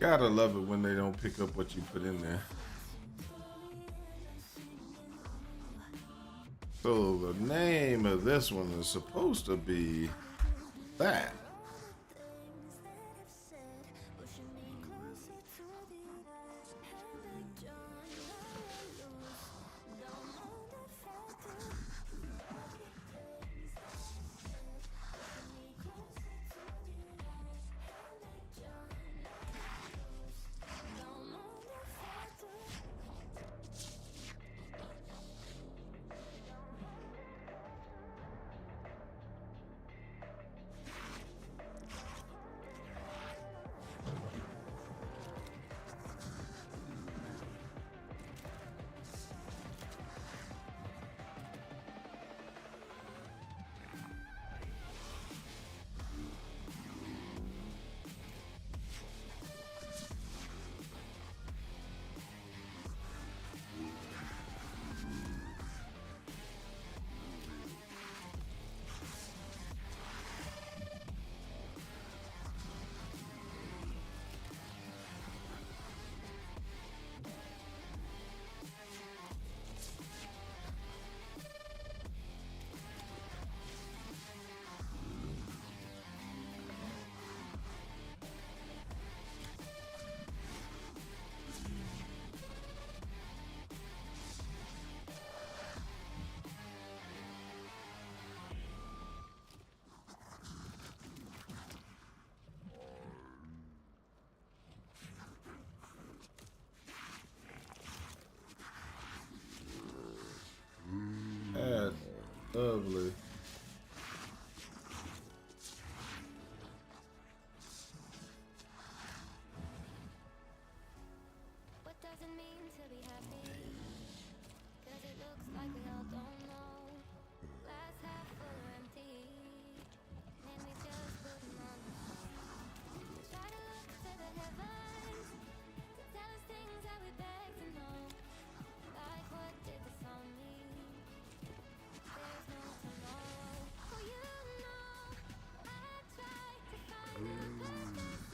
Gotta love it when they don't pick up what you put in there. So the name of this one is supposed to be that. That's lovely. What does it mean to be happy? 'Cause it looks like we all don't know. Glass half full or empty. And we just put 'em on the phone. Try to look to the heavens to tell us things that we beg to know. Like what did the song mean? There's no tomorrow. Oh, you know, I tried to find the purpose in my life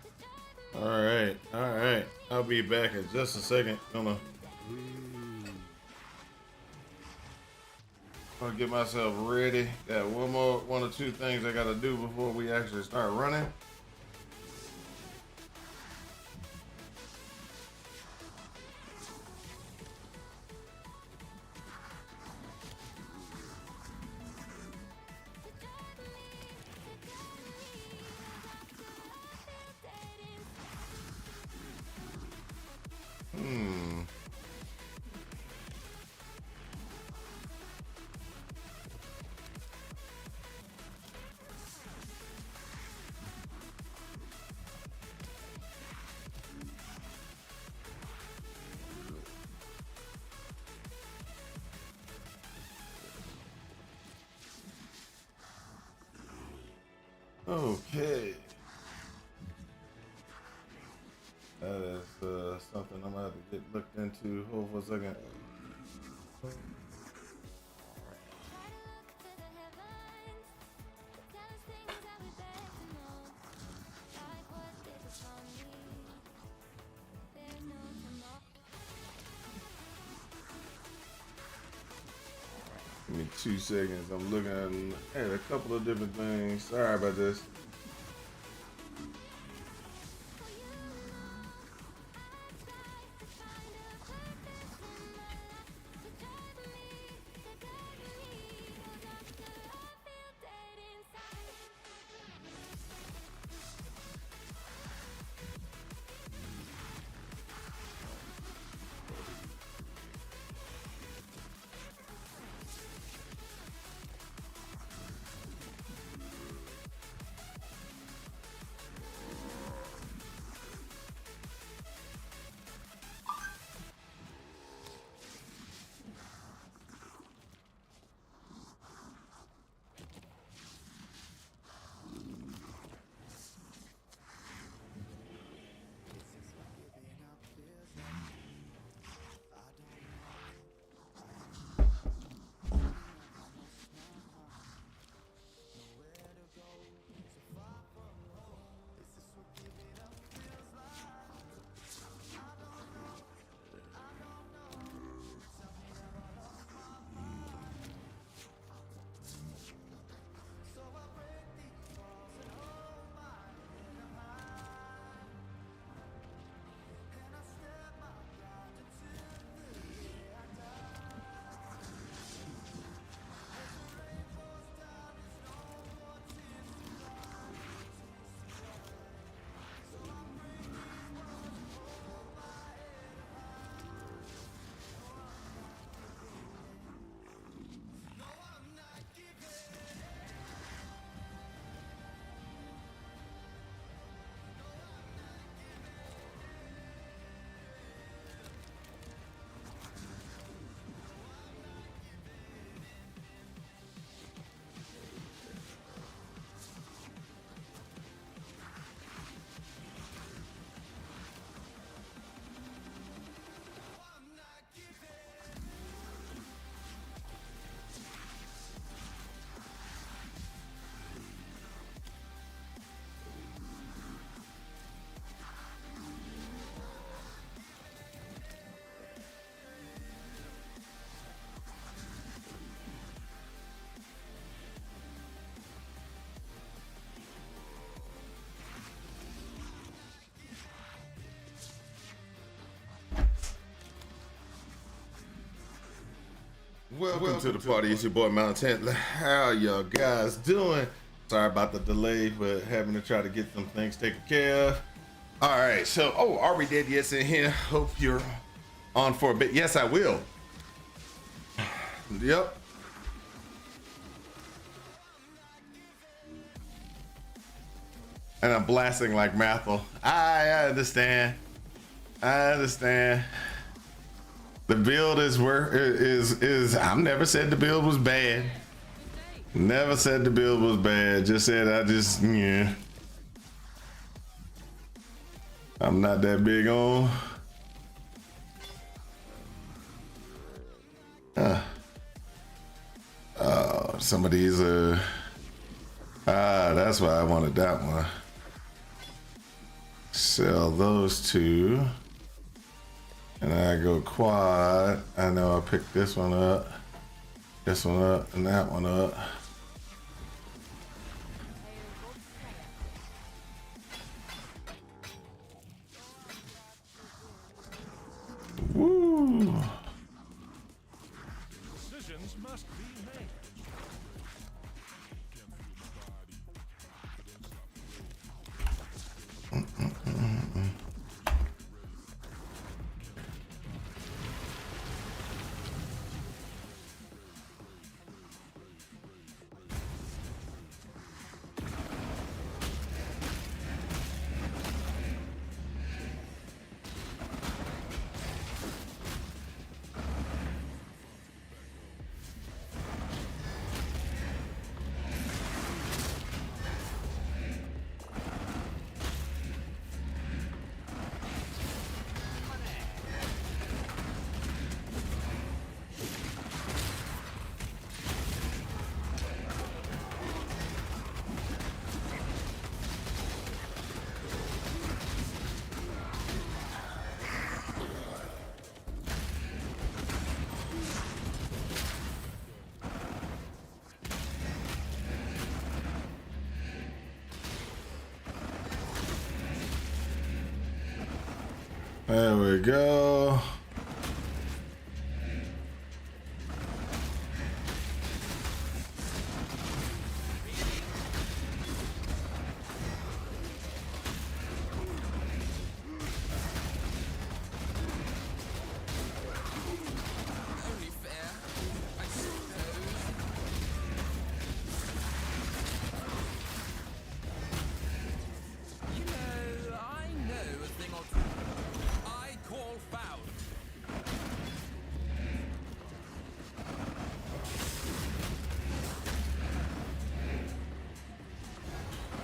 to drive me. All right. I'll be back in just a second. Gonna get myself ready. Got one or two things I gotta do before we actually start running. Okay. That is something I'm gonna have to get looked into. Hold for a second. Give me 2 seconds. I'm looking at a couple of different things. Sorry about this. Welcome to the party. It's your boy Mountain. How y'all guys doing? Sorry about the delay, but having to try to get some things taken care of. All right, so are we dead? Yes, in here. Hope you're on for a bit. Yes, I will. Yep. And I'm blasting like Mathel. I understand. I understand. The build is I've never said the build was bad. Never said the build was bad. Just said yeah. I'm not that big on. Some of these that's why I wanted that one. Sell those two. And I go quad. I know I picked this one up, and that one up. Woo! Decisions must be made. There we go.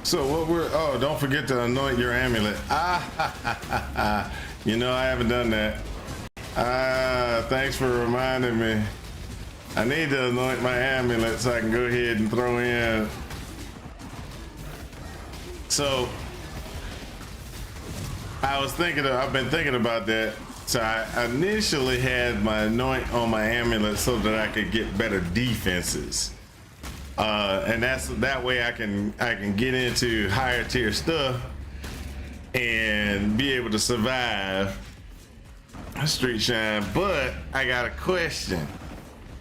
So what don't forget to anoint your amulet. You know, I haven't done that. Thanks for reminding me. I need to anoint my amulet so I can go ahead and throw in. So I've been thinking about that. So I initially had my anoint on my amulet so that I could get better defenses. And that way I can get into higher tier stuff and be able to survive Street Shine. But I got a question.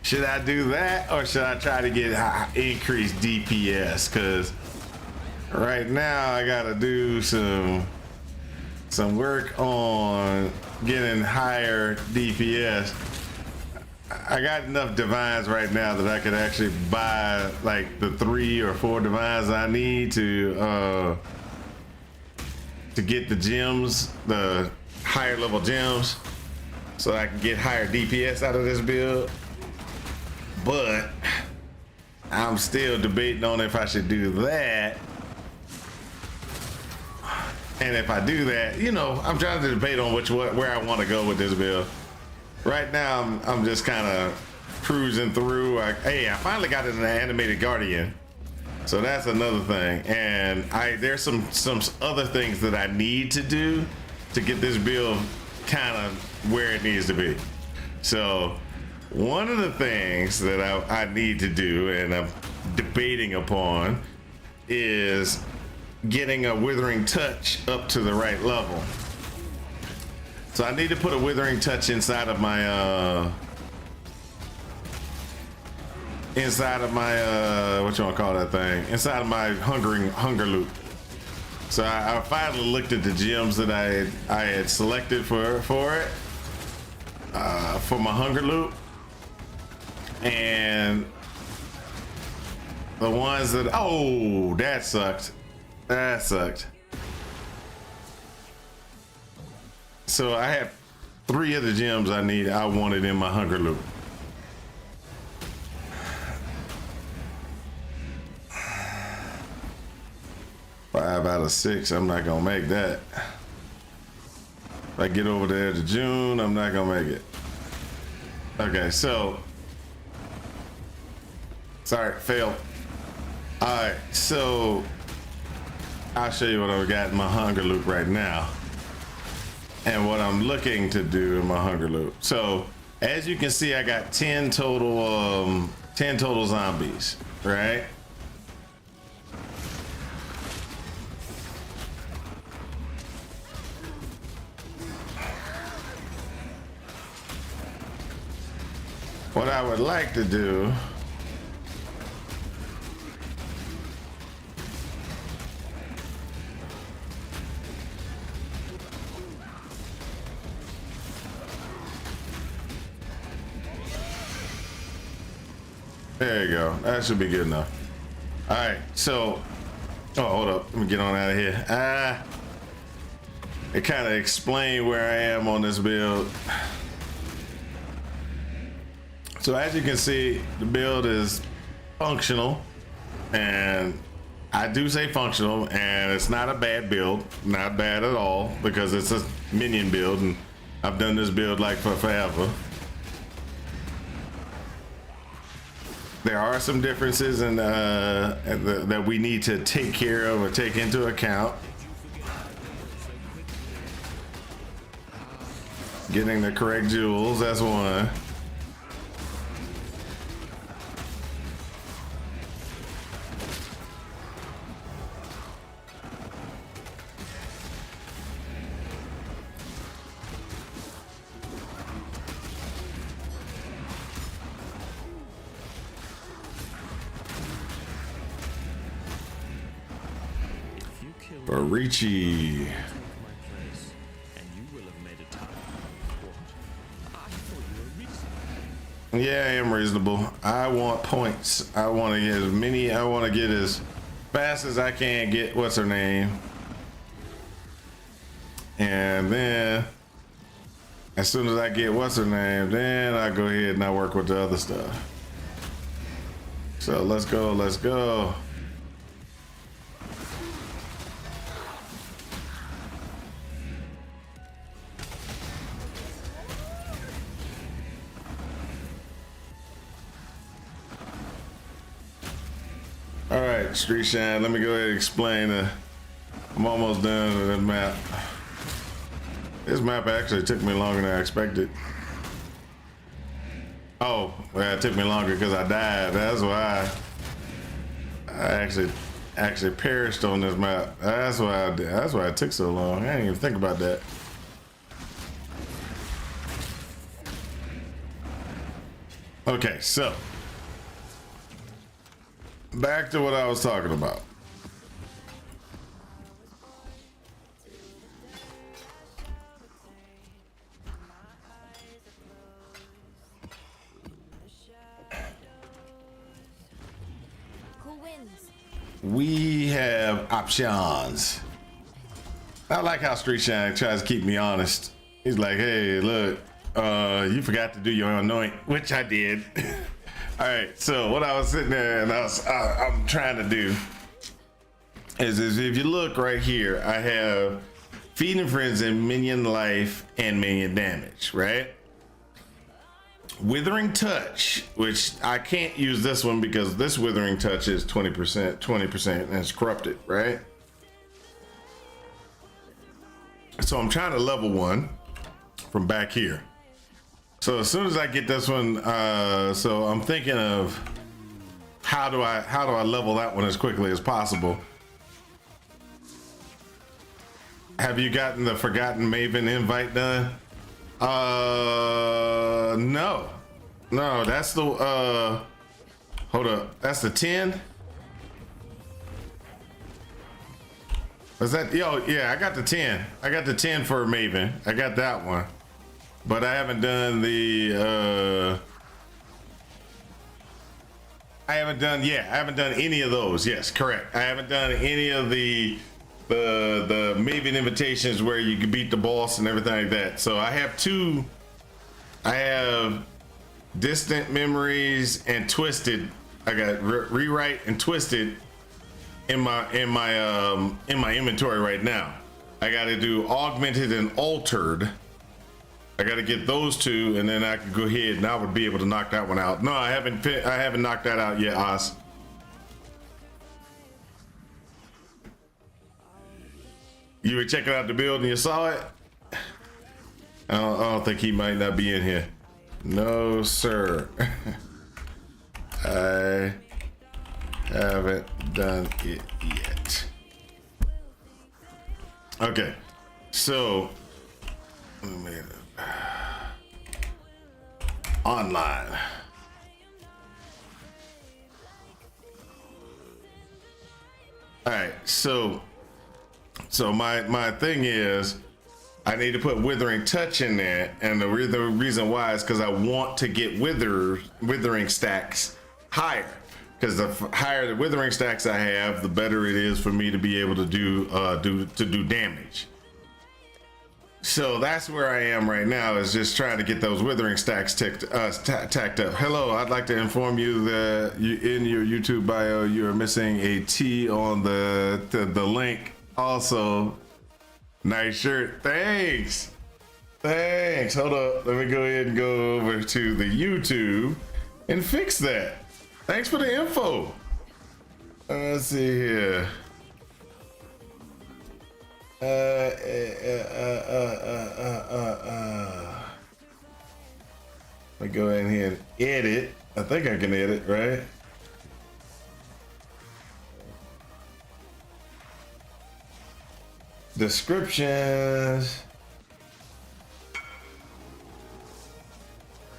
Should I do that or should I try to get increased DPS? Because right now I gotta do some work on getting higher DPS. I got enough divines right now that I could actually buy like the 3 or 4 divines I need to get the gems, the higher level gems, so I can get higher DPS out of this build. But I'm still debating on if I should do that. And if I do that, you know, I'm trying to debate on where I want to go with this build. Right now, I'm just kind of cruising through. Hey, I finally got an animated guardian, so that's another thing. And there's some other things that I need to do to get this build kind of where it needs to be. So one of the things that I need to do, and I'm debating upon, is getting a Withering Touch up to the right level. So I need to put a Withering Touch inside of my inside of my what you want to call that thing? Inside of my hunger loop. So I finally looked at the gems that I had selected for it for my hunger loop, and the ones that that sucked. That sucked. So I had 3 of the gems I wanted in my hunger loop. Five out of 6, I'm not gonna make that. If I get over there to June, I'm not gonna make it. Okay, so sorry, failed. All right, so I'll show you what I've got in my hunger loop right now and what I'm looking to do in my hunger loop. So as you can see, I got 10 total zombies, right? What I would like to do there you go. That should be good enough. All right, so hold up, let me get on out of here. It kind of explained where I am on this build. So as you can see, the build is functional, and I do say functional, and it's not a bad build, not bad at all, because it's a minion build, and I've done this build like for forever. There are some differences in that we need to take care of or take into account. Getting the correct jewels, that's one. Barichi. Yeah, I am reasonable. I want points. I want to get as many. I want to get as fast as I can get what's her name. And then as soon as I get what's her name, then I go ahead and I work with the other stuff. So let's go, let's go. All right, Street Shine, let me go ahead and explain. I'm almost done with this map. This map actually took me longer than I expected. Oh, well, it took me longer because I died. That's why I actually perished on this map. That's why that's why it took so long. I didn't even think about that. Okay, so back to what I was talking about. Who wins? We have options. I like how Street Shine tries to keep me honest. He's like, hey, look, you forgot to do your anoint, which I did. All right, so what I was sitting there and I'm trying to do is if you look right here, I have Feeding Frenzy, minion life, and minion damage, right? Withering Touch, which I can't use this one because this Withering Touch is 20%, and it's corrupted, right? So I'm trying to level 1 from back here. So as soon as I get this one, so I'm thinking of how do I level that one as quickly as possible. Have you gotten the Forgotten Maven invite done? No, that's the Hold up. That's the 10? Was that? Yo, yeah, I got the 10. I got the 10 for Maven. I got that one. But I haven't done the, I haven't done any of those. Yes, correct. I haven't done any of the Maven invitations where you can beat the boss and everything like that. So I have two. I have Distant Memories and Twisted. I got Rewrite and Twisted in my inventory right now. I got to do Augmented and Altered. I got to get those two, and then I can go ahead and I would be able to knock that one out. No, I haven't knocked that out yet, Oz. You were checking out the build and you saw it? I don't think he might not be in here. No, sir. I haven't done it yet. Okay, so online. All right, so my thing is I need to put Withering Touch in there, and the reason why is because I want to get withering stacks higher, because the higher the withering stacks I have, the better it is for me to be able to do damage. So that's where I am right now, is just trying to get those withering stacks tacked up. Hello, I'd like to inform you that in your YouTube bio, you are missing a T on the link. Also, nice shirt. Thanks. Hold up. Let me go ahead and go over to the YouTube and fix that. Thanks for the info. Let's see here. Let me go in here and edit. I think I can edit, right? Descriptions.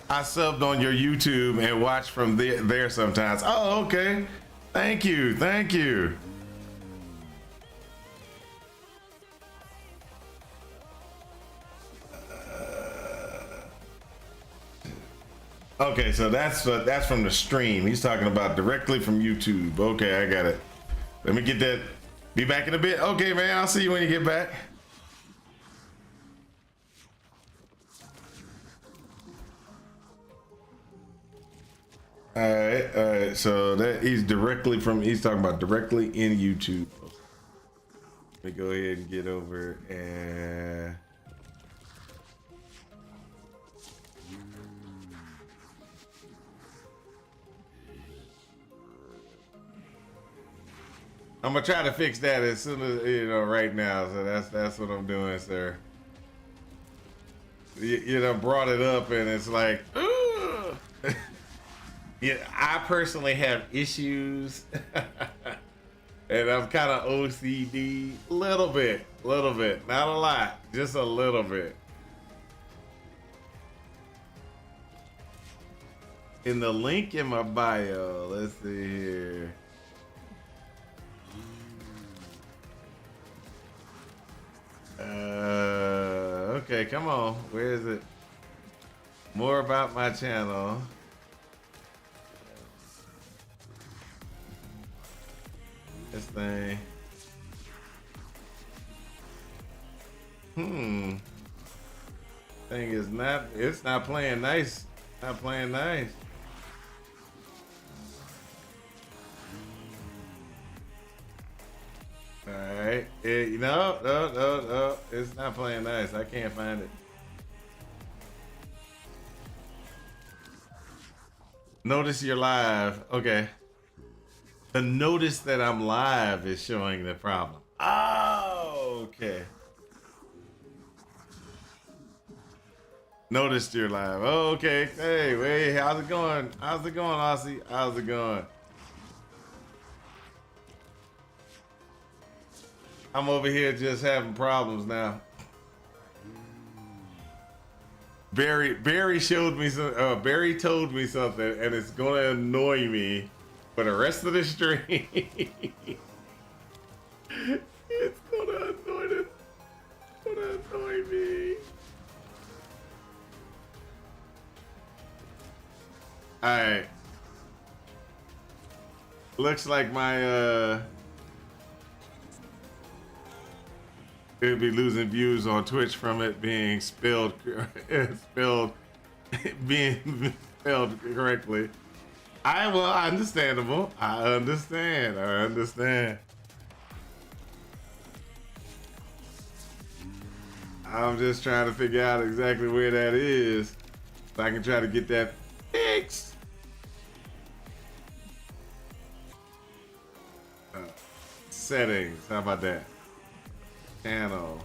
I subbed on your YouTube and watch from there sometimes. Oh, okay. Thank you. Okay, so that's from the stream. He's talking about directly from YouTube. Okay, I got it. Let me get that. Be back in a bit. Okay, man. I'll see you when you get back. All right. So that he's talking about directly in YouTube. Let me go ahead and get over and. I'm gonna try to fix that as soon as right now. So that's what I'm doing, sir. You know, brought it up, and it's like, ooh. Yeah, I personally have issues, and I'm kind of OCD, little bit, not a lot, just a little bit. In the link in my bio, let's see here. Okay, come on. Where is it? More about my channel. This thing. Thing is not. It's not playing nice. Not playing nice. All right. No. It's not playing nice. I can't find it. Notice you're live. Okay. The notice that I'm live is showing the problem. Oh, okay. Noticed you're live. Oh, okay. Hey, wait. How's it going? Aussie? How's it going? I'm over here just having problems now. Barry showed me some. Barry told me something, and it's gonna annoy me for the rest of the stream. It's gonna annoy me. Alright. Looks like my it'll be losing views on Twitch from it being being spelled correctly. Understandable. I understand. I'm just trying to figure out exactly where that is so I can try to get that fixed. Settings, how about that? Channel.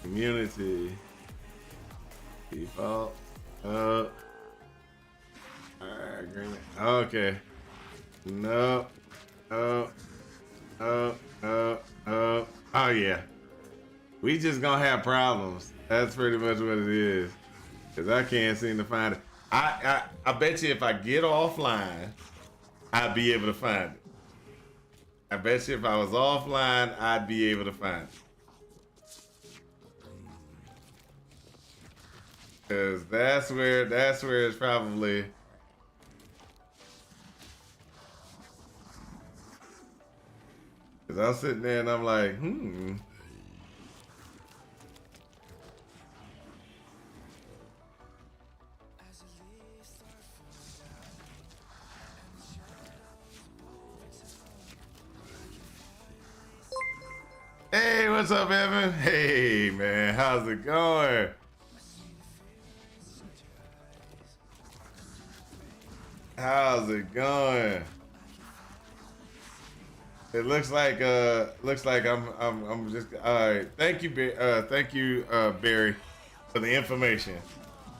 Community. Default. Agreement. Okay. No. Oh yeah. We just gonna have problems. That's pretty much what it is. Cause I can't seem to find it. I bet you if I get offline, I'd be able to find it. I bet you if I was offline, I'd be able to find it. Cause that's where it's probably. Cause I'm sitting there and I'm like, Hey, what's up, Evan? Hey, man, how's it going? How's it going? It looks like I'm just all right. Thank you, Barry, for the information.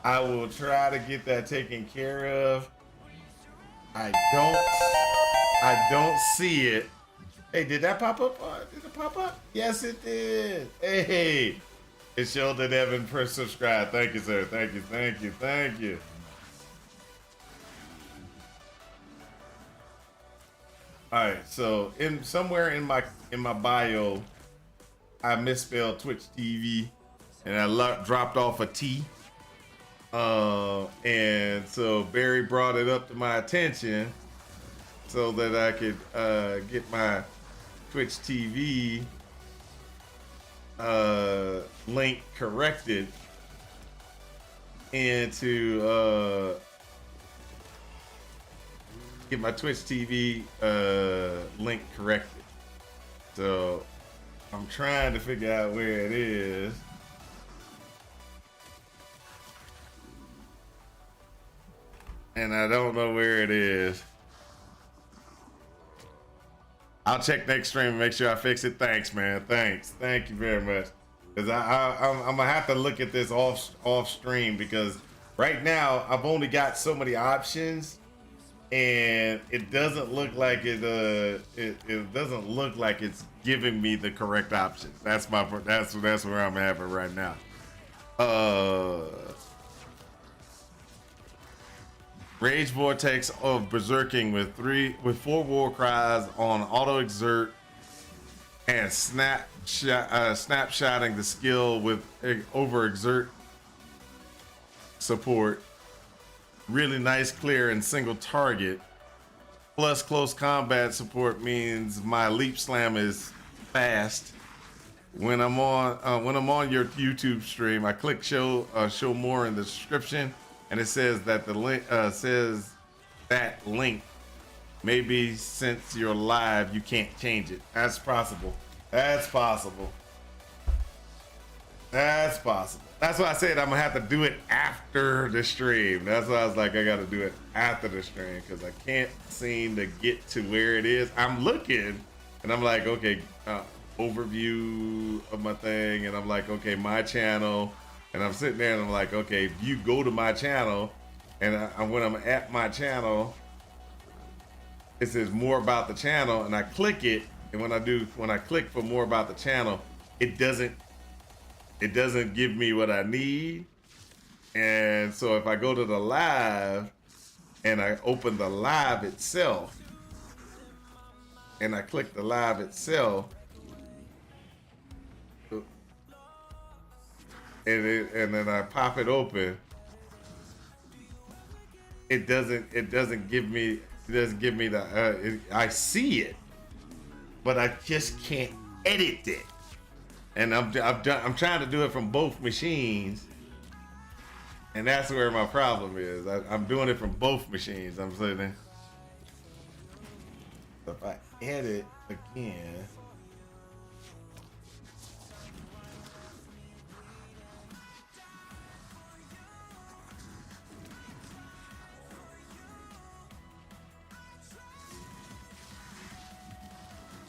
I will try to get that taken care of. I don't see it. Hey, did that pop up? Did it pop up? Yes, it did. Hey, it showed that Evan press subscribe. Thank you, sir. Thank you. All right, so somewhere in my bio, I misspelled Twitch TV, and I dropped off a T. And so Barry brought it up to my attention, so that I could get my Twitch TV link corrected and to get my Twitch TV link corrected. So I'm trying to figure out where it is. And I don't know where it is. I'll check next stream and make sure I fix it. Thanks, man. Thanks. Thank you very much. Because I'm going to have to look at this off stream, because right now I've only got so many options, and it doesn't look like it doesn't look like it's giving me the correct options. That's where I'm at right now. Rage Vortex of Berserking with 4 war cries on auto exert and snapshotting the skill with over exert support. Really nice, clear, and single target. Plus close combat support means my leap slam is fast. When I'm on your YouTube stream, I click show more in the description, and it says that the link maybe since you're live you can't change it. That's possible. That's possible. That's why I said I'm gonna have to do it after the stream. That's why I was like, I gotta do it after the stream, because I can't seem to get to where it is. I'm looking and I'm like, okay, overview of my thing, and I'm like, okay, my channel. And I'm sitting there and I'm like, okay, if you go to my channel, and when I'm at my channel, it says more about the channel, and I click it, and when I click for more about the channel, it doesn't give me what I need, And so if I go to the live and I open the live itself and I click the live itself, and then I pop it open, it doesn't give me the I see it, but I just can't edit it. And I'm trying to do it from both machines, and that's where my problem is. I'm doing it from both machines. I'm saying that. If I edit again.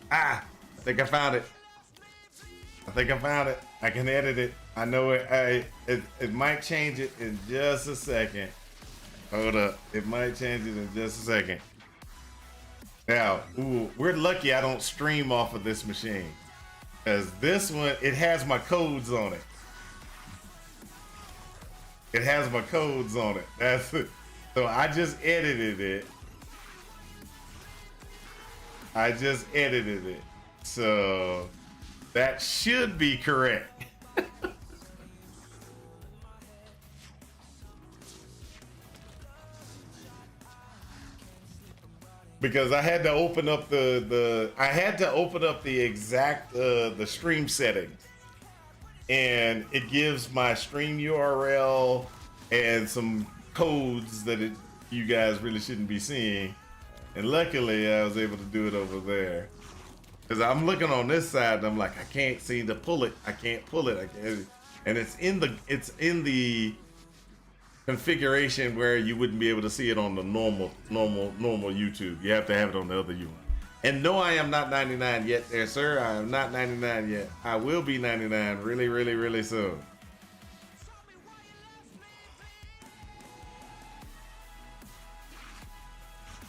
I think I found it. I can edit it. I know it. It might change it in just a second. Hold up. It might change it in just a second. Now, ooh, we're lucky I don't stream off of this machine, because this one, it has my codes on it. It has my codes on it. That's it. So I just edited it. So that should be correct. Because I had to open up the exact the stream settings, and it gives my stream URL and some codes that you guys really shouldn't be seeing. And luckily I was able to do it over there. Because I'm looking on this side and I'm like, I can't seem to pull it. I can't pull it. And it's in the configuration where you wouldn't be able to see it on the normal YouTube. You have to have it on the other one. And no, I am not 99 yet there, sir. I am not 99 yet. I will be 99 really, really, really soon.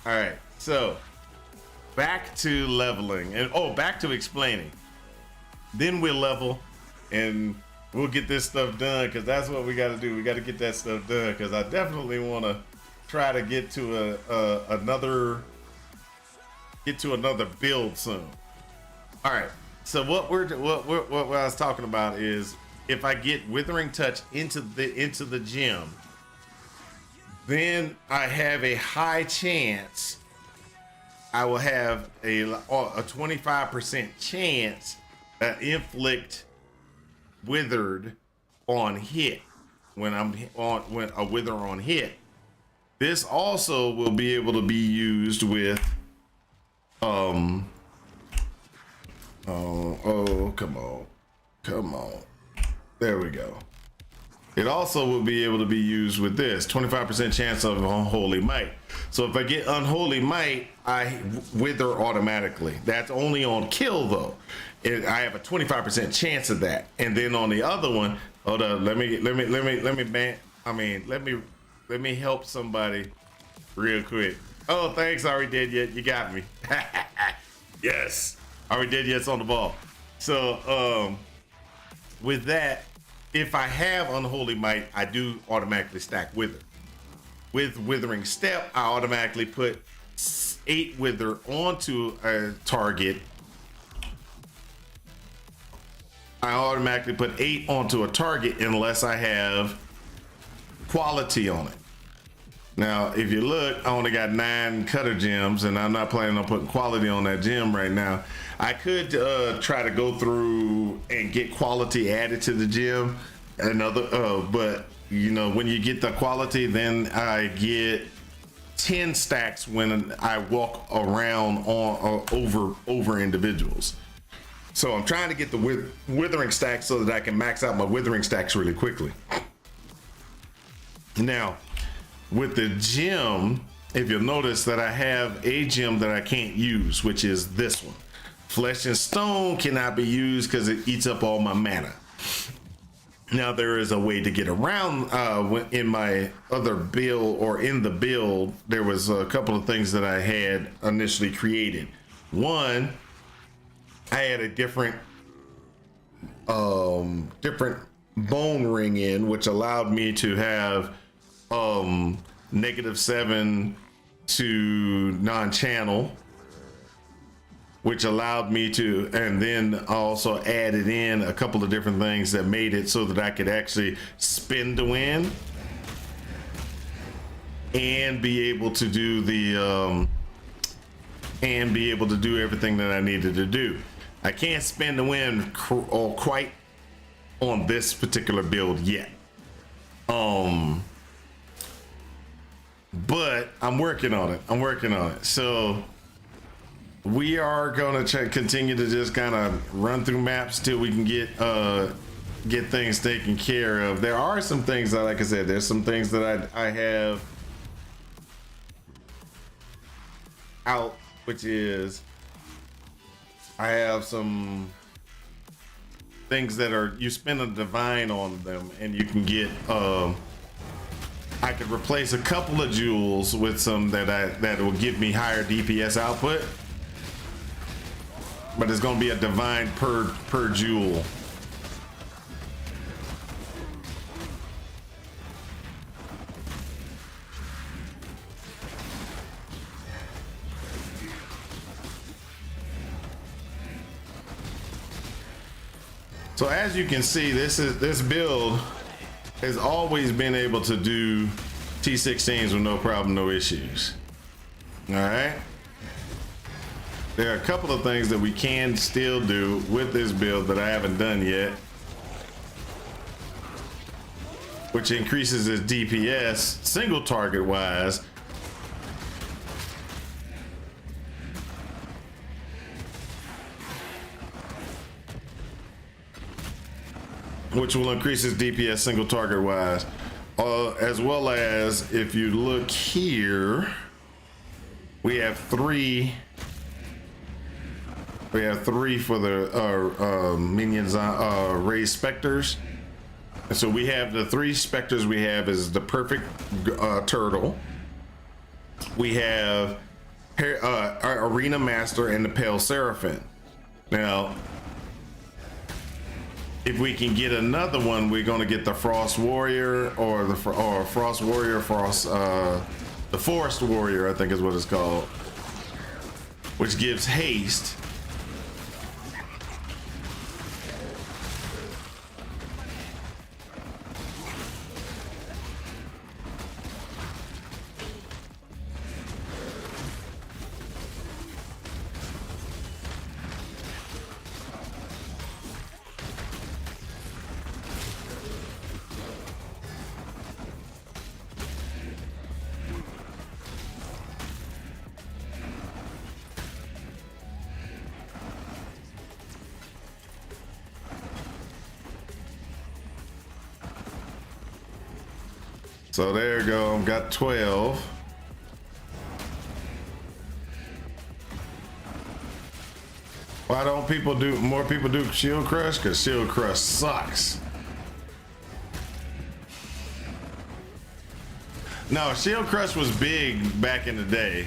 All right, so back to leveling and back to explaining. Then we'll level and we'll get this stuff done, because that's what we got to do. We got to get that stuff done, because I definitely want to try to get to another build soon. All right, so what I was talking about is, if I get Withering Touch into the gym, then I have a high chance I will have a 25% chance that inflict withered on hit when a wither on hit. This also will be able to be used with come on, there we go. It also will be able to be used with this 25% chance of Unholy Might. So if I get Unholy Might, I wither automatically. That's only on kill though. I have a 25% chance of that. And then on the other one, hold up, let me help somebody real quick. Oh, thanks, already did yet. You got me. Yes, already did yet's on the ball. So with that, if I have Unholy Might, I do automatically stack Wither. With Withering Step, I automatically put 8 Wither onto a target. I automatically put 8 onto a target unless I have quality on it. Now, if you look, I only got 9 cutter gems, and I'm not planning on putting quality on that gem right now. I could try to go through and get quality added to the gem, but you know, when you get the quality, then I get 10 stacks when I walk around over individuals. So I'm trying to get the withering stacks so that I can max out my withering stacks really quickly. Now, with the gem, if you'll notice that I have a gem that I can't use, which is this one. Flesh and Stone cannot be used because it eats up all my mana. Now there is a way to get around. In my other build, or in the build, there was a couple of things that I had initially created. One, I had a different bone ring in, which allowed me to have -7 to non-channel, which allowed me to, and then also added in a couple of different things that made it so that I could actually spin to win and be able to do everything that I needed to do. I can't spin to win quite on this particular build yet. But I'm working on it. So we are gonna continue to just kind of run through maps till we can get things taken care of. There are some things that, like I said, there's some things that I have out, which is I have some things that are, you spend a divine on them and you can get I could replace a couple of jewels with some that will give me higher DPS output, but it's gonna be a divine per jewel. So as you can see, this build has always been able to do T16s with no problem, no issues. All right. There are a couple of things that we can still do with this build that I haven't done yet, which increases its DPS single target wise. Which will increase its DPS single target wise. As well as, if you look here, we have three for the minions, raised specters. And so we have the 3 specters we have is the perfect turtle. We have our arena master and the pale seraphim. Now, if we can get another one, we're going to get the Frost Warrior or the Frost Warrior, the Forest Warrior, I think is what it's called, which gives haste. So there you go, got 12. Why don't more people do Shield Crush? Because Shield Crush sucks. No, Shield Crush was big back in the day.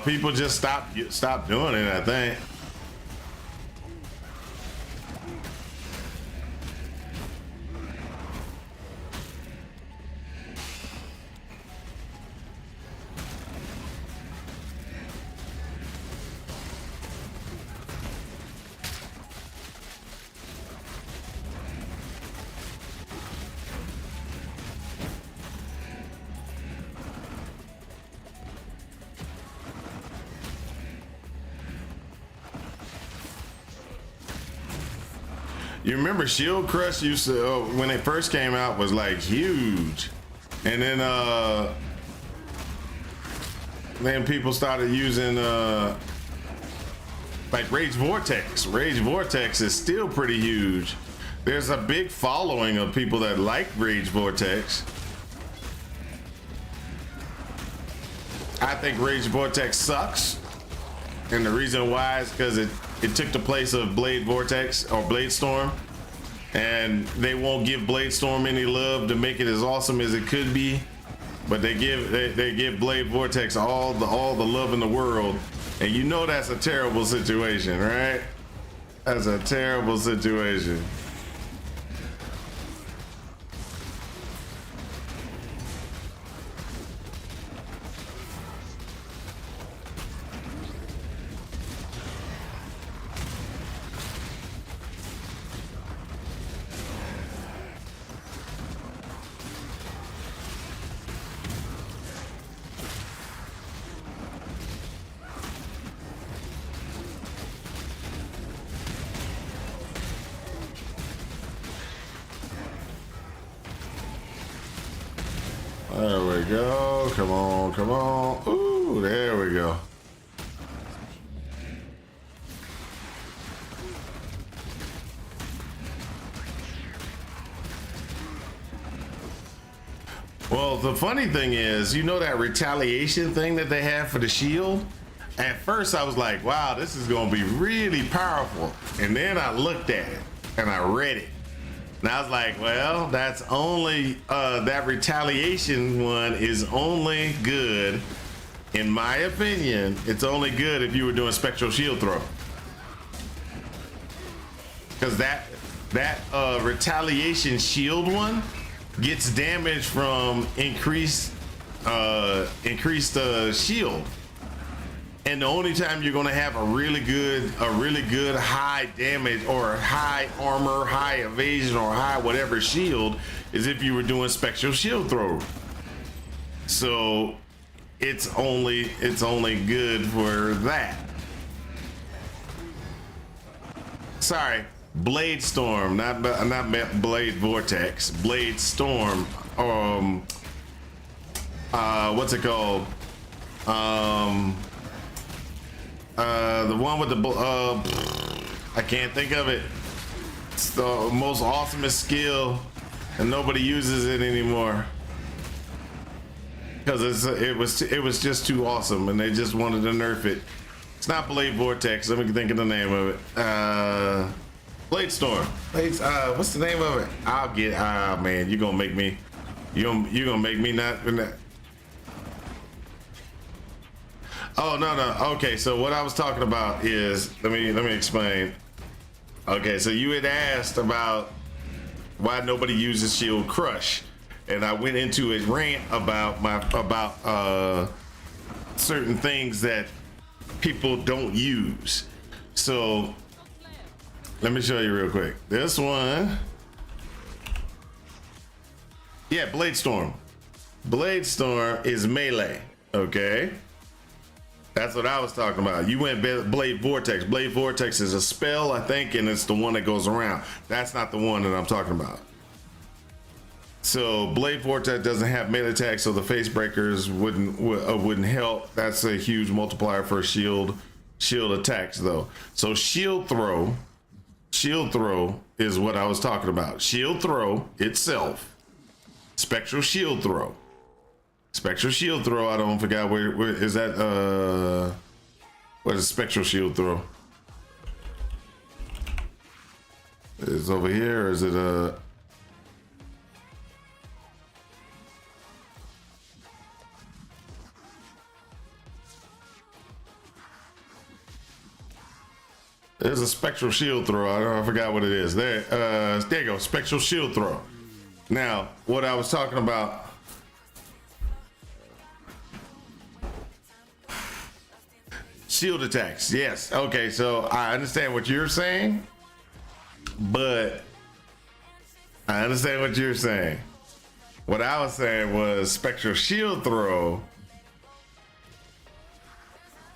People just stopped doing it, I think. You remember Shield Crush used to, when it first came out, was like huge, and then people started using like Rage Vortex. Rage Vortex is still pretty huge. There's a big following of people that like Rage Vortex. I think Rage Vortex sucks, and the reason why is because it took the place of Blade Vortex or Blade Storm, and they won't give Blade Storm any love to make it as awesome as it could be, but they give Blade Vortex all the love in the world, and you know that's a terrible situation, right? That's a terrible situation. go. Come on, come on. Ooh, there we go. Well, the funny thing is, you know that retaliation thing that they have for the shield? At first I was like, wow, this is gonna be really powerful. And then I looked at it and I read it. And I was like, well, that's only, that retaliation one is only good, in my opinion, it's only good if you were doing spectral shield throw. Cause that retaliation shield one gets damage from increased shield. And the only time you're gonna have a really good high damage or high armor, high evasion, or high whatever shield is if you were doing spectral shield throw. So it's only good for that. Sorry, Blade Storm, not Blade Vortex. Blade Storm. What's it called? The one with the I can't think of it. It's the most awesomest skill, and nobody uses it anymore because it was just too awesome, and they just wanted to nerf it. It's not Blade Vortex. Let me think of the name of it. Blade Storm. What's the name of it? I'll get. Ah, man, you're gonna make me. You're gonna make me not. Oh no. Okay, so what I was talking about is let me explain. Okay, so you had asked about why nobody uses Shield Crush, and I went into a rant about certain things that people don't use. So let me show you real quick. This one, yeah, Blade Storm. Blade Storm is melee. Okay. That's what I was talking about. You went Blade Vortex. Blade Vortex is a spell, I think, and it's the one that goes around. That's not the one that I'm talking about. So Blade Vortex doesn't have melee attack, so the face breakers wouldn't help. That's a huge multiplier for shield attacks, though. So shield throw is what I was talking about. Shield throw itself, spectral shield throw. Spectral shield throw, I don't forget where is that, what is spectral shield throw? Is it over here, or is it there's a spectral shield throw. I forgot what it is. There you go, spectral shield throw. Now, what I was talking about, shield attacks, yes. Okay, so I understand what you're saying, but I understand what you're saying. What I was saying was spectral shield throw.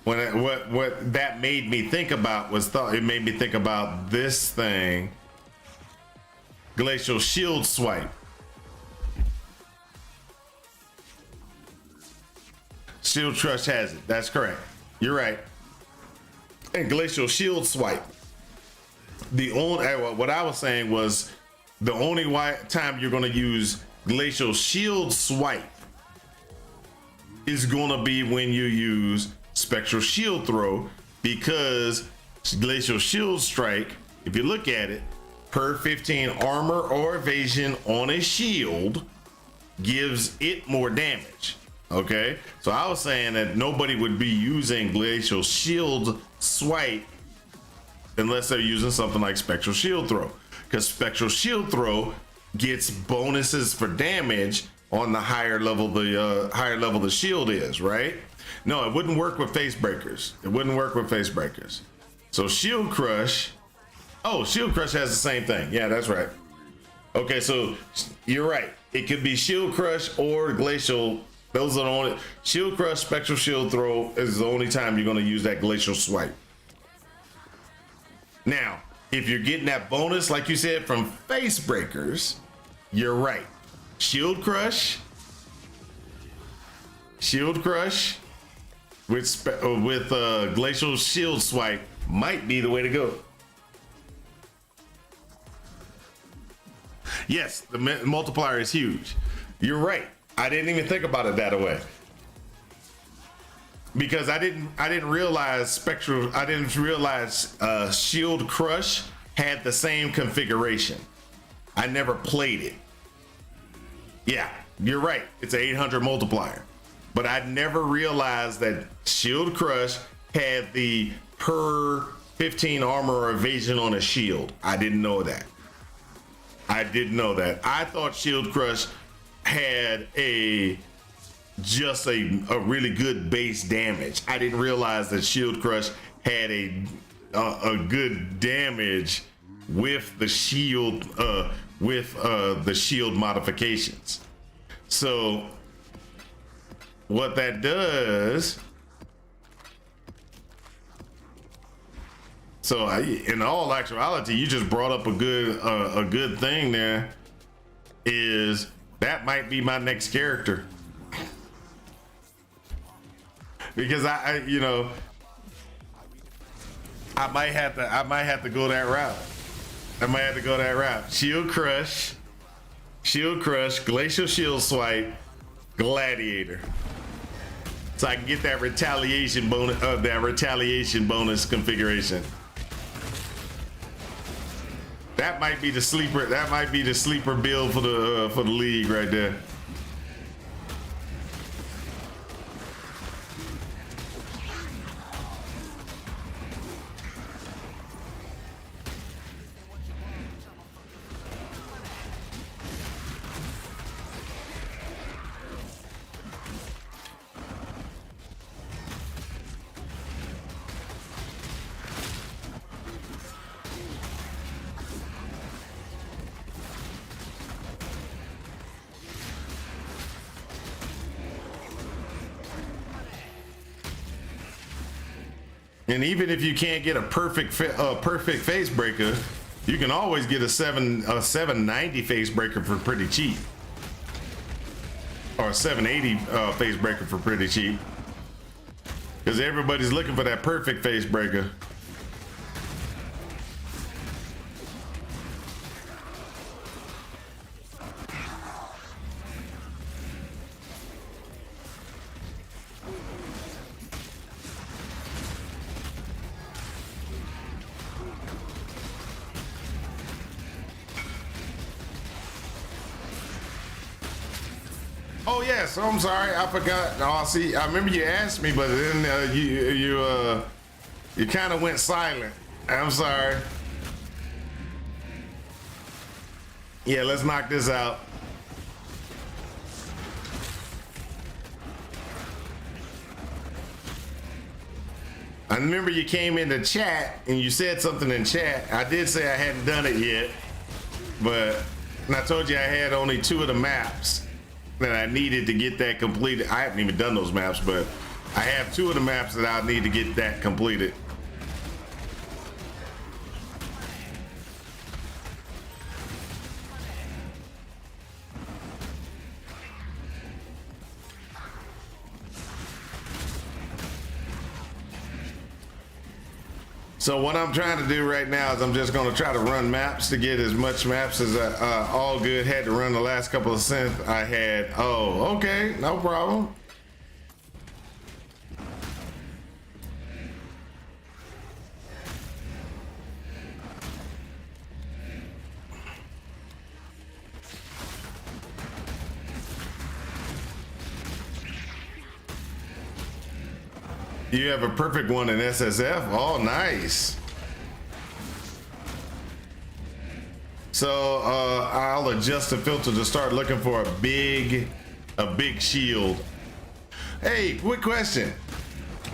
What that made me think about was it made me think about this thing, glacial shield swipe. Shield Crush has it. That's correct. You're right. And glacial shield swipe. The only what I was saying was the only time you're going to use glacial shield swipe is going to be when you use spectral shield throw, because glacial shield strike, if you look at it, per 15 armor or evasion on a shield gives it more damage. Okay, so I was saying that nobody would be using glacial shield swipe unless they're using something like spectral shield throw, because spectral shield throw gets bonuses for damage on the higher level the shield is, right? No, it wouldn't work with face breakers. It wouldn't work with face breakers. So shield crush, shield crush has the same thing. Yeah, that's right. Okay, so you're right. It could be shield crush or glacial. Those are the only, shield crush, spectral shield throw is the only time you're going to use that glacial swipe. Now, if you're getting that bonus, like you said, from face breakers, you're right. Shield crush Shield Crush with Glacial Shield Swipe might be the way to go. Yes, the multiplier is huge. You're right. I didn't even think about it that way. Because I didn't realize Shield Crush had the same configuration. I never played it. Yeah, you're right. It's an 800 multiplier. But I never realized that Shield Crush had the per 15 armor or evasion on a shield. I didn't know that. I didn't know that. I thought Shield Crush had just a really good base damage. I didn't realize that Shield Crush had a good damage with the shield the shield modifications. So what that does, so in all actuality, you just brought up a good thing there. Is that might be my next character. Because I you know, I might have to go that route. Shield Crush, Glacial Shield Swipe, Gladiator. So I can get that retaliation bonus configuration. That might be the sleeper build for the league right there. And even if you can't get a perfect face breaker, you can always get a 790 face breaker for pretty cheap, or a 780 face breaker for pretty cheap, because everybody's looking for that perfect face breaker. Oh yes, I'm sorry, I forgot. Oh, see, I remember you asked me, but then you kind of went silent. I'm sorry. Yeah, let's knock this out. I remember you came into chat and you said something in chat. I did say I hadn't done it yet, and I told you I had only 2 of the maps that I needed to get that completed. I haven't even done those maps, but I have 2 of the maps that I need to get that completed. So what I'm trying to do right now is I'm just going to try to run maps to get as much maps as All Good had to run the last couple of synths I had. Oh, okay, no problem. You have a perfect one in SSF. Oh, nice. So I'll adjust the filter to start looking for a big shield. Hey, quick question.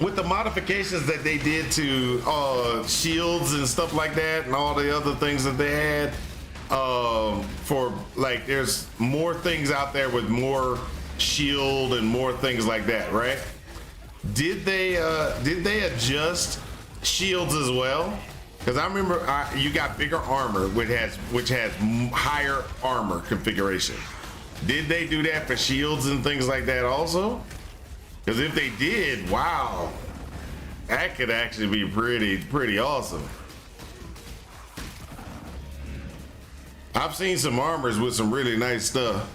With the modifications that they did to shields and stuff like that, and all the other things that they had, for like, there's more things out there with more shield and more things like that, right? Did they adjust shields as well? Because I remember you got bigger armor, which has higher armor configuration. Did they do that for shields and things like that also? Because if they did, wow, that could actually be pretty awesome. I've seen some armors with some really nice stuff.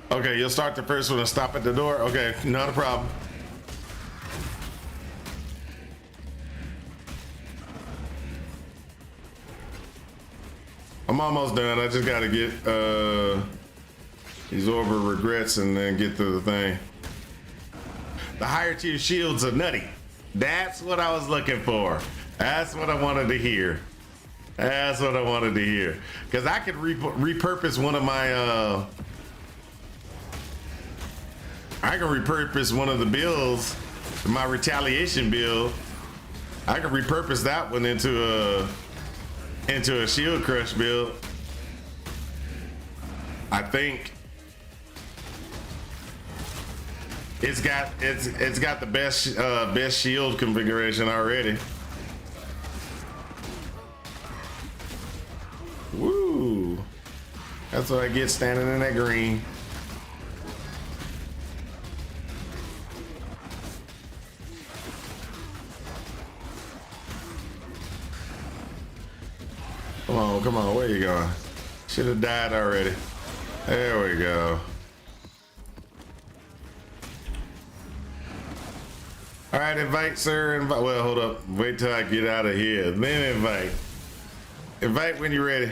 Okay, you'll start the first one and stop at the door. Okay, not a problem. I'm almost done. I just gotta get these Orber regrets and then get to the thing. The higher tier shields are nutty. That's what I was looking for. That's what I wanted to hear. That's what I wanted to hear. Because I could repurpose one of my I can repurpose one of the builds, my retaliation build. I can repurpose that one into a shield crush build. I think it's got the best shield configuration already. Woo! That's what I get standing in that green. Come on, where you going? Should have died already. There we go. All right, invite, sir. Invite. Well, hold up. Wait till I get out of here. Then invite. Invite when you're ready.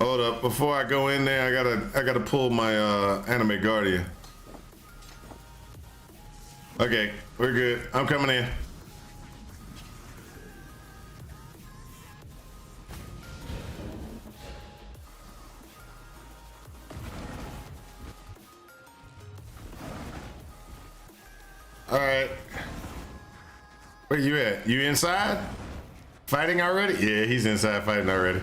Hold up, before I go in there, I gotta pull my anime guardian. Okay, we're good. I'm coming in. All right. Where you at? You inside? Fighting already? Yeah, he's inside fighting already.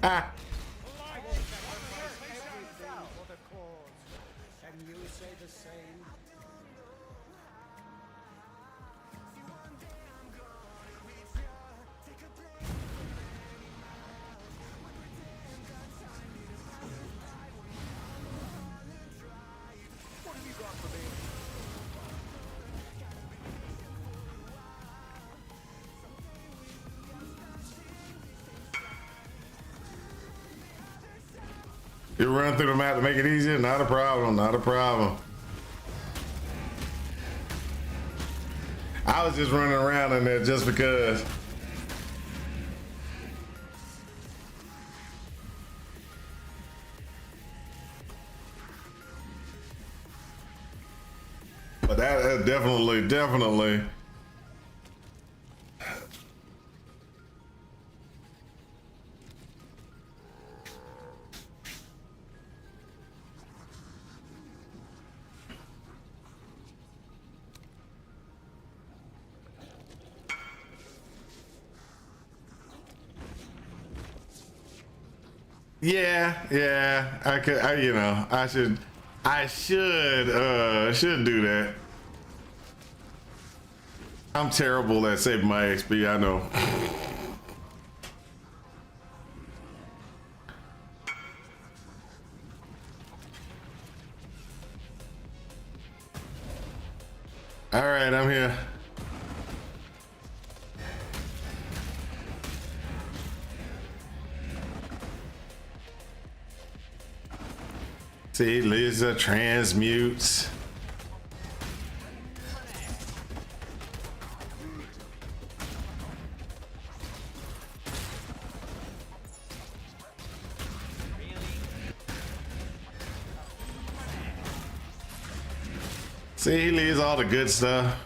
Ah. You run through the map to make it easier? Not a problem, not a problem. I was just running around in there just because. But that definitely. Yeah, I could, you know, I should do that. I'm terrible at saving my XP, I know. All right, I'm here. See, Lisa transmutes. See, he leaves all the good stuff.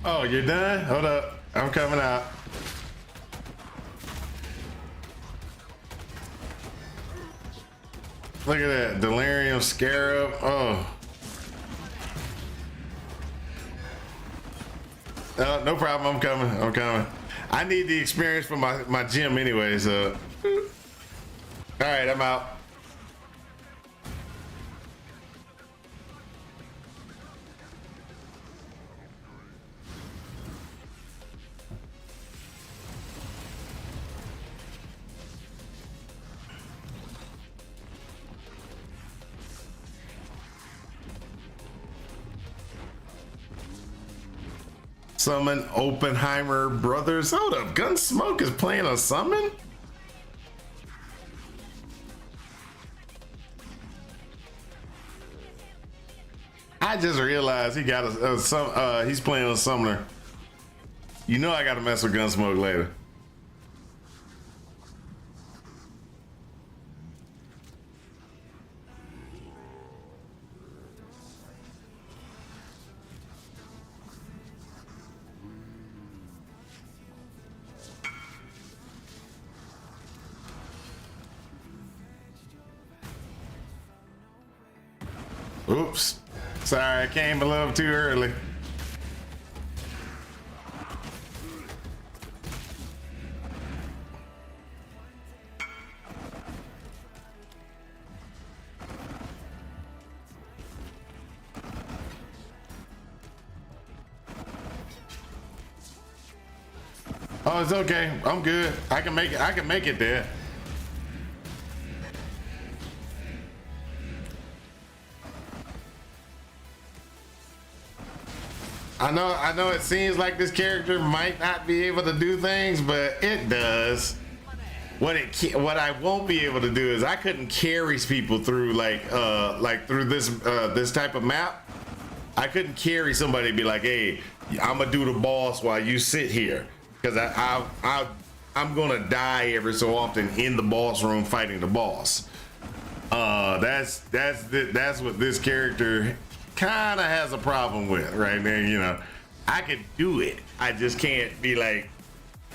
Oh, you're done? Hold up. I'm coming out. Look at that. Delirium Scarab. Oh. No problem. I'm coming. I'm coming. I need the experience for my gym anyway, so. All right, I'm out. Summon Oppenheimer Brothers. Hold up, Gunsmoke is playing a summon? I just realized he got he's playing a summoner. You know I gotta mess with Gunsmoke later. Oops. Sorry, I came a little too early. Oh, it's okay. I'm good. I can make it. I can make it there. I know it seems like this character might not be able to do things, but it does. What I won't be able to do is I couldn't carry people through like through this type of map. I couldn't carry somebody and be like, hey, I'm gonna do the boss while you sit here, because I'm gonna die every so often in the boss room fighting the boss. That's what this character kind of has a problem with right there. You know, I could do it. I just can't be like,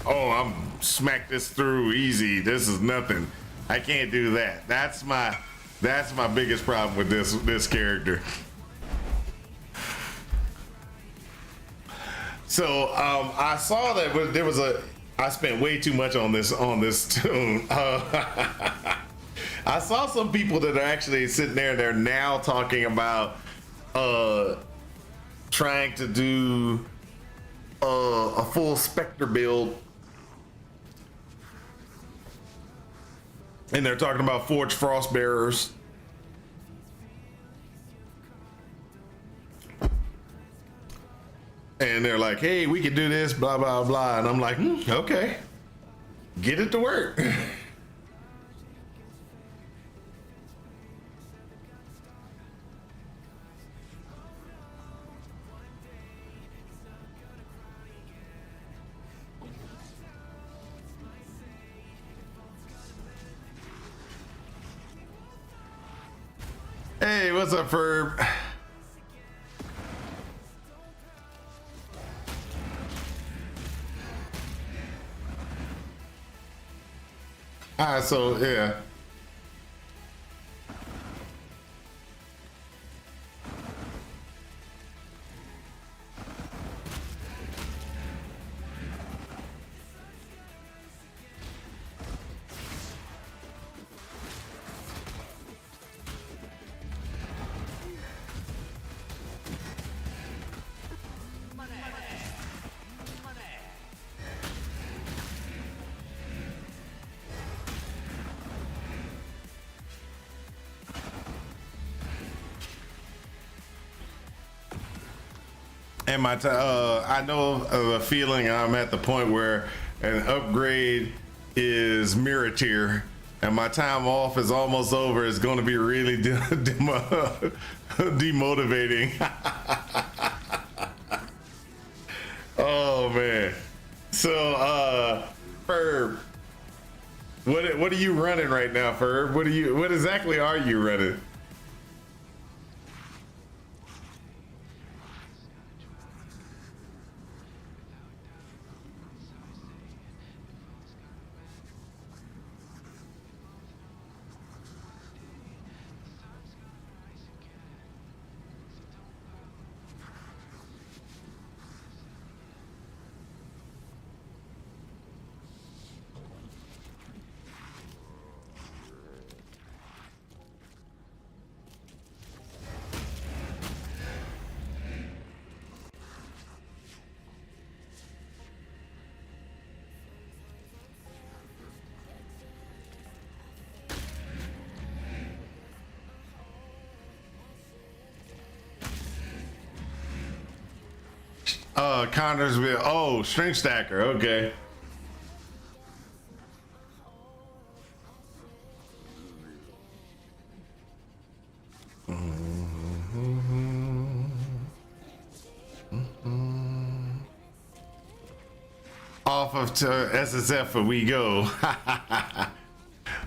oh, I'm smack this through easy. This is nothing. I can't do that. That's my biggest problem with this character. So I saw that there was I spent way too much on this tune. I saw some people that are actually sitting there and they're now talking about trying to do a full Spectre build, and they're talking about Forged Frostbearers. And they're like, hey, we can do this, blah, blah, blah. And I'm like, okay, get it to work. Hey, what's up, Ferb? So yeah. And I know the feeling. I'm at the point where an upgrade is mirror tier, and my time off is almost over. It's going to be really demotivating. Oh man. So Ferb, what are you running right now, Ferb? What exactly are you running? Connorsville. Oh, string stacker. Okay. Off of to SSF we go.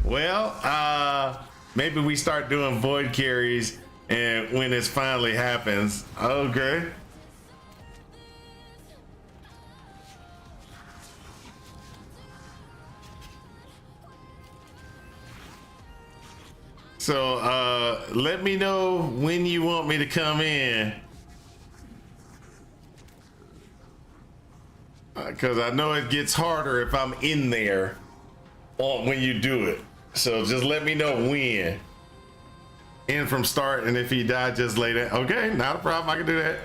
Well, maybe we start doing void carries and when this finally happens. Okay. So let me know when you want me to come in. Because I know it gets harder if I'm in there when you do it. So just let me know when. In from start, and if he died, just lay that. Okay, not a problem. I can do that.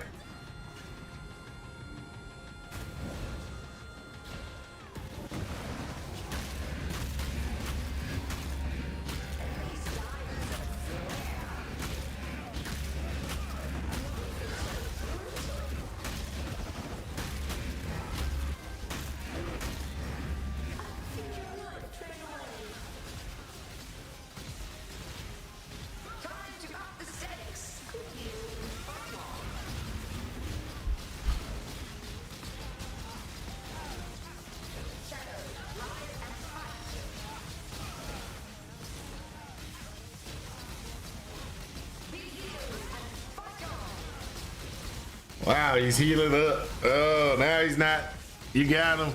Wow, he's healing up. Oh, now he's not. You got him.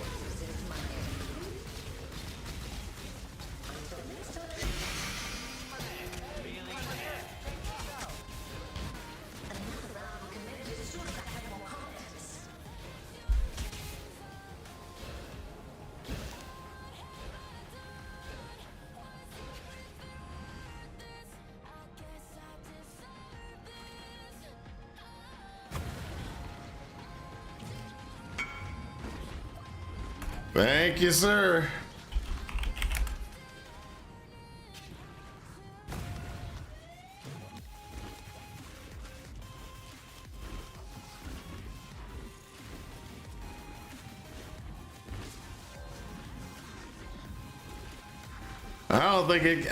Thank you, sir.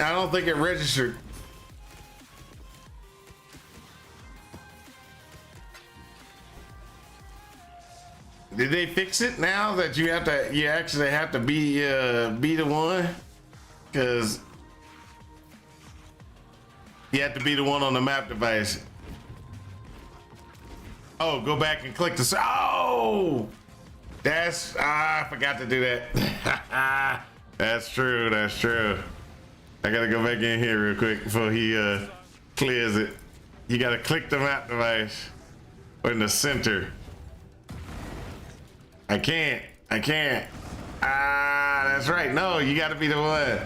I don't think it registered. Did they fix it now that you actually have to be the one? Cause you have to be the one on the map device. Oh, go back and click the, oh! That's, I forgot to do that. That's true, that's true. I gotta go back in here real quick before he clears it. You gotta click the map device in the center. I can't. Ah, that's right. No, you gotta be the one.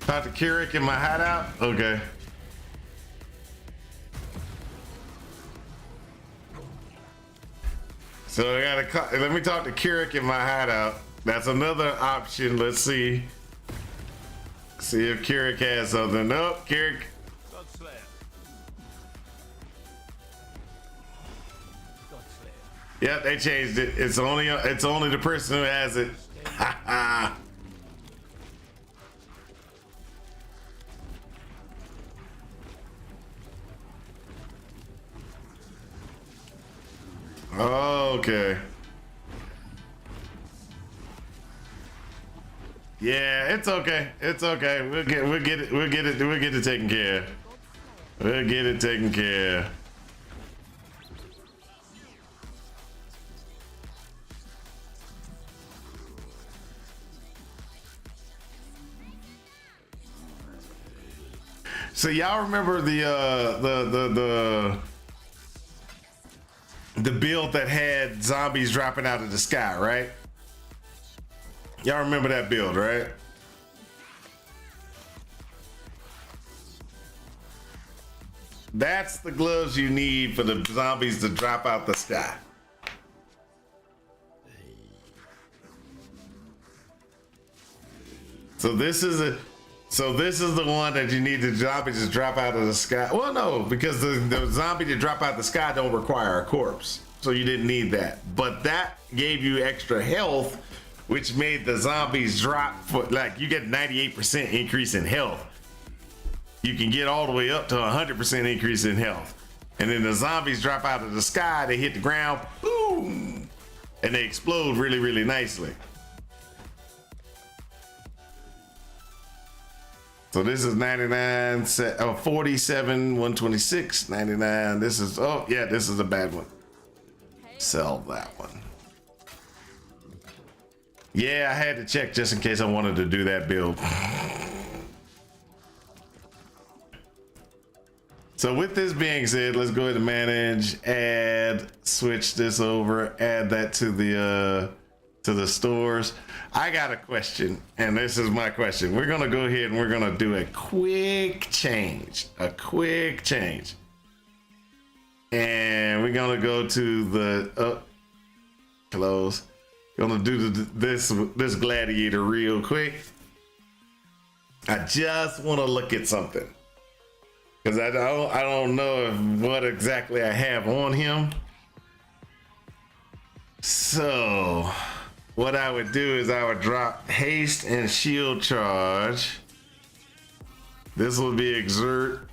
Talk to Keurig in my hideout? Okay. So I gotta, let me talk to Keurig in my hideout. That's another option. Let's see. See if Keurig has something. Nope, Keurig. Yep, they changed it. It's only the person who has it. Okay. Yeah, it's okay. It's okay. We'll get it taken care of. We'll get it taken care of. So y'all remember the build that had zombies dropping out of the sky, right? Y'all remember that build, right? That's the gloves you need for the zombies to drop out the sky. So this is the one that you need the zombie to drop out of the sky. Well, no, because the zombie to drop out the sky don't require a corpse. So you didn't need that. But that gave you extra health, which made the zombies drop for, like, you get 98% increase in health. You can get all the way up to 100% increase in health. And then the zombies drop out of the sky, they hit the ground, boom, and they explode really, really nicely. So this is 99, 47, 126, 99. This is, oh yeah, this is a bad one. Sell that one. Yeah, I had to check just in case I wanted to do that build. So with this being said, let's go ahead and manage, add, switch this over, add that to the stores. I got a question, and this is my question. We're gonna go ahead and we're gonna do a quick change, and we're gonna go to the close. Gonna do this gladiator real quick. I just want to look at something because I don't know what exactly I have on him. So what I would do is I would drop haste and shield charge. This would be exert.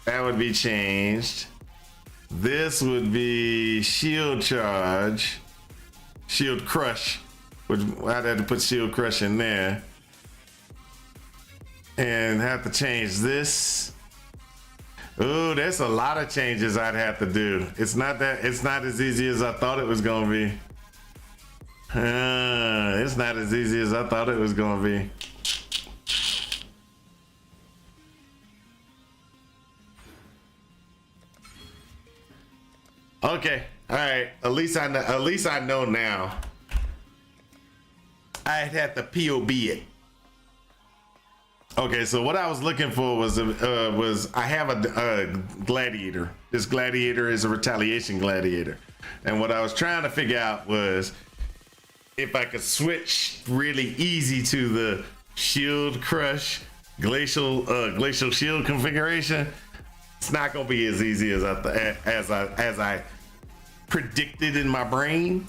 That would be changed. This would be shield charge, shield crush, which I'd have to put shield crush in there and have to change this. Ooh, there's a lot of changes I'd have to do. It's not as easy as I thought it was gonna be. It's not as easy as I thought it was gonna be. Okay, all right. At least I know now. I'd have to POB it. Okay, so what I was looking for was I have a gladiator. This gladiator is a retaliation gladiator, and what I was trying to figure out was if I could switch really easy to the shield crush glacial shield configuration. It's not gonna be as easy as I predicted in my brain.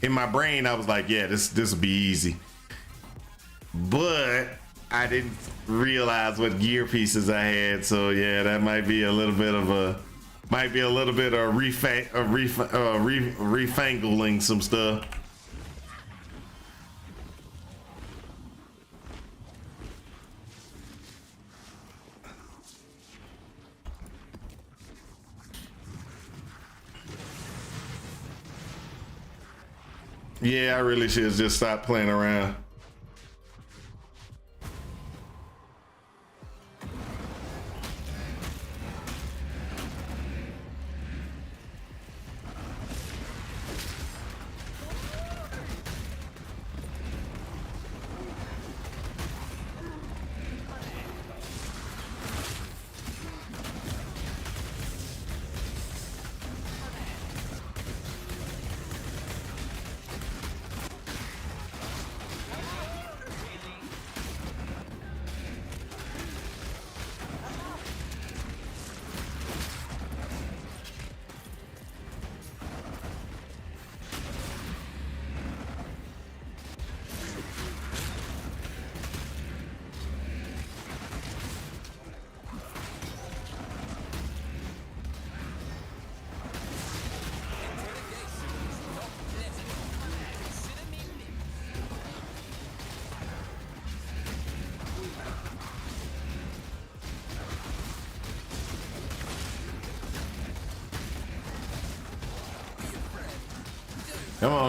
In my brain, I was like, yeah, this will be easy. But I didn't realize what gear pieces I had, so yeah, that might be a little bit of refangling some stuff. Yeah, I really should just stop playing around.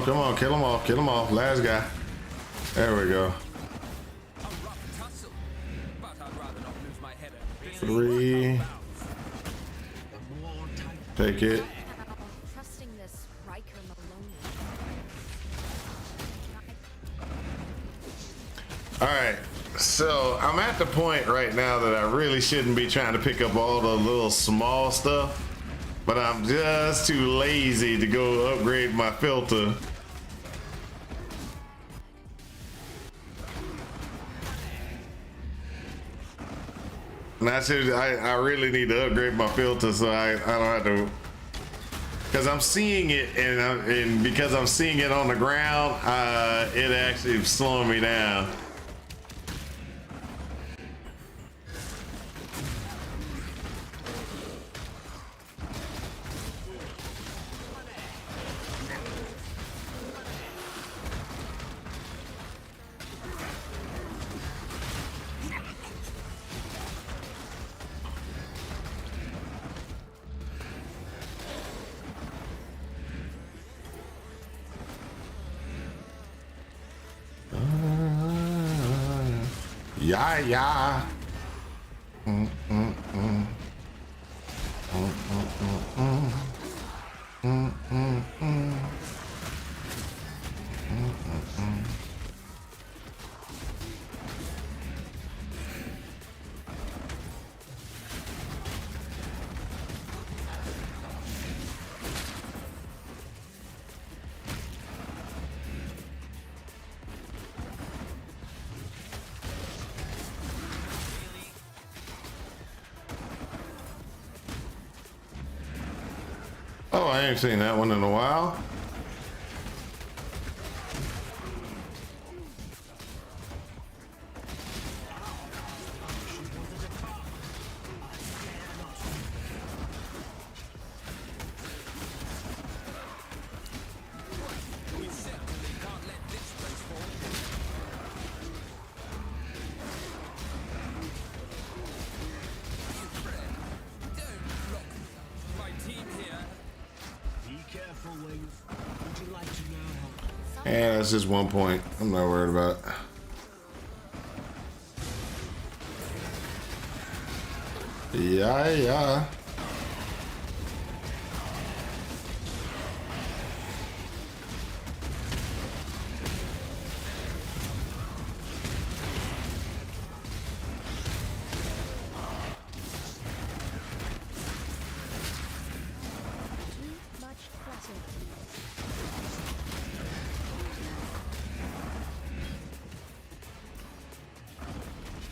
Come on, kill him off. Last guy. There we go. 3. Take it. Trusting this Riker Maloney. All right, so I'm at the point right now that I really shouldn't be trying to pick up all the little small stuff, but I'm just too lazy to go upgrade my filter. And I really need to upgrade my filter so I don't have to, because I'm seeing it and because I'm seeing it on the ground, it actually is slowing me down. Yeah, yeah. Oh, I ain't seen that one in a while. Yeah, that's just 1 point. I'm not worried about it. Yeah, yeah.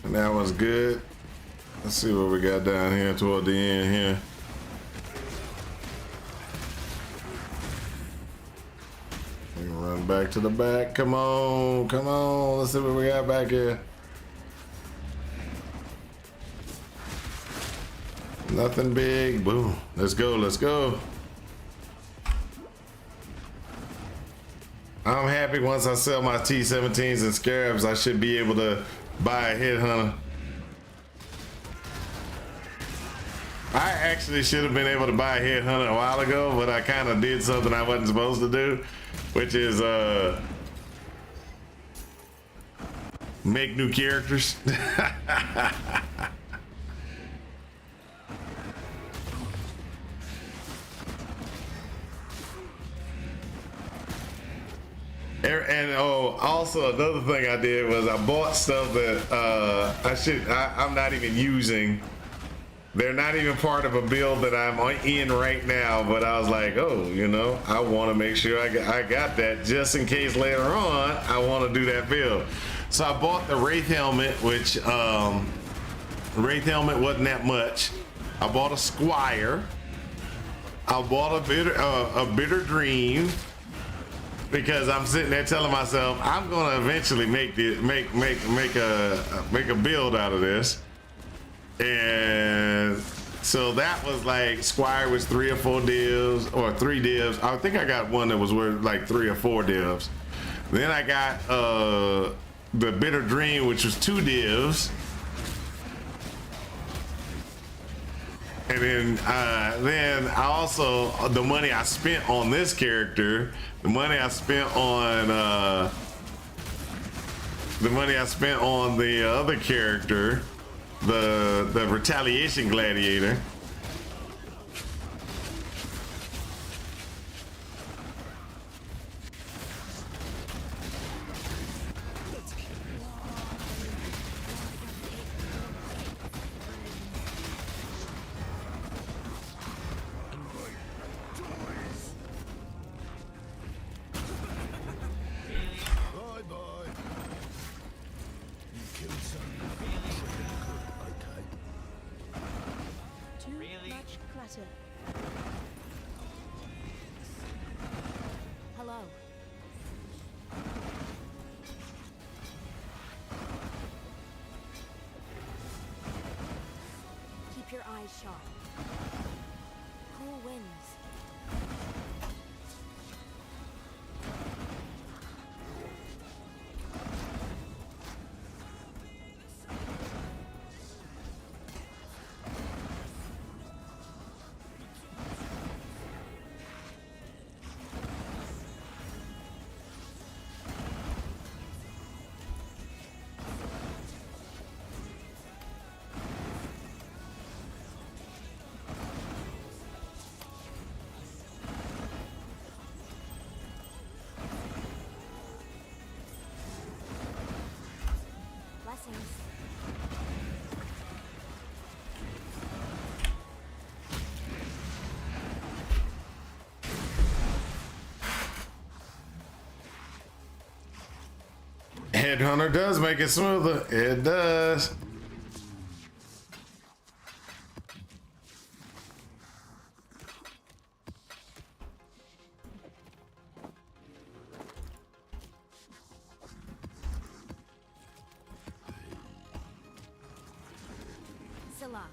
And that was good. Let's see what we got down here toward the end here. We can run back to the back. Come on, come on. Let's see what we got back here. Nothing big. Boom. Let's go, let's go. I'm happy once I sell my T-17s and Scarabs, I should be able to buy a Headhunter. I actually should have been able to buy a Headhunter a while ago, but I kind of did something I wasn't supposed to do, which is make new characters. And oh, also another thing I did was I bought stuff that I'm not even using. They're not even part of a build that I'm in right now, but I was like, oh, you know, I want to make sure I got that just in case later on I want to do that build. So I bought the Wraith helmet, which Wraith helmet wasn't that much. I bought a Squire. I bought a bitter dream. Because I'm sitting there telling myself I'm gonna eventually make a build out of this, and so that was like Squire was 3 or 4 divs or 3 divs. I think I got one that was worth like 3 or 4 divs. Then I got the Bitter Dream, which was 2 divs, and then I also the money I spent on this character. The money I spent on the other character, the Retaliation Gladiator. Hello. Keep your eyes sharp. Who wins? Blessings. Headhunter does make it smoother. It does. Scylla.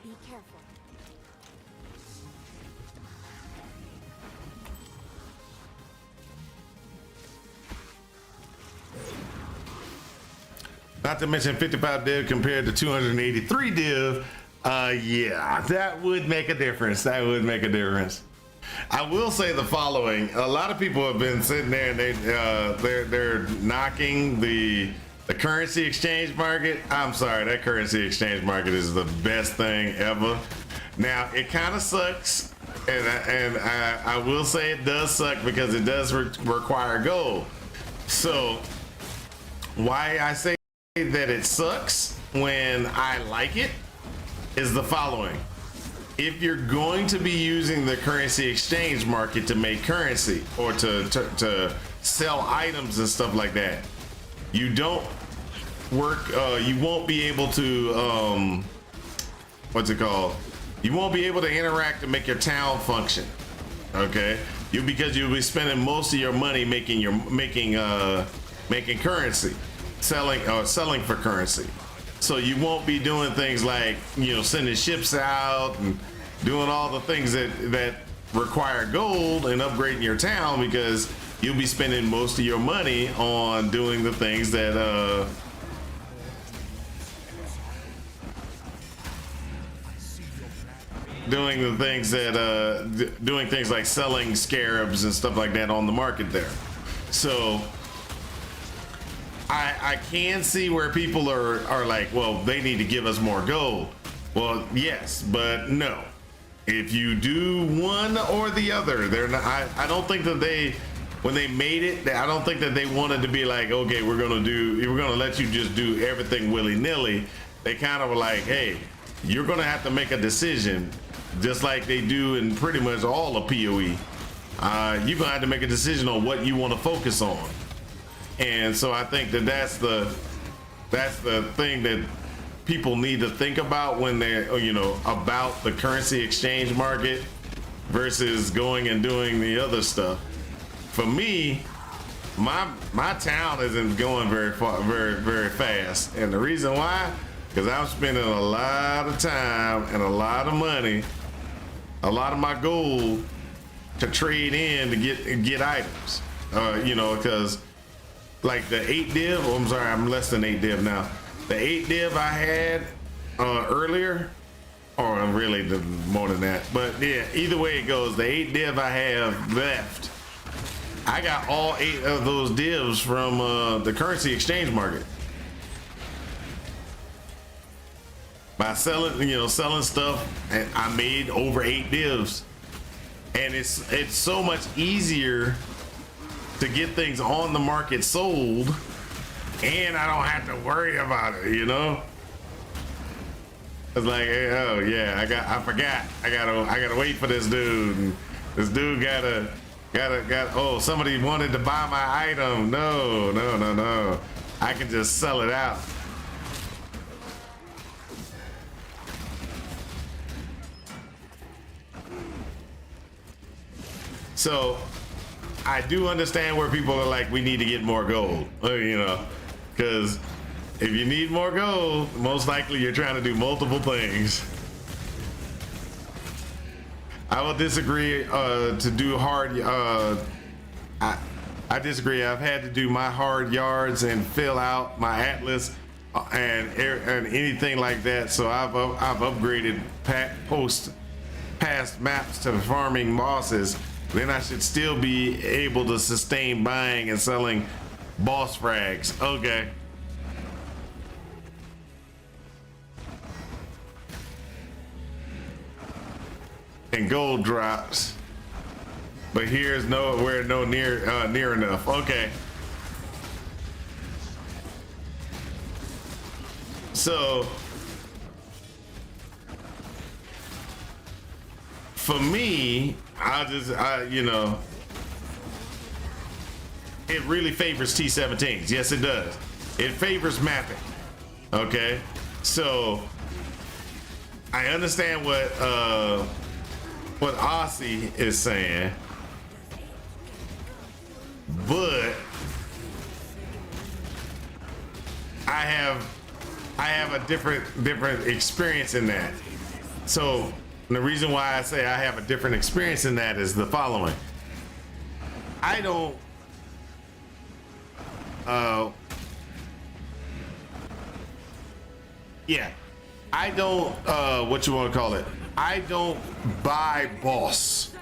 Be careful. Not to mention 55 div compared to 283 div. Yeah, that would make a difference. That would make a difference. I will say the following: a lot of people have been sitting there and they're knocking the currency exchange market. I'm sorry, that currency exchange market is the best thing ever. Now it kind of sucks, and I will say it does suck because it does require gold. So why I say that it sucks when I like it is the following. If you're going to be using the currency exchange market to make currency or to sell items and stuff like that, you don't work, you won't be able to, what's it called? You won't be able to interact and make your town function, okay? Because you'll be spending most of your money making currency, selling for currency. So you won't be doing things like, you know, sending ships out and doing all the things that require gold and upgrading your town, because you'll be spending most of your money on doing the things that doing things like selling scarabs and stuff like that on the market there. So I can see where people are like, well, they need to give us more gold. Well, yes, but no. If you do one or the other, they're not. I don't think that when they made it, I don't think that they wanted to be like, okay, we're gonna let you just do everything willy-nilly. They kind of were like, hey, you're gonna have to make a decision, just like they do in pretty much all of PoE. You're gonna have to make a decision on what you want to focus on. And so I think that that's the thing that people need to think about when they're, you know, about the currency exchange market versus going and doing the other stuff. For me, my town isn't going very far, very fast, and the reason why, because I'm spending a lot of time and a lot of money, a lot of my gold to trade in to get items. You know, because like the 8 div, oh, I'm sorry, I'm less than 8 div now. The 8 div I had earlier, or really more than that, but yeah, either way it goes, the 8 div I have left, I got all 8 of those divs from the currency exchange market. By selling stuff, and I made over 8 divs. And it's so much easier to get things on the market sold, and I don't have to worry about it, you know? It's like, hey, oh yeah, I forgot. I gotta wait for this dude. And this dude gotta, oh, somebody wanted to buy my item. No. I can just sell it out. So I do understand where people are like, we need to get more gold, you know, because if you need more gold, most likely you're trying to do multiple things. I will disagree to do hard. I disagree. I've had to do my hard yards and fill out my atlas and anything like that. So I've upgraded past maps to farming bosses. Then I should still be able to sustain buying and selling boss frags. Okay. And gold drops, but here's nowhere near enough. Okay. So for me, you know, it really favors T17s. Yes, it does. It favors mapping. Okay. So I understand what Aussie is saying, but I have a different experience in that. So the reason why I say I have a different experience in that is the following. I don't I don't what you want to call it, I don't buy boss.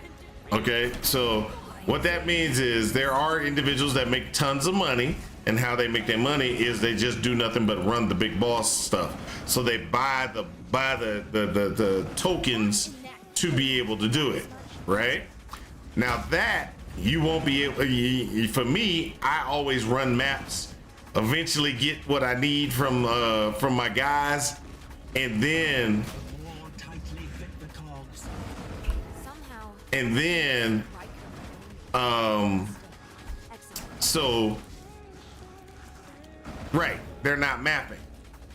Okay, so what that means is there are individuals that make tons of money, and how they make their money is they just do nothing but run the big boss stuff. So they buy the tokens to be able to do it, right? Now that you won't be able. For me, I always run maps, eventually get what I need from my guys, and then so right, they're not mapping,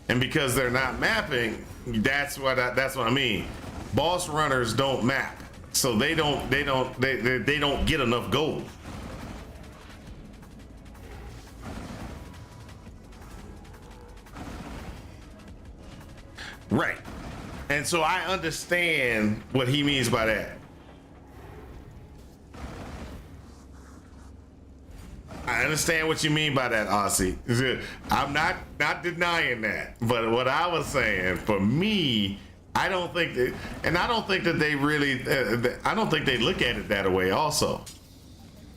and because they're not mapping, that's what I mean. Boss runners don't map, so they don't get enough gold. Right, and so I understand what he means by that. I understand what you mean by that, Aussie. I'm not denying that, but what I was saying, for me, I don't think that, and I don't think that they really, I don't think they look at it that way also.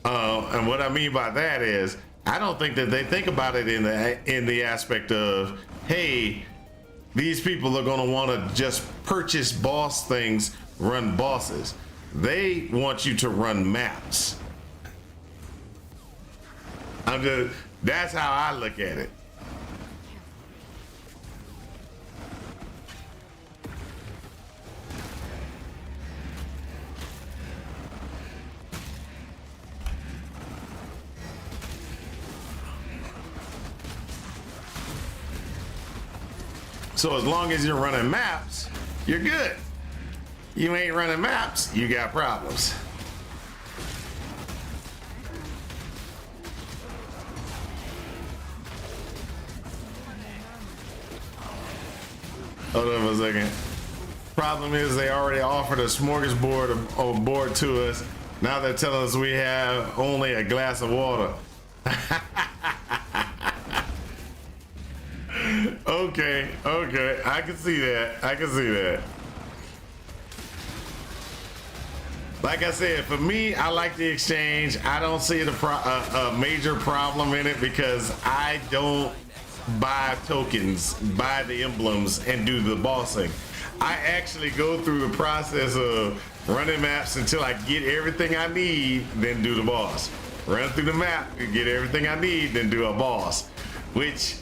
And what I mean by that is, I don't think that they think about it in the aspect of, hey, these people are going to want to just purchase boss things, run bosses. They want you to run maps. That's how I look at it. So as long as you're running maps, you're good. You ain't running maps, you got problems. Hold on for a second. Problem is they already offered a smorgasbord of board to us. Now they're telling us we have only a glass of water. Okay, I can see that. Like I said, for me, I like the exchange. I don't see a major problem in it because I don't buy tokens, buy the emblems, and do the bossing. I actually go through the process of running maps until I get everything I need, then do the boss. Run through the map, get everything I need, then do a boss, which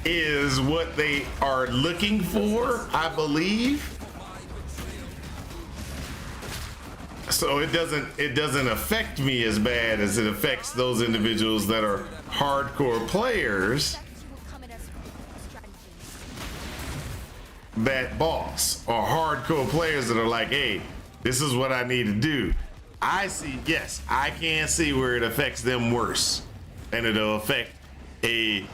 is what they are looking for, I believe. So it doesn't affect me as bad as it affects those individuals that are hardcore players that boss, or hardcore players that are like, hey, this is what I need to do. I see, yes, I can see where it affects them worse, and it'll affect a.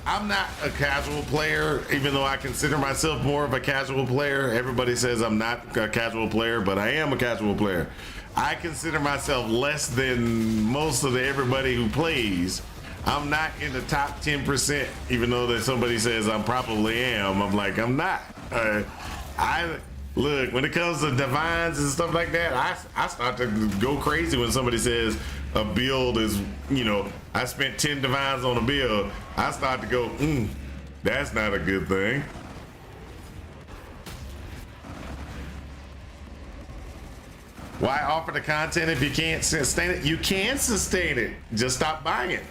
I'm not a casual player, even though I consider myself more of a casual player. Everybody says I'm not a casual player, but I am a casual player. I consider myself less than most of everybody who plays. I'm not in the top 10%, even though that somebody says I probably am. I'm like, I'm not. I look, when it comes to divines and stuff like that, I start to go crazy when somebody says a build is, you know, I spent 10 divines on a build. I start to go, that's not a good thing. Why offer the content if you can't sustain it? You can sustain it. Just stop buying it.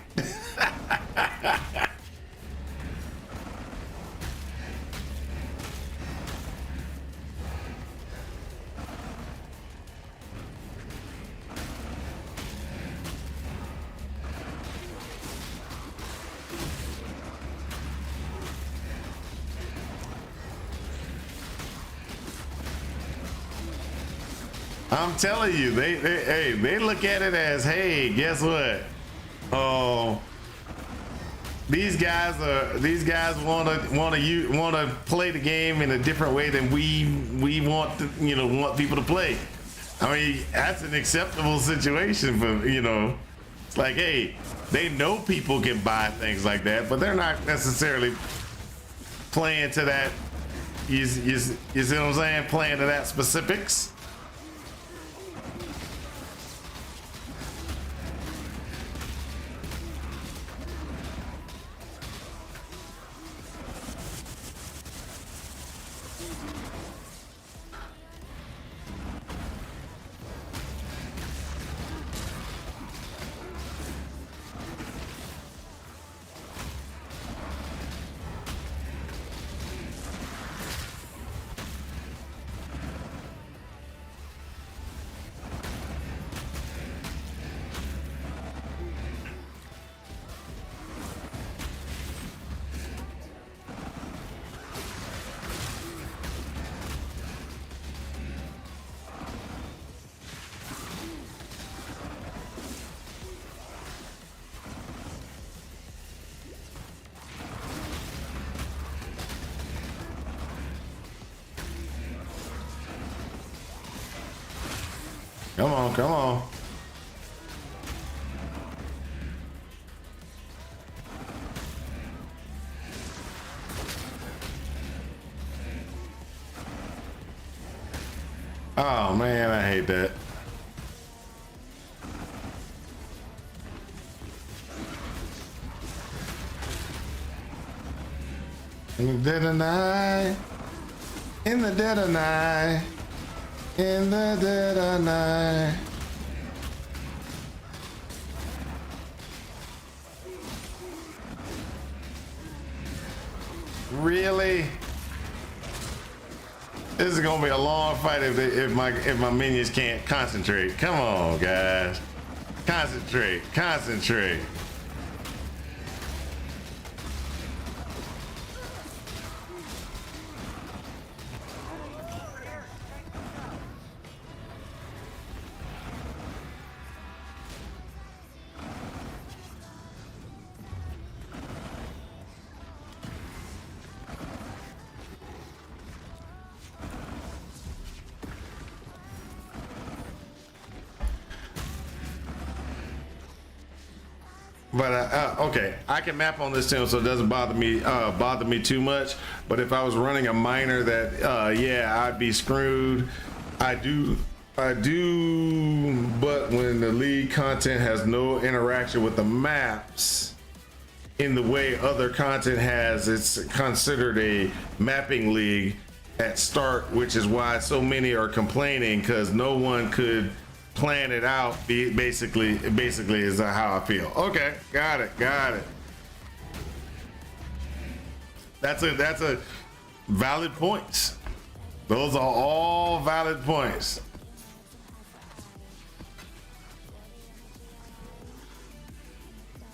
I'm telling you, they look at it as, hey, guess what? Oh, these guys want to play the game in a different way than we want to, want people to play. I mean, that's an acceptable situation for, it's like, hey, they know people can buy things like that, but they're not necessarily playing to that. You see what I'm saying? Playing to that specifics. Come on, come on. Oh man, I hate that. In the dead of night, in the dead of night, in the dead of night. Really? This is gonna be a long fight if my minions can't concentrate. Come on, guys. Concentrate, concentrate. But okay, I can map on this too, so it doesn't bother me too much. But if I was running a miner, that yeah, I'd be screwed. I do. But when the league content has no interaction with the maps in the way other content has, it's considered a mapping league at start, which is why so many are complaining, because no one could plan it out. Basically is how I feel. Okay, got it. That's a valid points. Those are all valid points.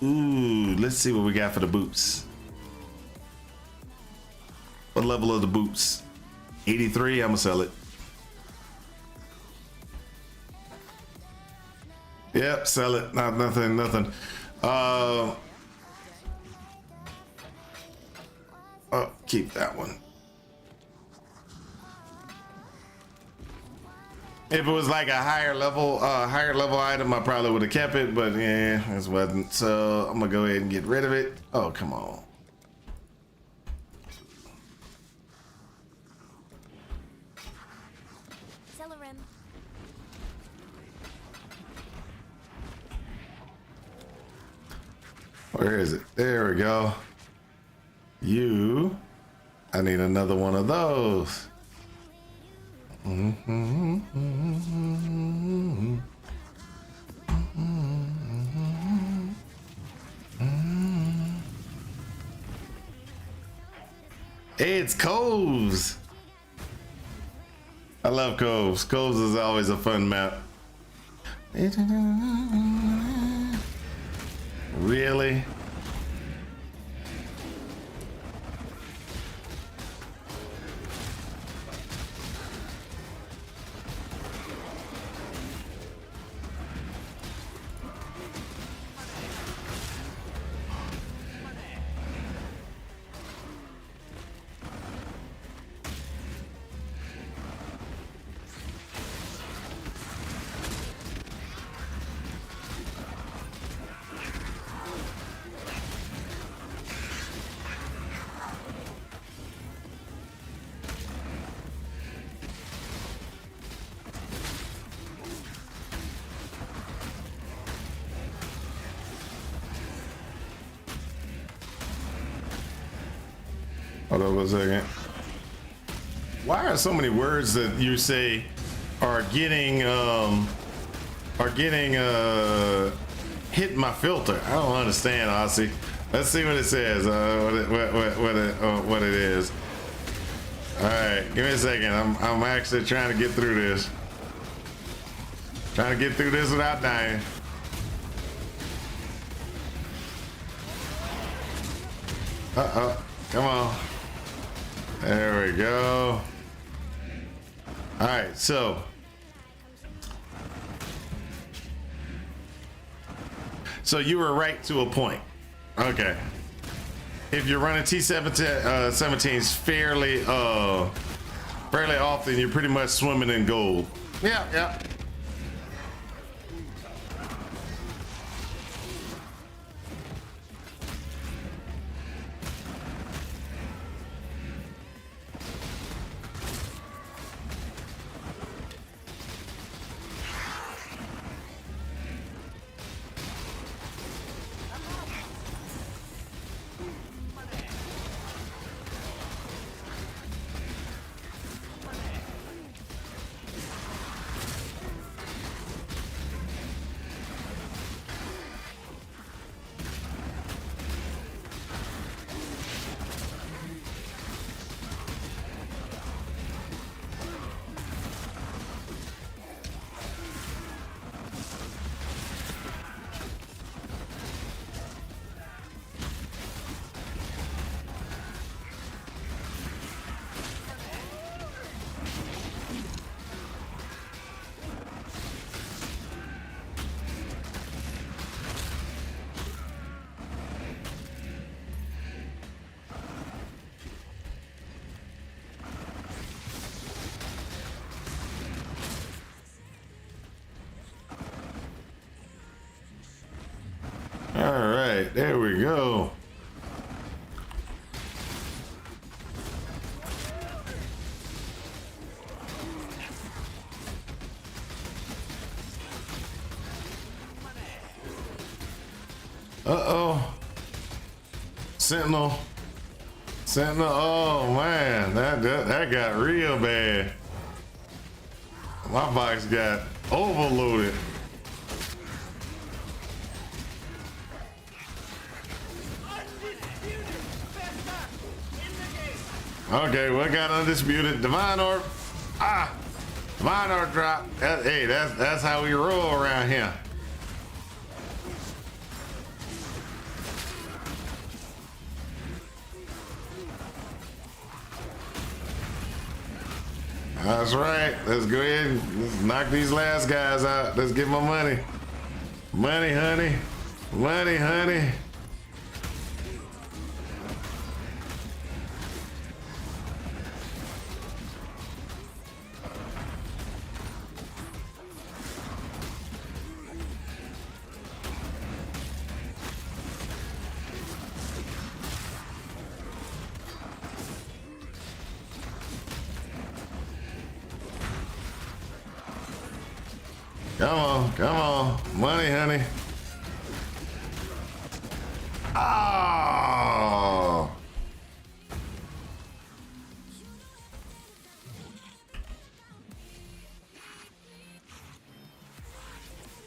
Ooh, let's see what we got for the boots. What level are the boots? 83. I'm gonna sell it. Yep, sell it. Not nothing, nothing. Oh, keep that one. If it was like a higher level item, I probably would have kept it, but yeah, this wasn't. So I'm gonna go ahead and get rid of it. Oh, come on. Celerim. Where is it? There we go. I need another one of those. It's Coves. I love Coves. Coves is always a fun map. Really? Hold on 1 second. Why are so many words that you say are getting hit my filter? I don't understand, Aussie. Let's see what it says. What it is. All right, give me a second. I'm actually trying to get through this. Trying to get through this without dying. Come on. There we go. All right, so you were right to a point. Okay. If you're running T17s fairly often, you're pretty much swimming in gold. Yeah. All right, there we go. Uh-oh. Sentinel. Oh man, that got real bad. My box got overloaded. Okay, we got undisputed divine orb. Divine orb drop. Hey, that's how we roll around here. That's right. Let's go ahead and knock these last guys out. Let's get my money. Money, honey. Money, honey. Come on. Money, honey. Oh.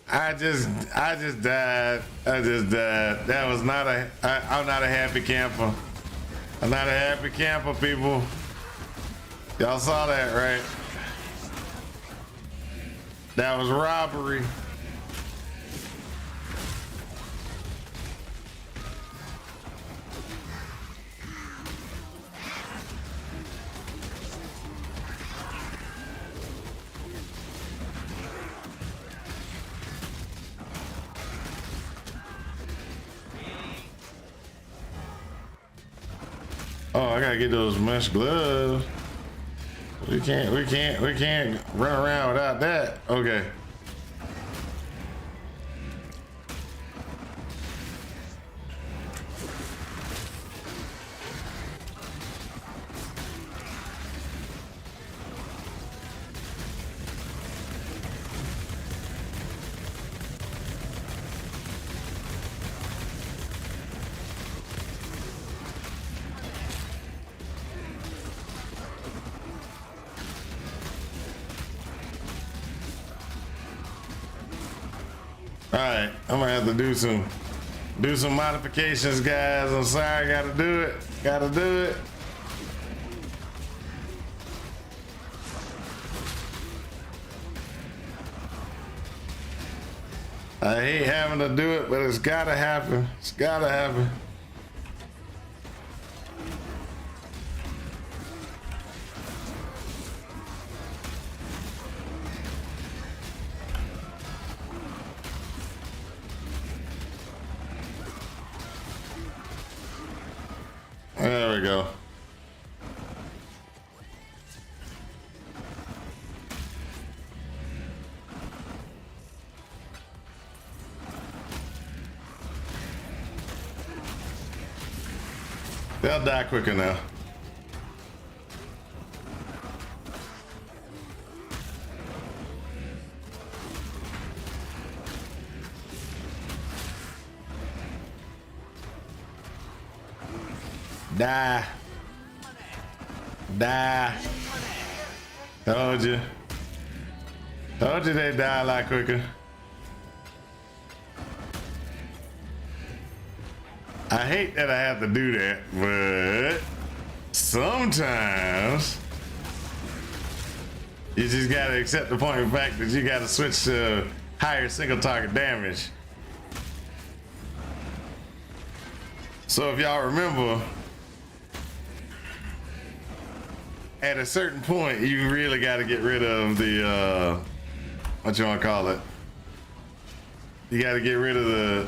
I just died. That was not I'm not a happy camper. I'm not a happy camper, people. Y'all saw that, right? That was robbery. Oh, I gotta get those mesh gloves. We can't run around without that. Okay. All right, I'm gonna have to do some modifications, guys. I'm sorry, gotta do it. I hate having to do it, but it's gotta happen. There we go. They'll die quicker now. Die. Told you they die a lot quicker. I hate that I have to do that, but sometimes you just gotta accept the point of fact that you gotta switch to higher single target damage. So if y'all remember, at a certain point, you really got to get rid of the, what you want to call it? You got to get rid of the,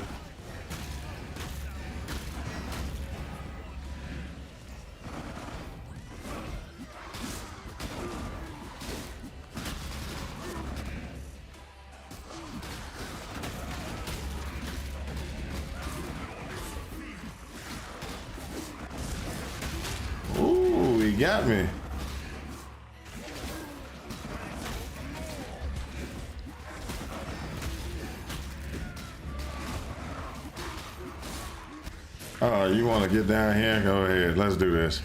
ooh, he got me. Oh, you want to get down here? Go ahead. Let's do this.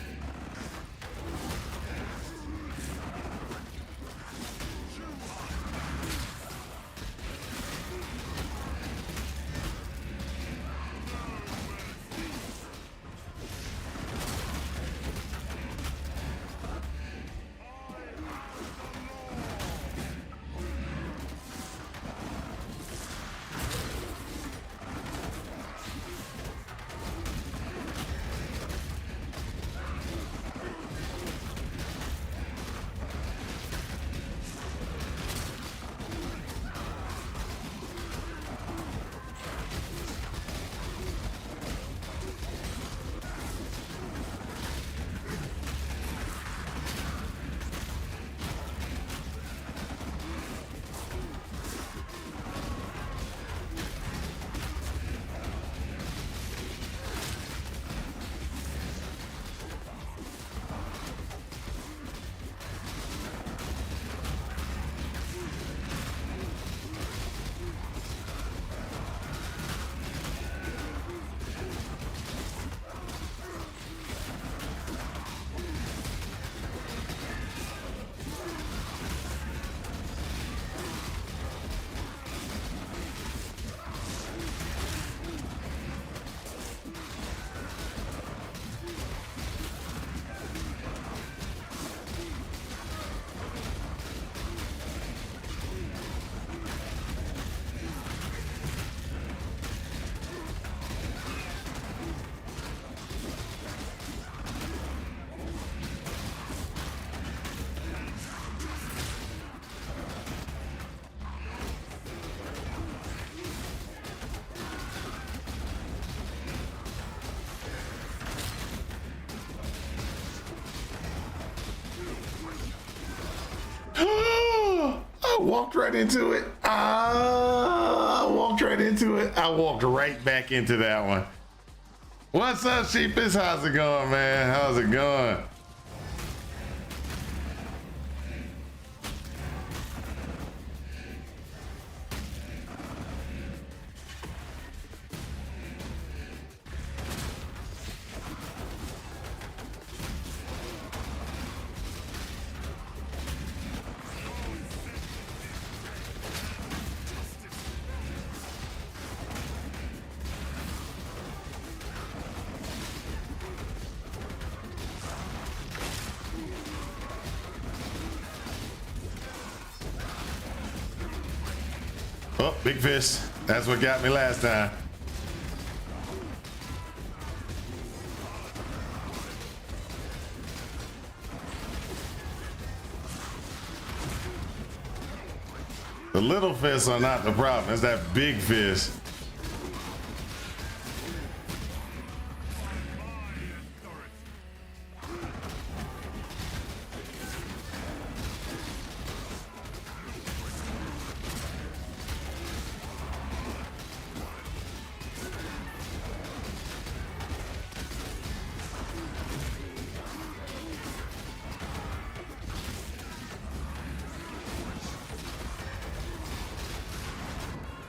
Walked right into it. Walked right into it. I walked right back into that one. What's up, Sheepus? How's it going, man? How's it going? Oh, big fist. That's what got me last time. The little fists are not the problem. It's that big fist.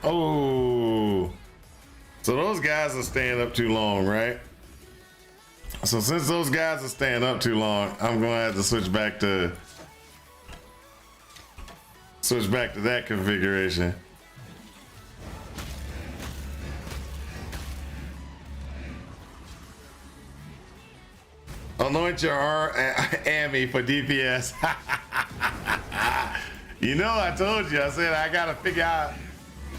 Oh, so those guys are staying up too long, right? So since those guys are staying up too long, I'm gonna have to switch back to that configuration. Anoint your Amy for DPS. You know, I told you, I said I gotta figure out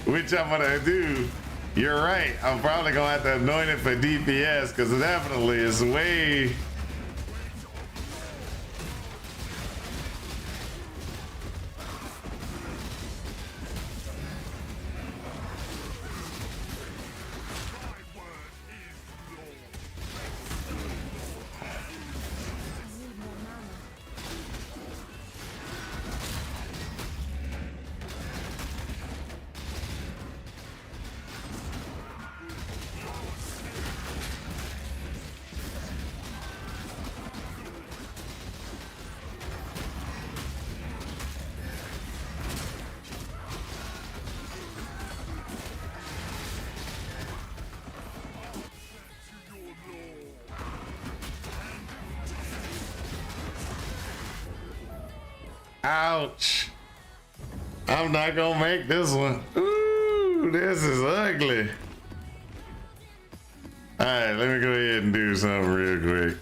which I'm gonna do. You're right. I'm probably gonna have to anoint it for DPS because it definitely is way. Ouch. I'm not gonna make this one. Ooh, this is ugly. All right, let me go ahead and do something real quick.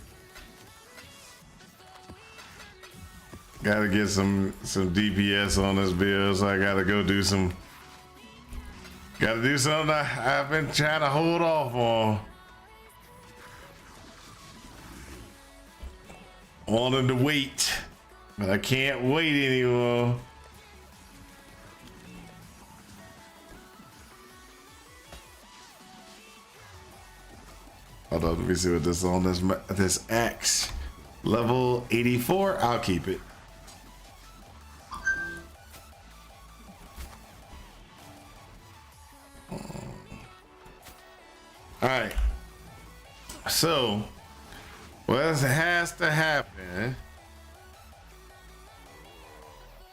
Gotta get some DPS on this build, so I gotta go do some. Gotta do something I've been trying to hold off on. Wanted to wait, but I can't wait anymore. Hold on, let me see what this is on this axe. Level 84, I'll keep it. All right. So, what has to happen?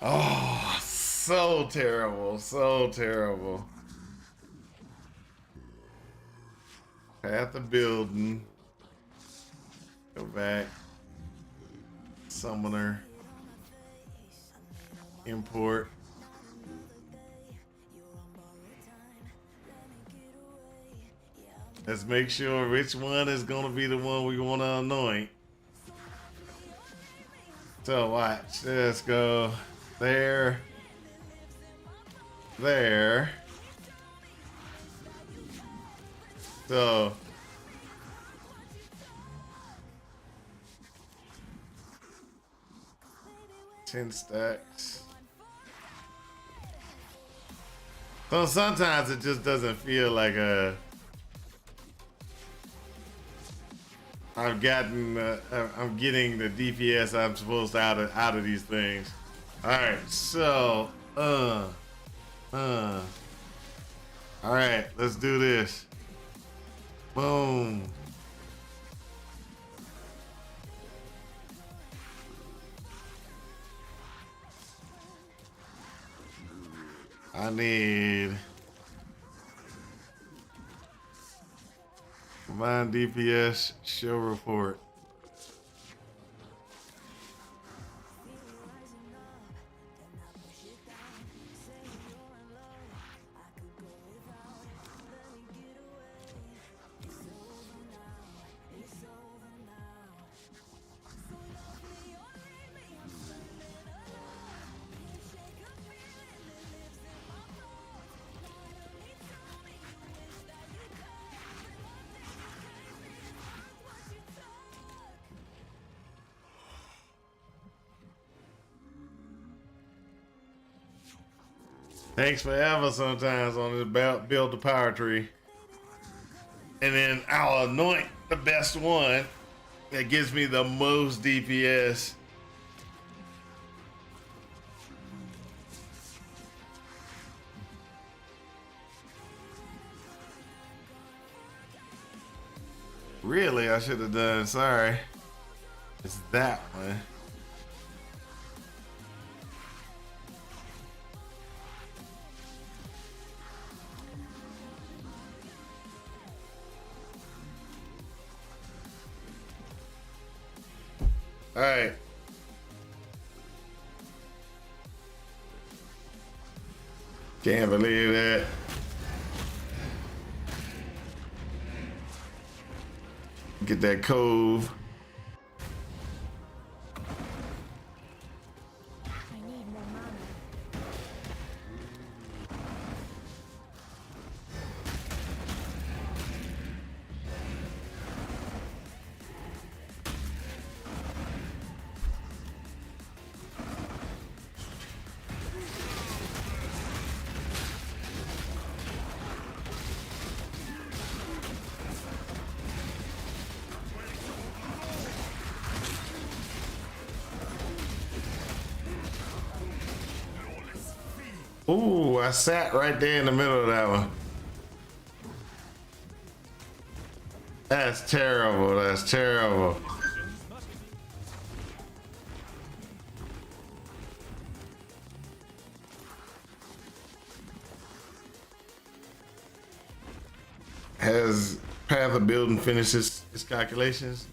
Oh, so terrible, so terrible. Path of building. Go back. Summoner. Import. Let's make sure which one is gonna be the one we want to anoint. So watch. Let's go there. There. So 10 stacks. So sometimes it just doesn't feel like I'm getting the DPS I'm supposed to out of these things. All right, so Uh, uh. All right, let's do this. Boom. I need combined DPS show report. Takes forever sometimes on this build the power tree. And then I'll anoint the best one that gives me the most DPS. Really, I should have done, sorry. It's that one. All right. Can't believe that. Get that cove. I need more mana. Ooh, I sat right there in the middle of that one. That's terrible. That's terrible. Has Path of Building finished his calculations?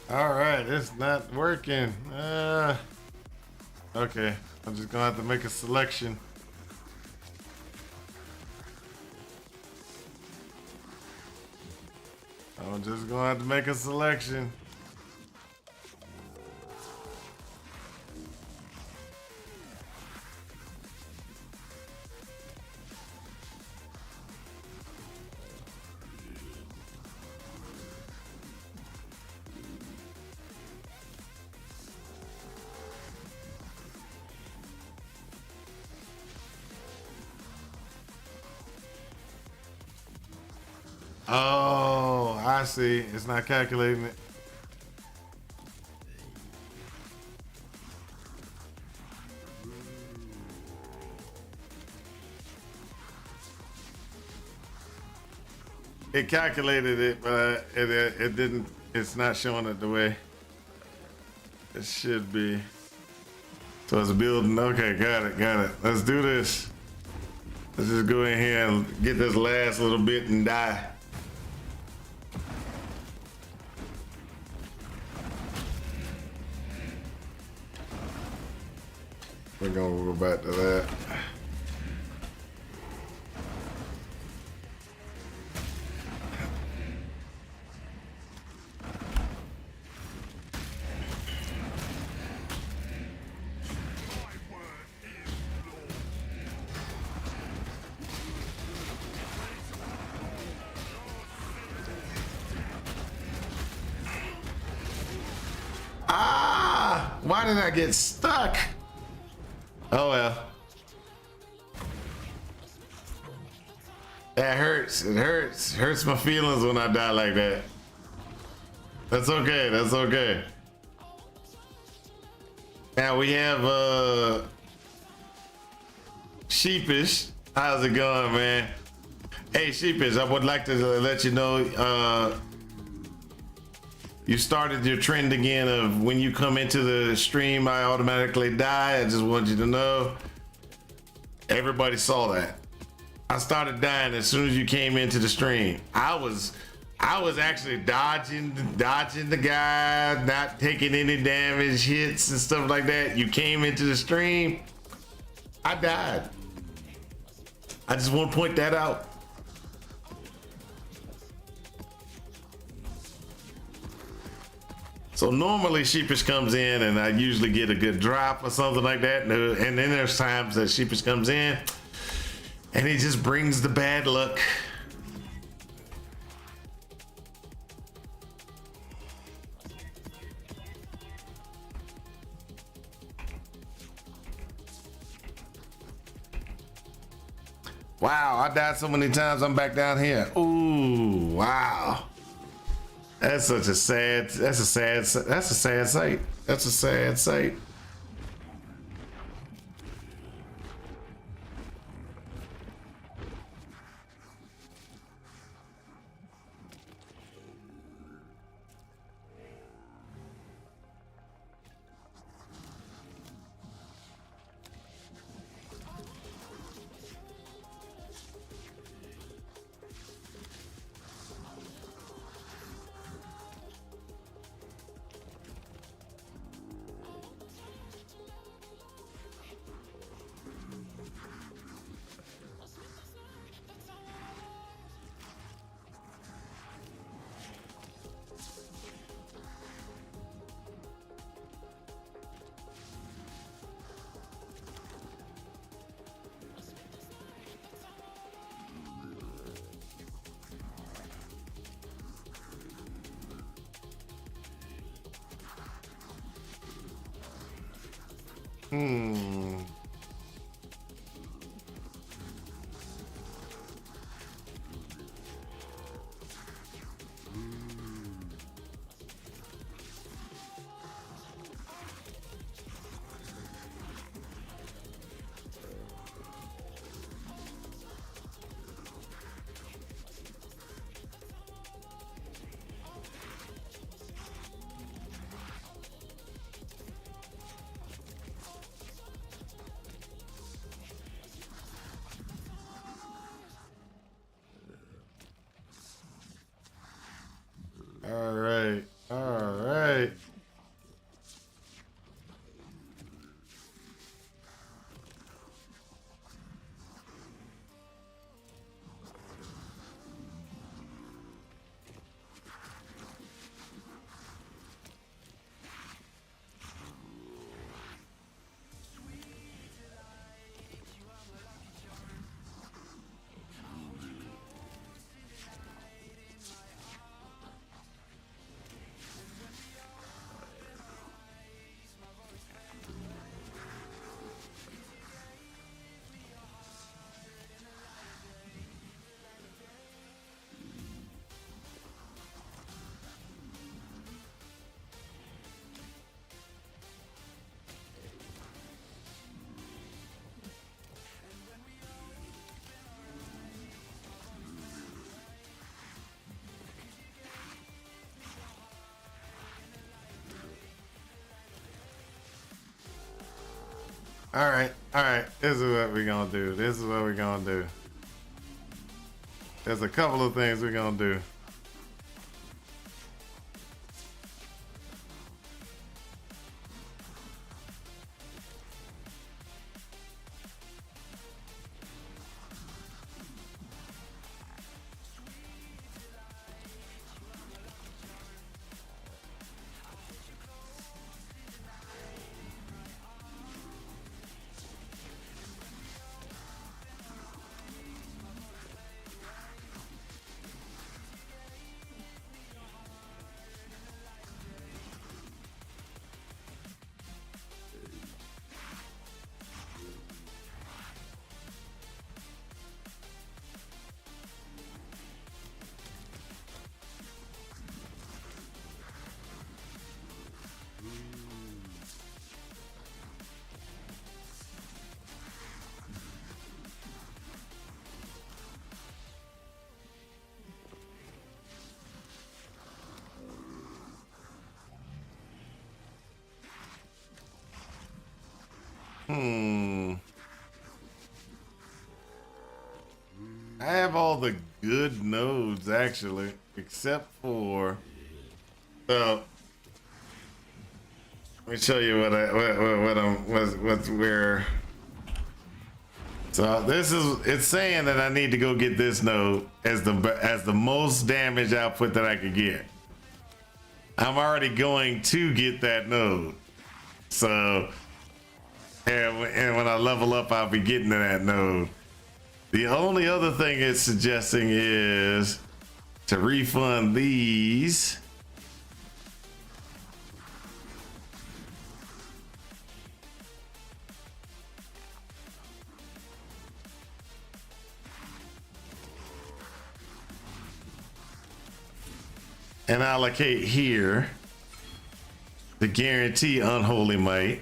All right, it's not working. Okay, I'm just gonna have to make a selection. I'm just gonna have to make a selection. Oh, I see. It's not calculating it. It calculated it, but it didn't It's not showing it the way it should be. So it's building. Okay, got it, got it. Let's do this. Let's just go in here and get this last little bit and die. We're gonna go back to that. Ah! Why did I get stuck? Oh well. That hurts. It hurts. Hurts my feelings when I die like that. That's okay. That's okay. Now we have Sheepish. How's it going, man? Hey Sheepish, I would like to let you know you started your trend again of when you come into the stream, I automatically die. I just want you to know. Everybody saw that. I started dying as soon as you came into the stream. I was actually dodging the guy, not taking any damage, hits and stuff like that. You came into the stream, I died. I just want to point that out. So normally Sheepish comes in and I usually get a good drop or something like that. And then there's times that Sheepish comes in and he just brings the bad luck. Wow, I died so many times I'm back down here. Ooh, wow. That's a sad sight. That's a sad sight. All right. All right. All right, all right. This is what we're gonna do. This is what we're gonna do. There's a couple of things we're gonna do. I have all the good nodes actually, except for. So let me show you what's where. So this is, it's saying that I need to go get this node as the most damage output that I could get. I'm already going to get that node. So and when I level up, I'll be getting to that node. The only other thing it's suggesting is to refund these. And allocate here to guarantee Unholy Might.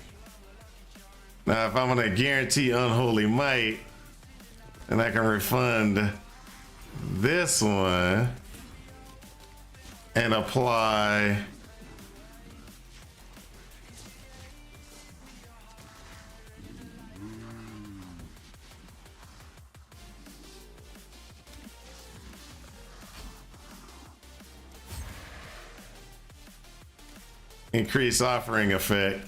Now, if I'm gonna guarantee Unholy Might, then I can refund this one and apply increase offering effect.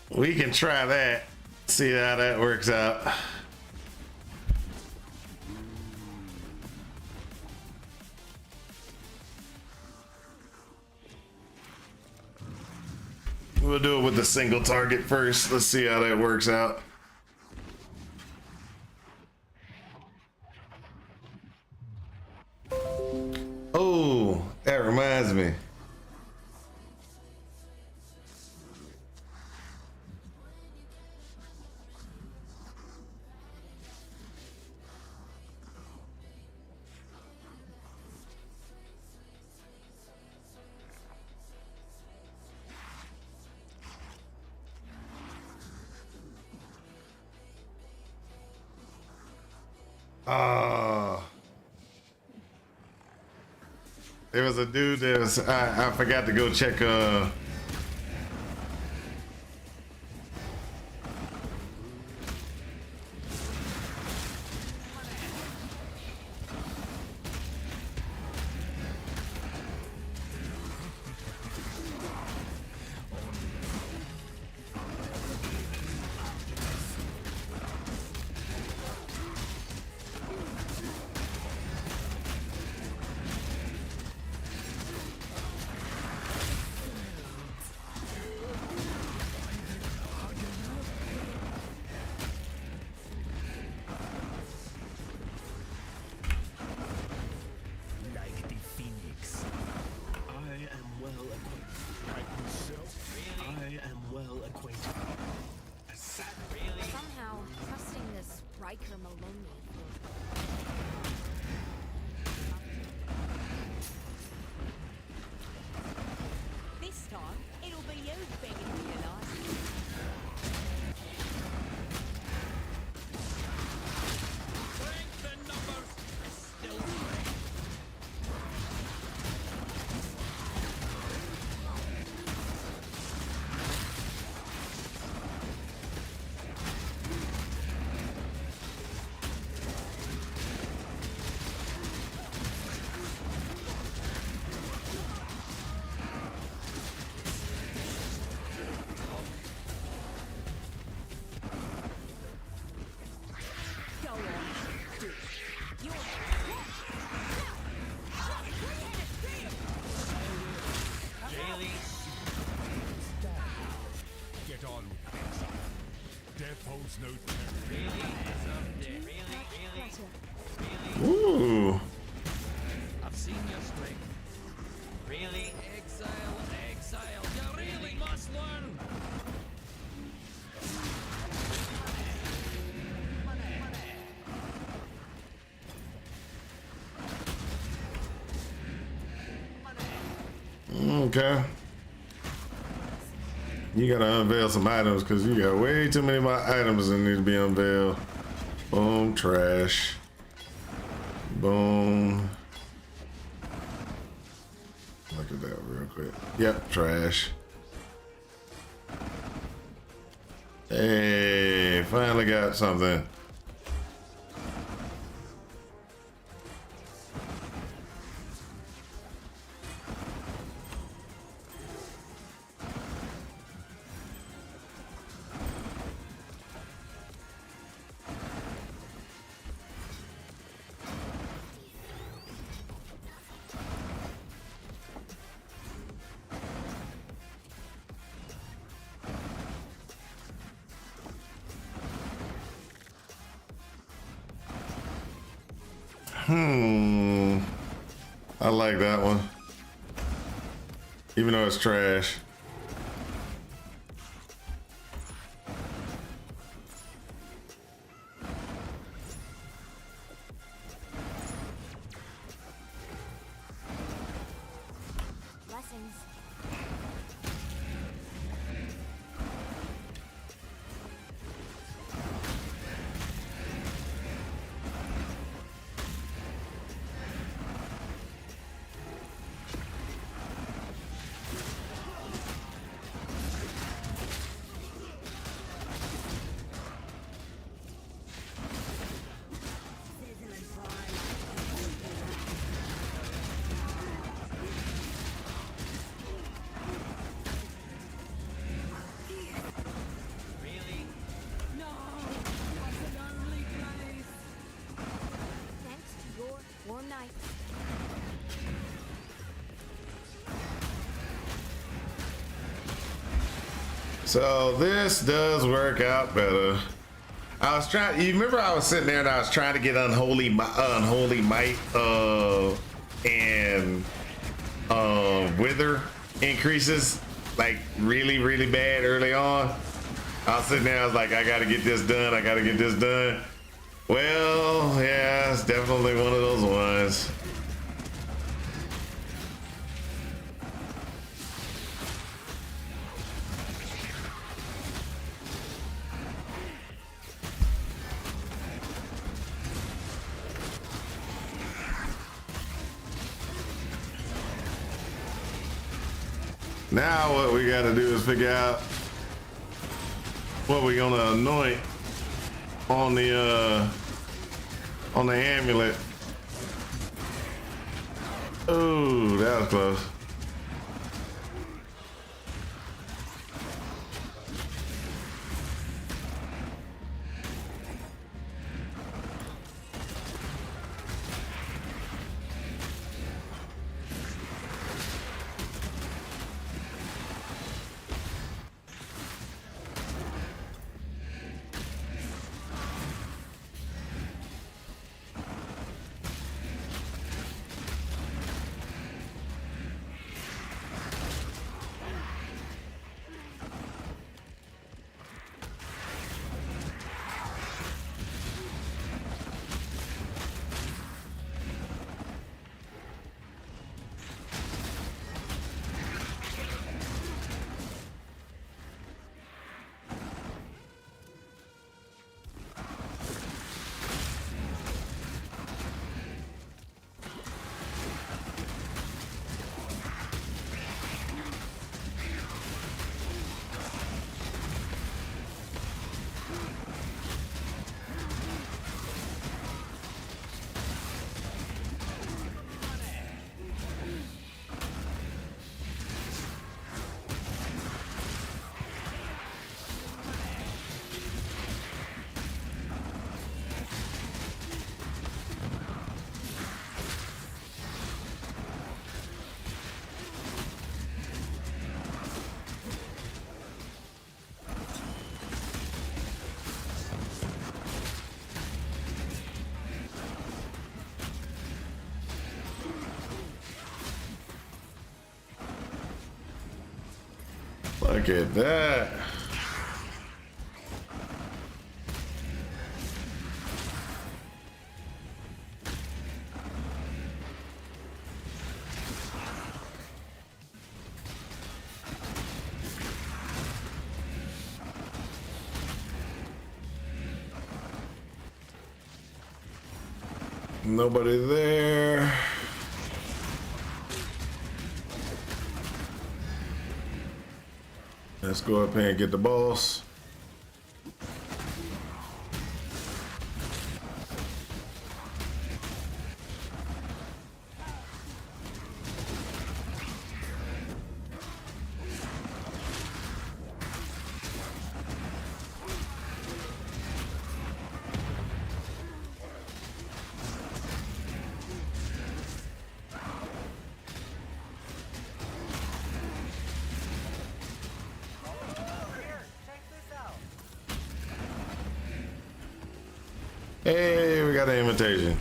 We can try that, see how that works out. We'll do it with the single target first. Let's see how that works out. Oh, that reminds me. There was a dude that was, I forgot to go check, Okay. You gotta unveil some items because you got way too many items that need to be unveiled. Boom, trash. Boom. Look at that real quick. Yep, trash. Hey, finally got something. I like that one. Even though it's trash. Blessings. Thanks to your warm night. So this does work out better. I was trying. You remember I was sitting there and I was trying to get unholy might and wither increases like really bad early on. I was sitting there. I was like, I gotta get this done. I gotta get this done. Well, yeah, it's definitely one of those ones. Now what we got to do is figure out what we're gonna anoint on the amulet. Oh, that was close. Look at that. Nobody there. Let's go up here and get the boss. Hey, we got an invitation.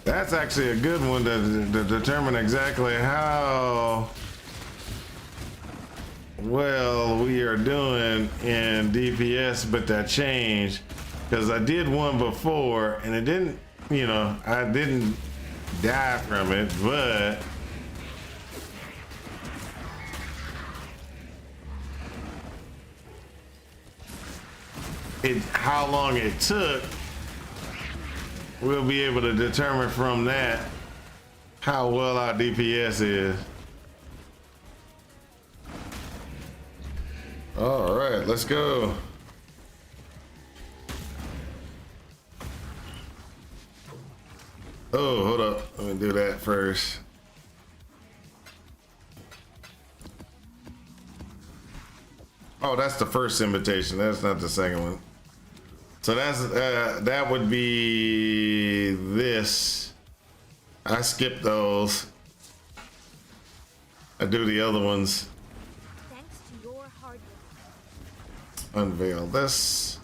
That's actually a good one to determine exactly how well we are doing in DPS, but that changed because I did one before and it didn't, you know, I didn't die from it, but how long it took, we'll be able to determine from that how well our DPS is. All right, let's go. Oh, hold up. Let me do that first. Oh, that's the first invitation. That's not the second one. So that's that would be this. I skip those. I do the other ones. Thanks to your hard work. Unveil this.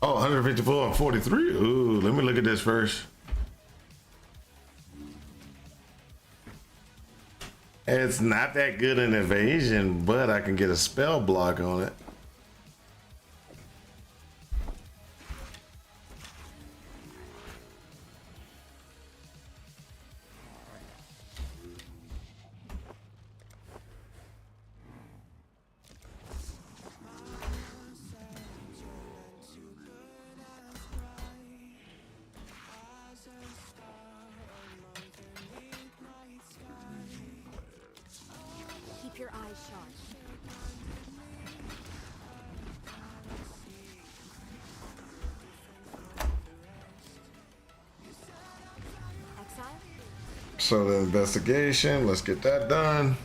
Oh, 154 and 43. Ooh, let me look at this first. It's not that good in evasion, but I can get a spell block on it. Keep your eyes sharp. Exile? So the investigation, let's get that done.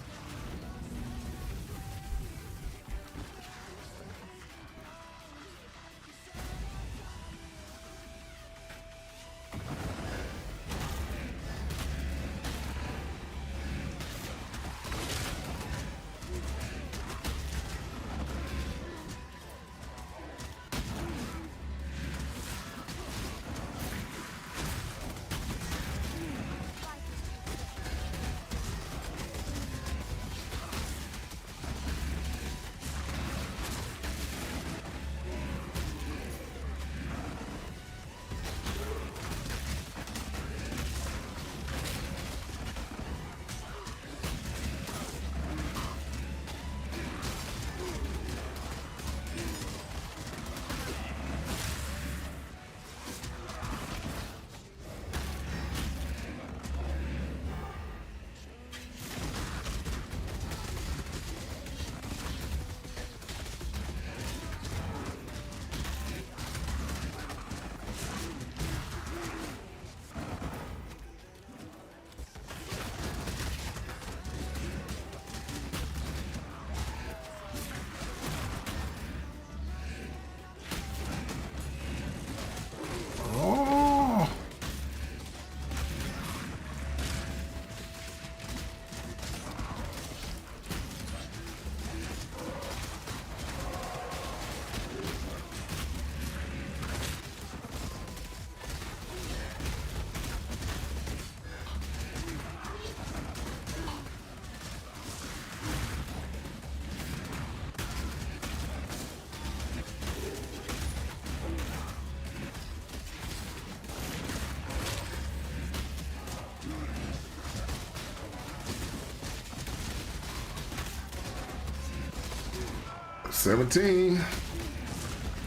17.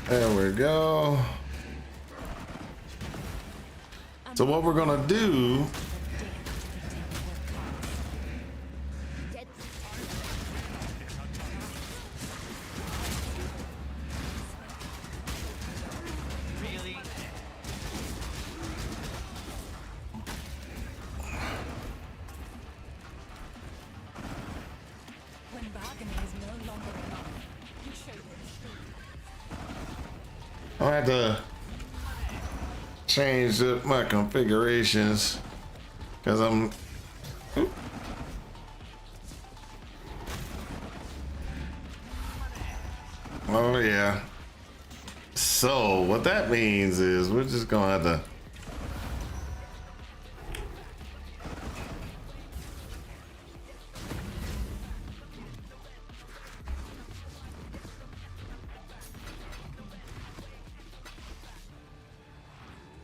There we go. So what we're gonna do, Dead. Really? When bargaining is no longer enough, you show them the truth. I had to change up my configurations because I'm. Oh yeah. So what that means is we're just gonna have to.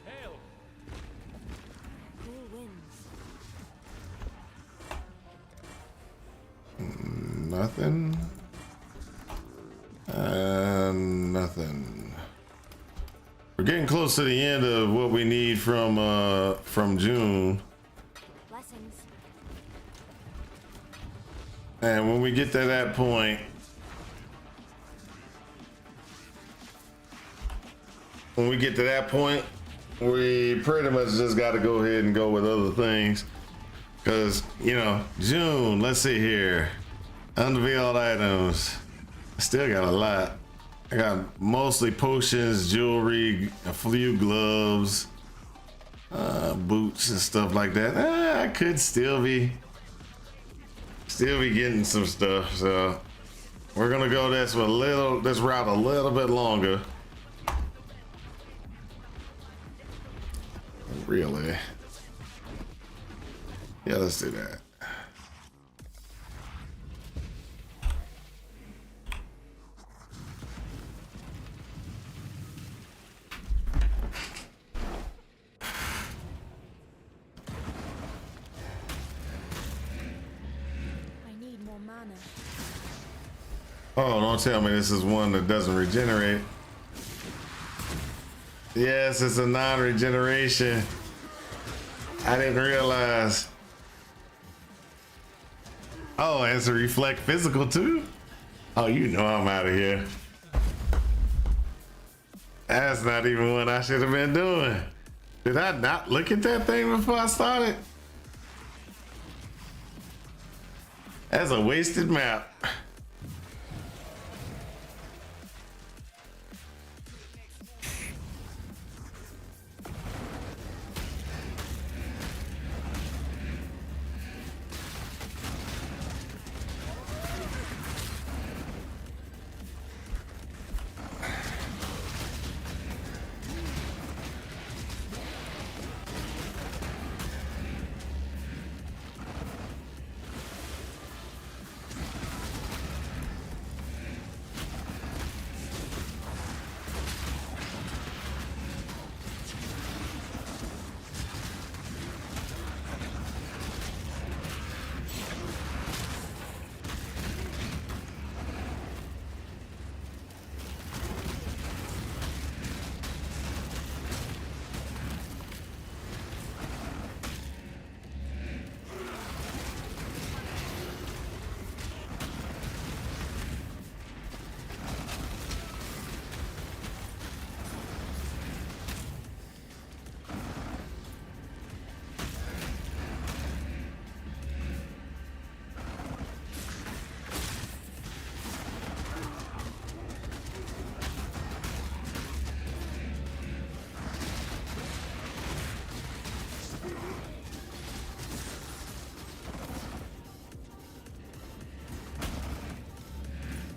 Hail! Who wins? Nothing. Nothing. We're getting close to the end of what we need from June. Blessings. And when we get to that point, we pretty much just got to go ahead and go with other things. Because, you know, June, let's see here. Unveiled items. I still got a lot. I got mostly potions, jewelry, a few gloves, boots and stuff like that. I could still be getting some stuff. So we're gonna go this route a little bit longer. Really? Yeah, let's do that. I need more mana. Oh, don't tell me this is one that doesn't regenerate. Yes, it's a non-regeneration. I didn't realize. Oh, and it's a reflect physical too? Oh, you know I'm out of here. That's not even what I should have been doing. Did I not look at that thing before I started? That's a wasted map.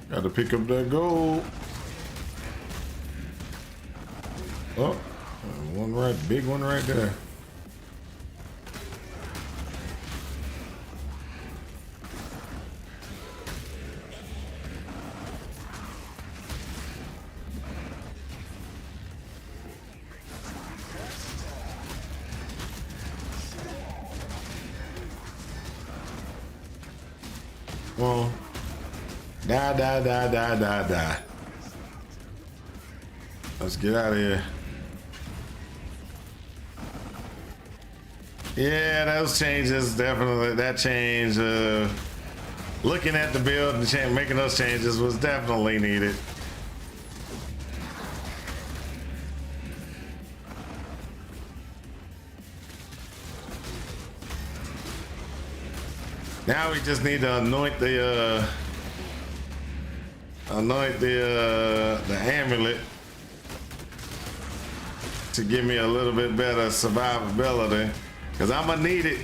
Got to pick up that gold. Oh, big one right there. Well, Die, die, die, die, die, die. Let's get out of here. Yeah, those changes definitely. That change, looking at the build and making those changes was definitely needed. Now we just need to anoint the amulet to give me a little bit better survivability, because I'm gonna need it.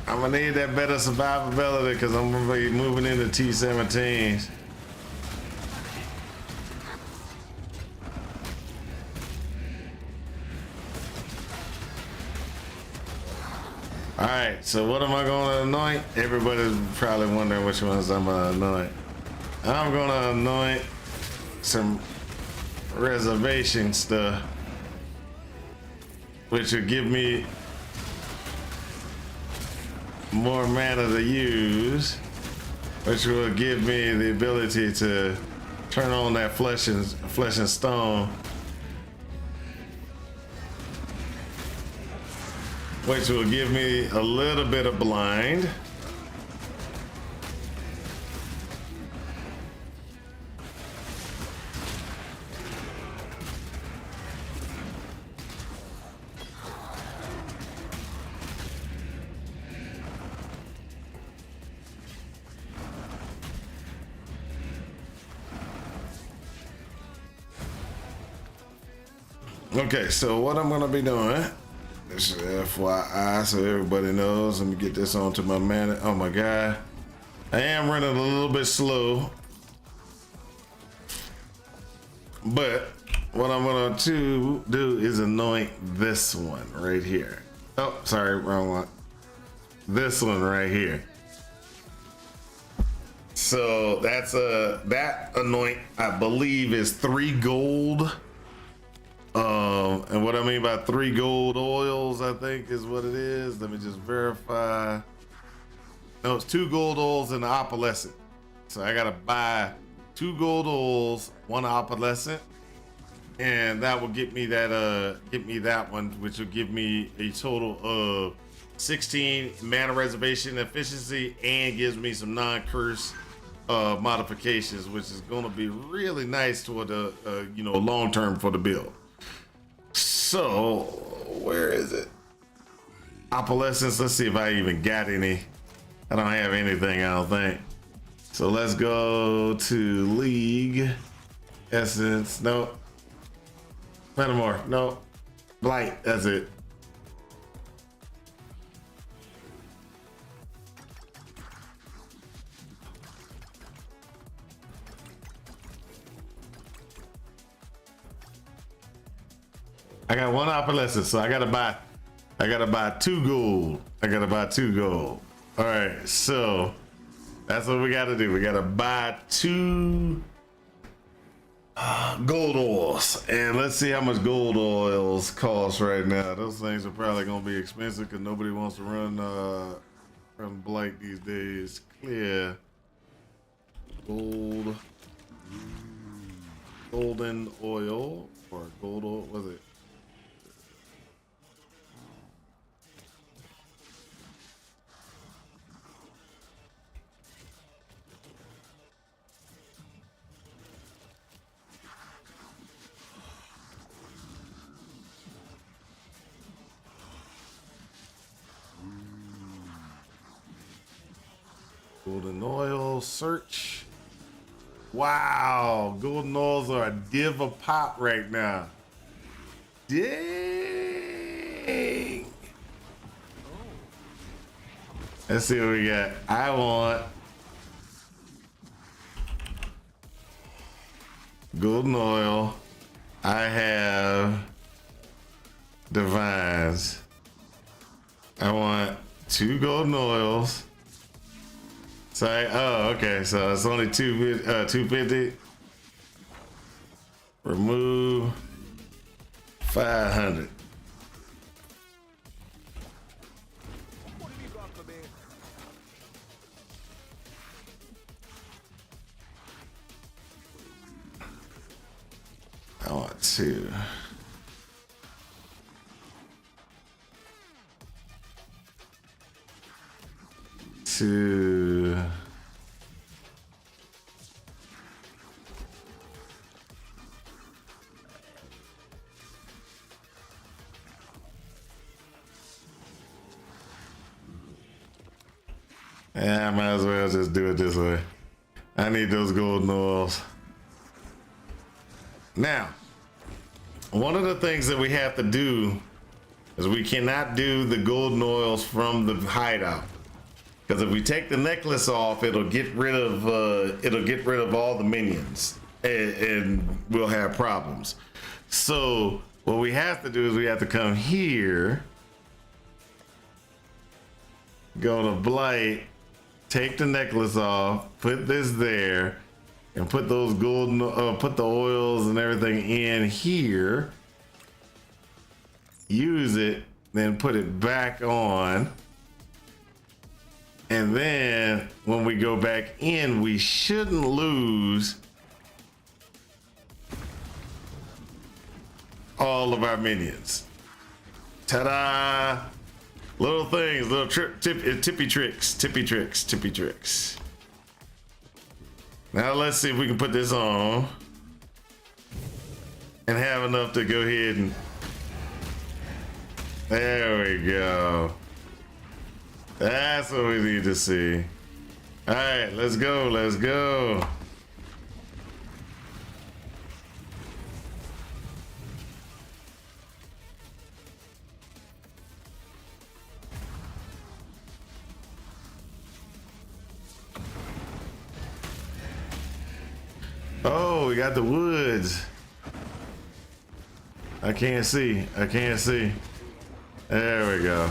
I'm gonna need that better survivability because I'm gonna be moving into T-17s. All right, so what am I gonna anoint? Everybody's probably wondering which ones I'm gonna anoint. I'm gonna anoint some reservation stuff, which will give me more mana to use, which will give me the ability to turn on that flesh and stone, which will give me a little bit of blind. Okay, so what I'm gonna be doing, this is FYI so everybody knows. Let me get this onto my man. Oh my god, I am running a little bit slow, but what I'm gonna do is anoint this one right here. Oh, sorry, wrong one. This one right here. So that's that anoint, I believe, is 3 gold. And what I mean by 3 gold oils, I think is what it is. Let me just verify. No, it's 2 gold oils and an opalescent. So I gotta buy 2 gold oils, 1 opalescent, and that will get me that one, which will give me a total of 16 mana reservation efficiency and gives me some non-curse modifications, which is gonna be really nice toward the long term for the build. So, where is it? Opalescence, let's see if I even got any. I don't have anything, I don't think. So let's go to League. Essence, nope. Metamorph, nope. Blight, that's it. I got 1 opalescence, so I gotta buy 2 gold. I gotta buy 2 gold. All right, so that's what we gotta do. We gotta buy 2 gold oils, and let's see how much gold oils cost right now. Those things are probably gonna be expensive because nobody wants to run Blight these days. Clear golden oil or gold oil, was it? Golden oil search. Wow, golden oils are a div a pop right now. Dang. Let's see what we got. I want golden oil. I have divines. I want 2 golden oils. So okay, so it's only 250. Remove 500. to. Yeah, I might as well just do it this way. I need those golden oils. Now, one of the things that we have to do is we cannot do the golden oils from the hideout. Because if we take the necklace off, it'll get rid of all the minions, and we'll have problems. So what we have to do is we have to come here, go to Blight, take the necklace off, put this there, and put those golden, put the oils and everything in here. Use it, then put it back on. And then when we go back in, we shouldn't lose all of our minions. Ta-da! Little things, little tippy tricks. Now let's see if we can put this on and have enough to go ahead and, there we go. That's what we need to see. All right, let's go. Oh, we got the woods. I can't see. There we go.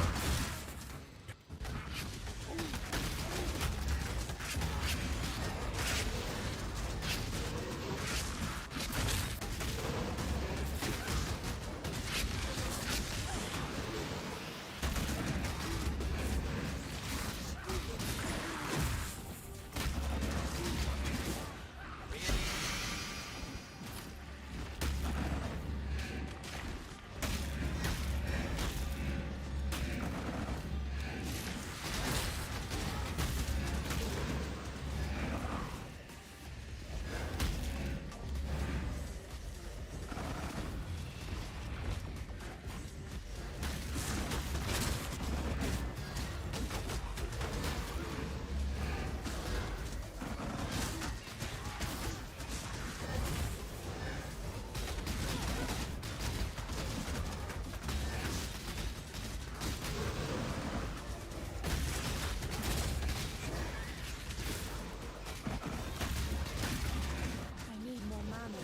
I need more mana.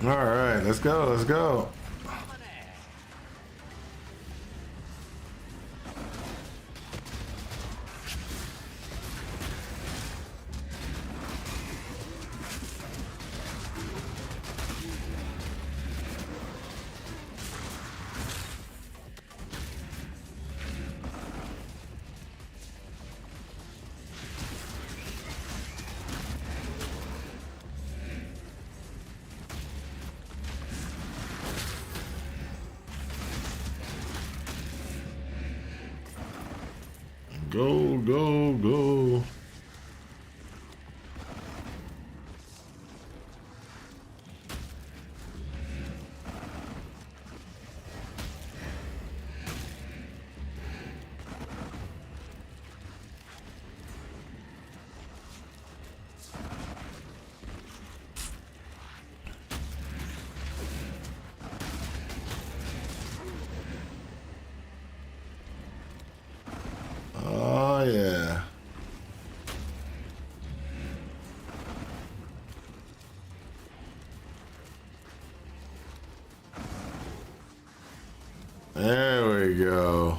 All right, let's go. Go. There we go.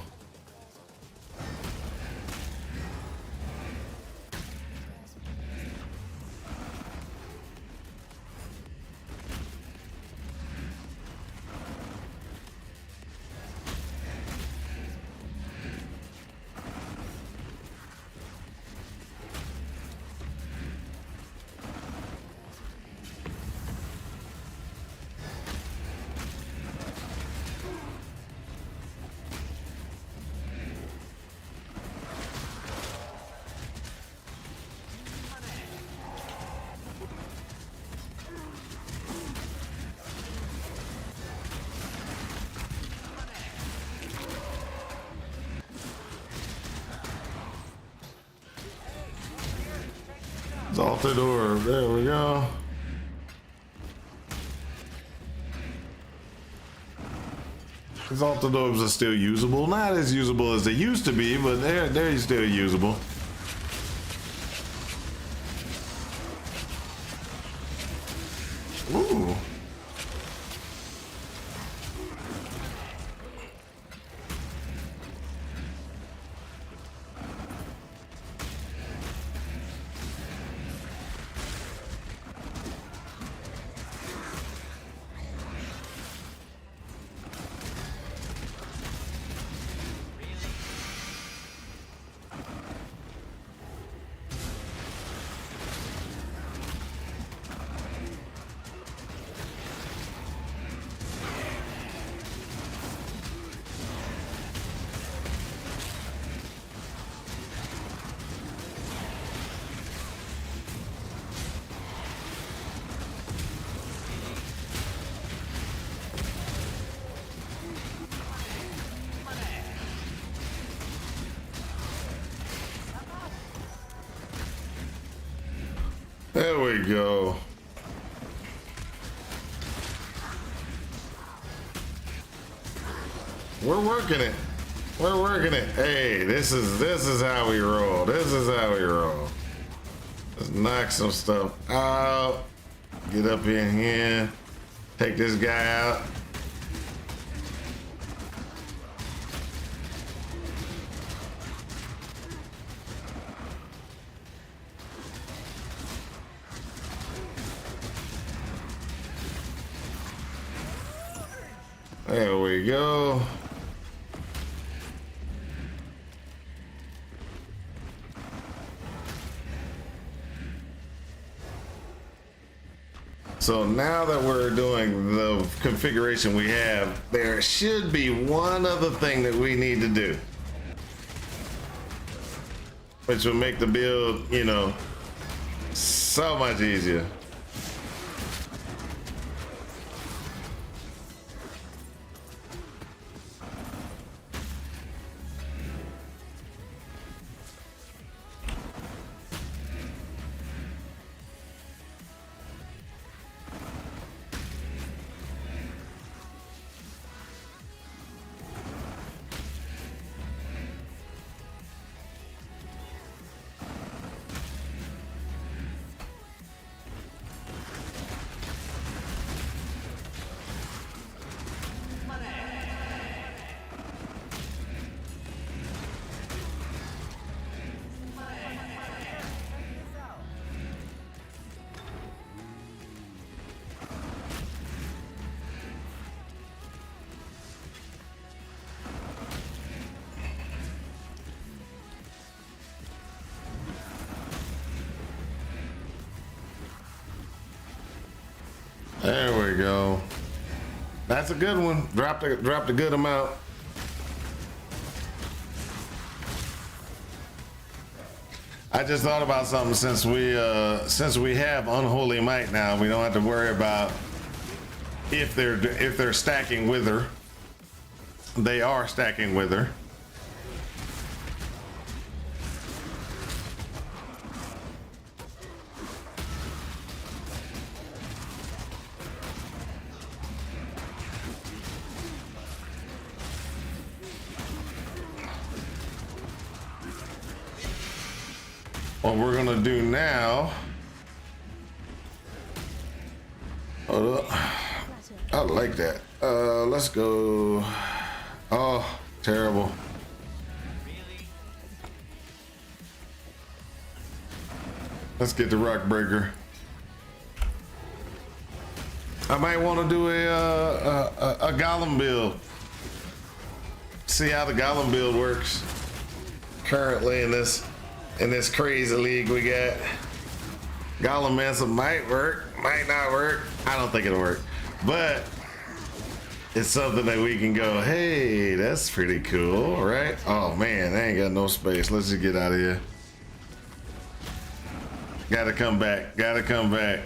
Exalted orb. There we go. Exalted orbs are still usable. Not as usable as they used to be, but they're still usable. Ooh. There we go. We're working it. We're working it. Hey, this is how we roll. This is how we roll. Let's knock some stuff out. Get up in here. Take this guy out. There we go. So now that we're doing the configuration we have, there should be one other thing that we need to do, which will make the build, you know, so much easier. There we go. That's a good one. Dropped a good amount. I just thought about something. Since we have Unholy Might now, we don't have to worry about if they're stacking with her. They are stacking with her. What we're gonna do now, hold up. I like that. Let's go. Oh, terrible. Really? Let's get the rock breaker. I might want to do a golem build. See how the golem build works. Currently in this crazy league we got. Golem Mesa might work, might not work. I don't think it'll work, but it's something that we can go, hey, that's pretty cool, right? Oh man, I ain't got no space. Let's just get out of here. Gotta come back, gotta come back.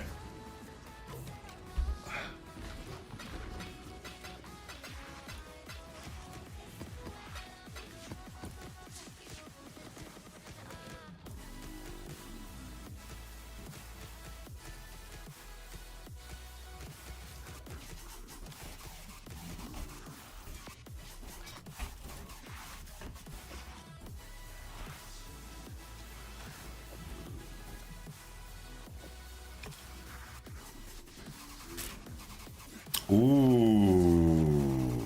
Ooh.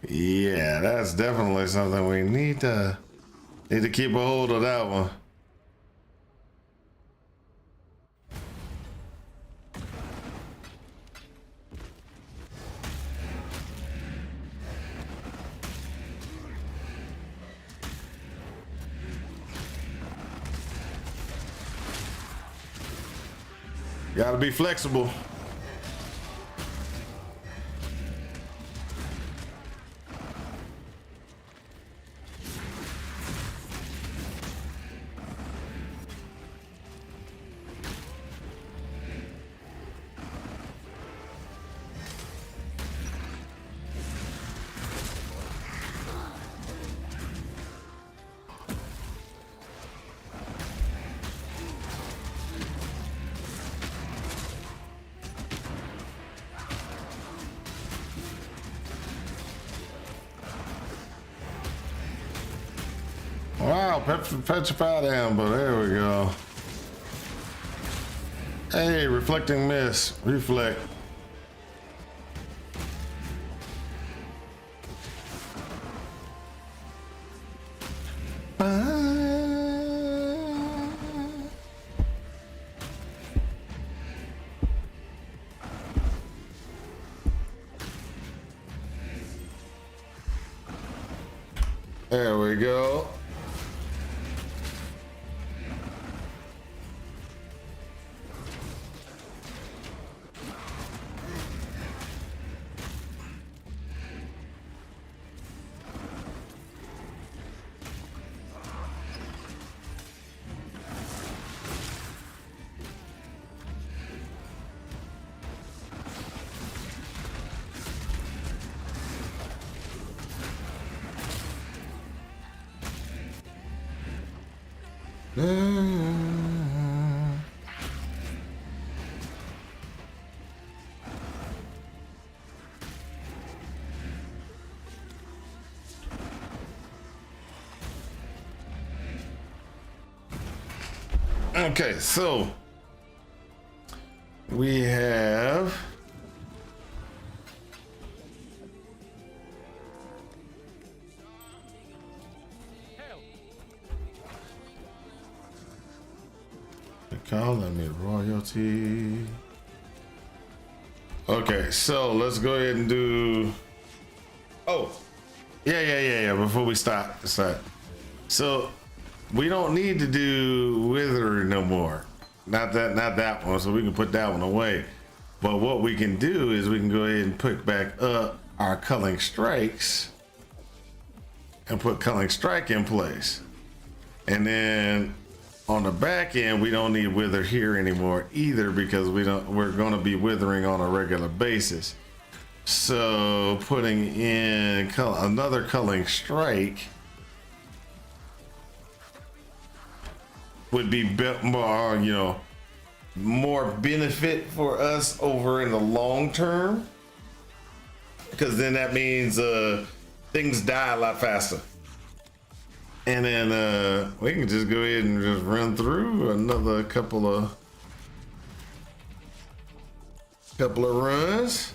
Yeah, that's definitely something we need to keep a hold of that one. Gotta be flexible. Wow, petrified amber. There we go. Hey, reflecting mist. Reflect. There we go. Okay, so we have calling me royalty. Okay, so let's go ahead and do. Oh, yeah. Before we start. So we don't need to do wither no more. Not that one. So we can put that one away. But what we can do is we can go ahead and put back up our culling strikes and put culling strike in place. And then on the back end, we don't need wither here anymore either because we're going to be withering on a regular basis. So putting in another culling strike would be more, more benefit for us over in the long term, because then that means things die a lot faster. And then we can just go ahead and just run through another couple of runs.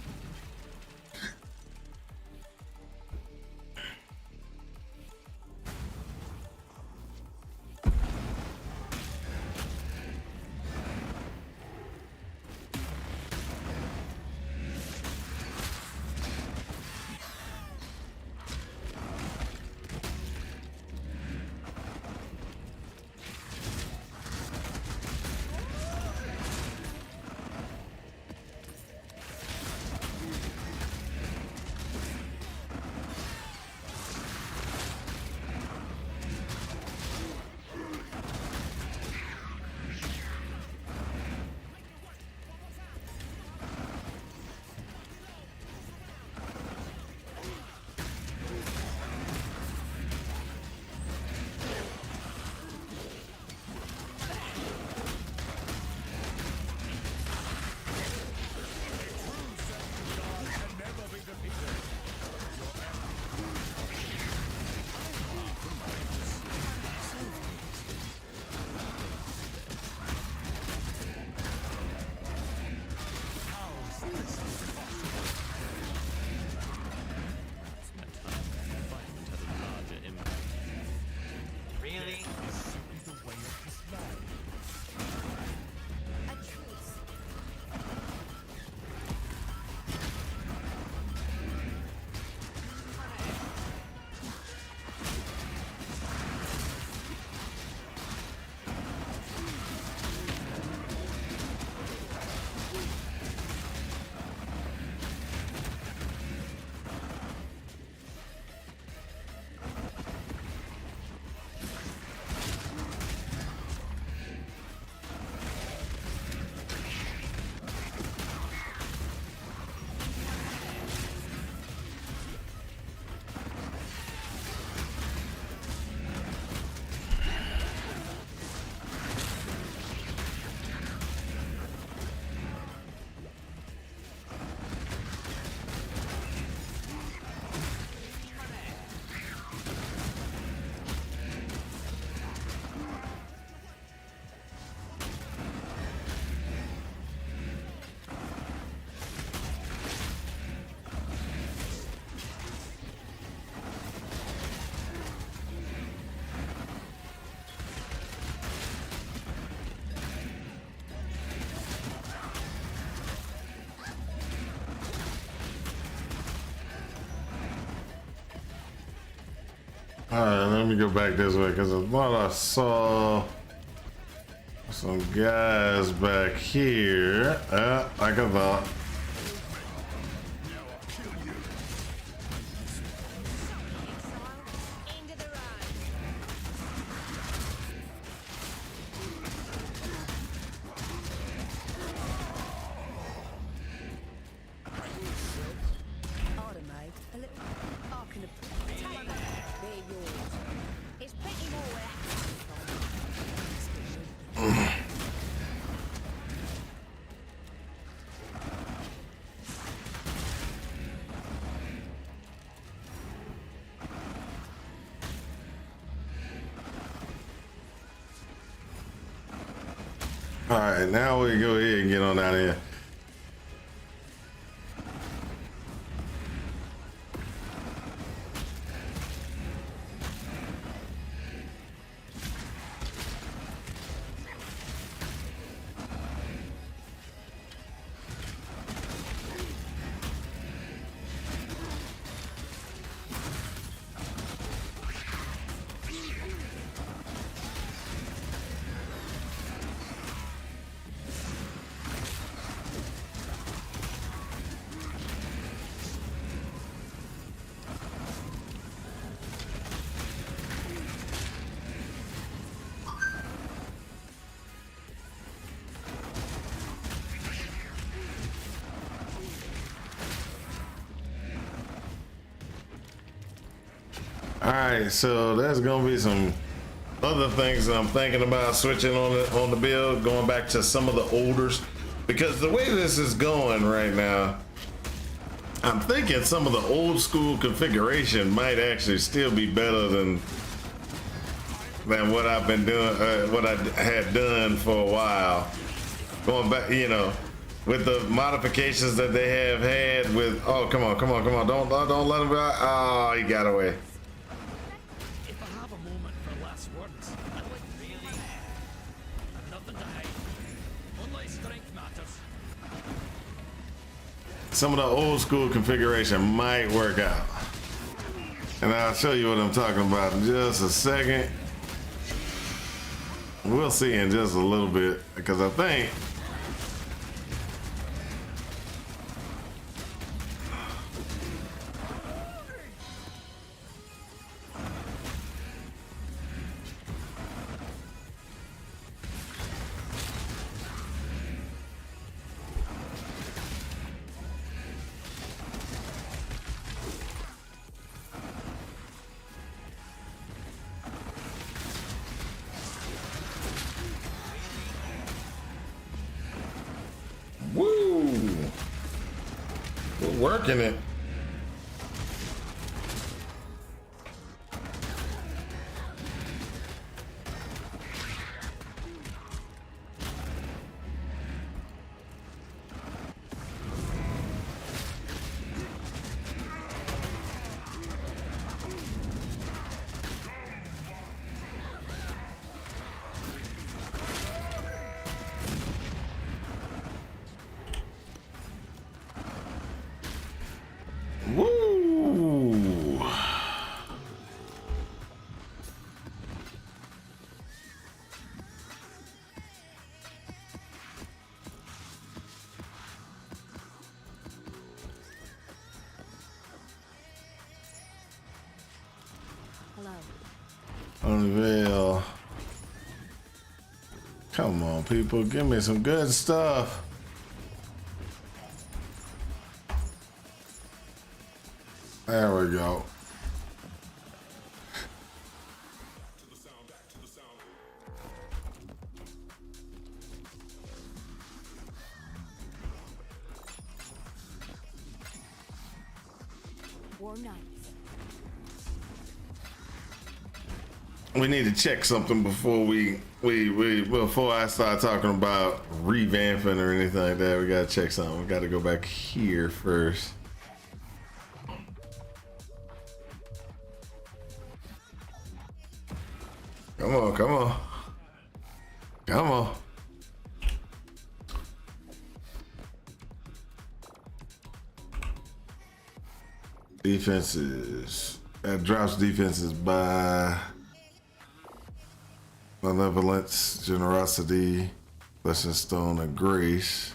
All right, let me go back this way because I thought I saw some guys back here. Like I thought. Into the run. Automate a little. Arcana. They're yours. It's plenty more where. All right, now we go ahead and get on out of here. All right, so there's gonna be some other things I'm thinking about switching on the build, going back to some of the olders, because the way this is going right now, I'm thinking some of the old school configuration might actually still be better than what I've been doing, what I had done for a while. Going back, you know, with the modifications that they have had with, oh, come on, don't let him go. Oh, he got away. If I have a moment for last words, I'd like really. I've nothing to hide. Only strength matters. Some of the old school configuration might work out. And I'll show you what I'm talking about in just a second. We'll see in just a little bit, because I think woo! We're working it. Woo! Hello. Unveil. Come on, people, give me some good stuff. There we go. War Knights. We need to check something before before I start talking about revamping or anything like that. We gotta check something. We gotta go back here first. Come on, come on. Come on. Defenses. That drops defenses by malevolence, generosity, blessing stone, and grace.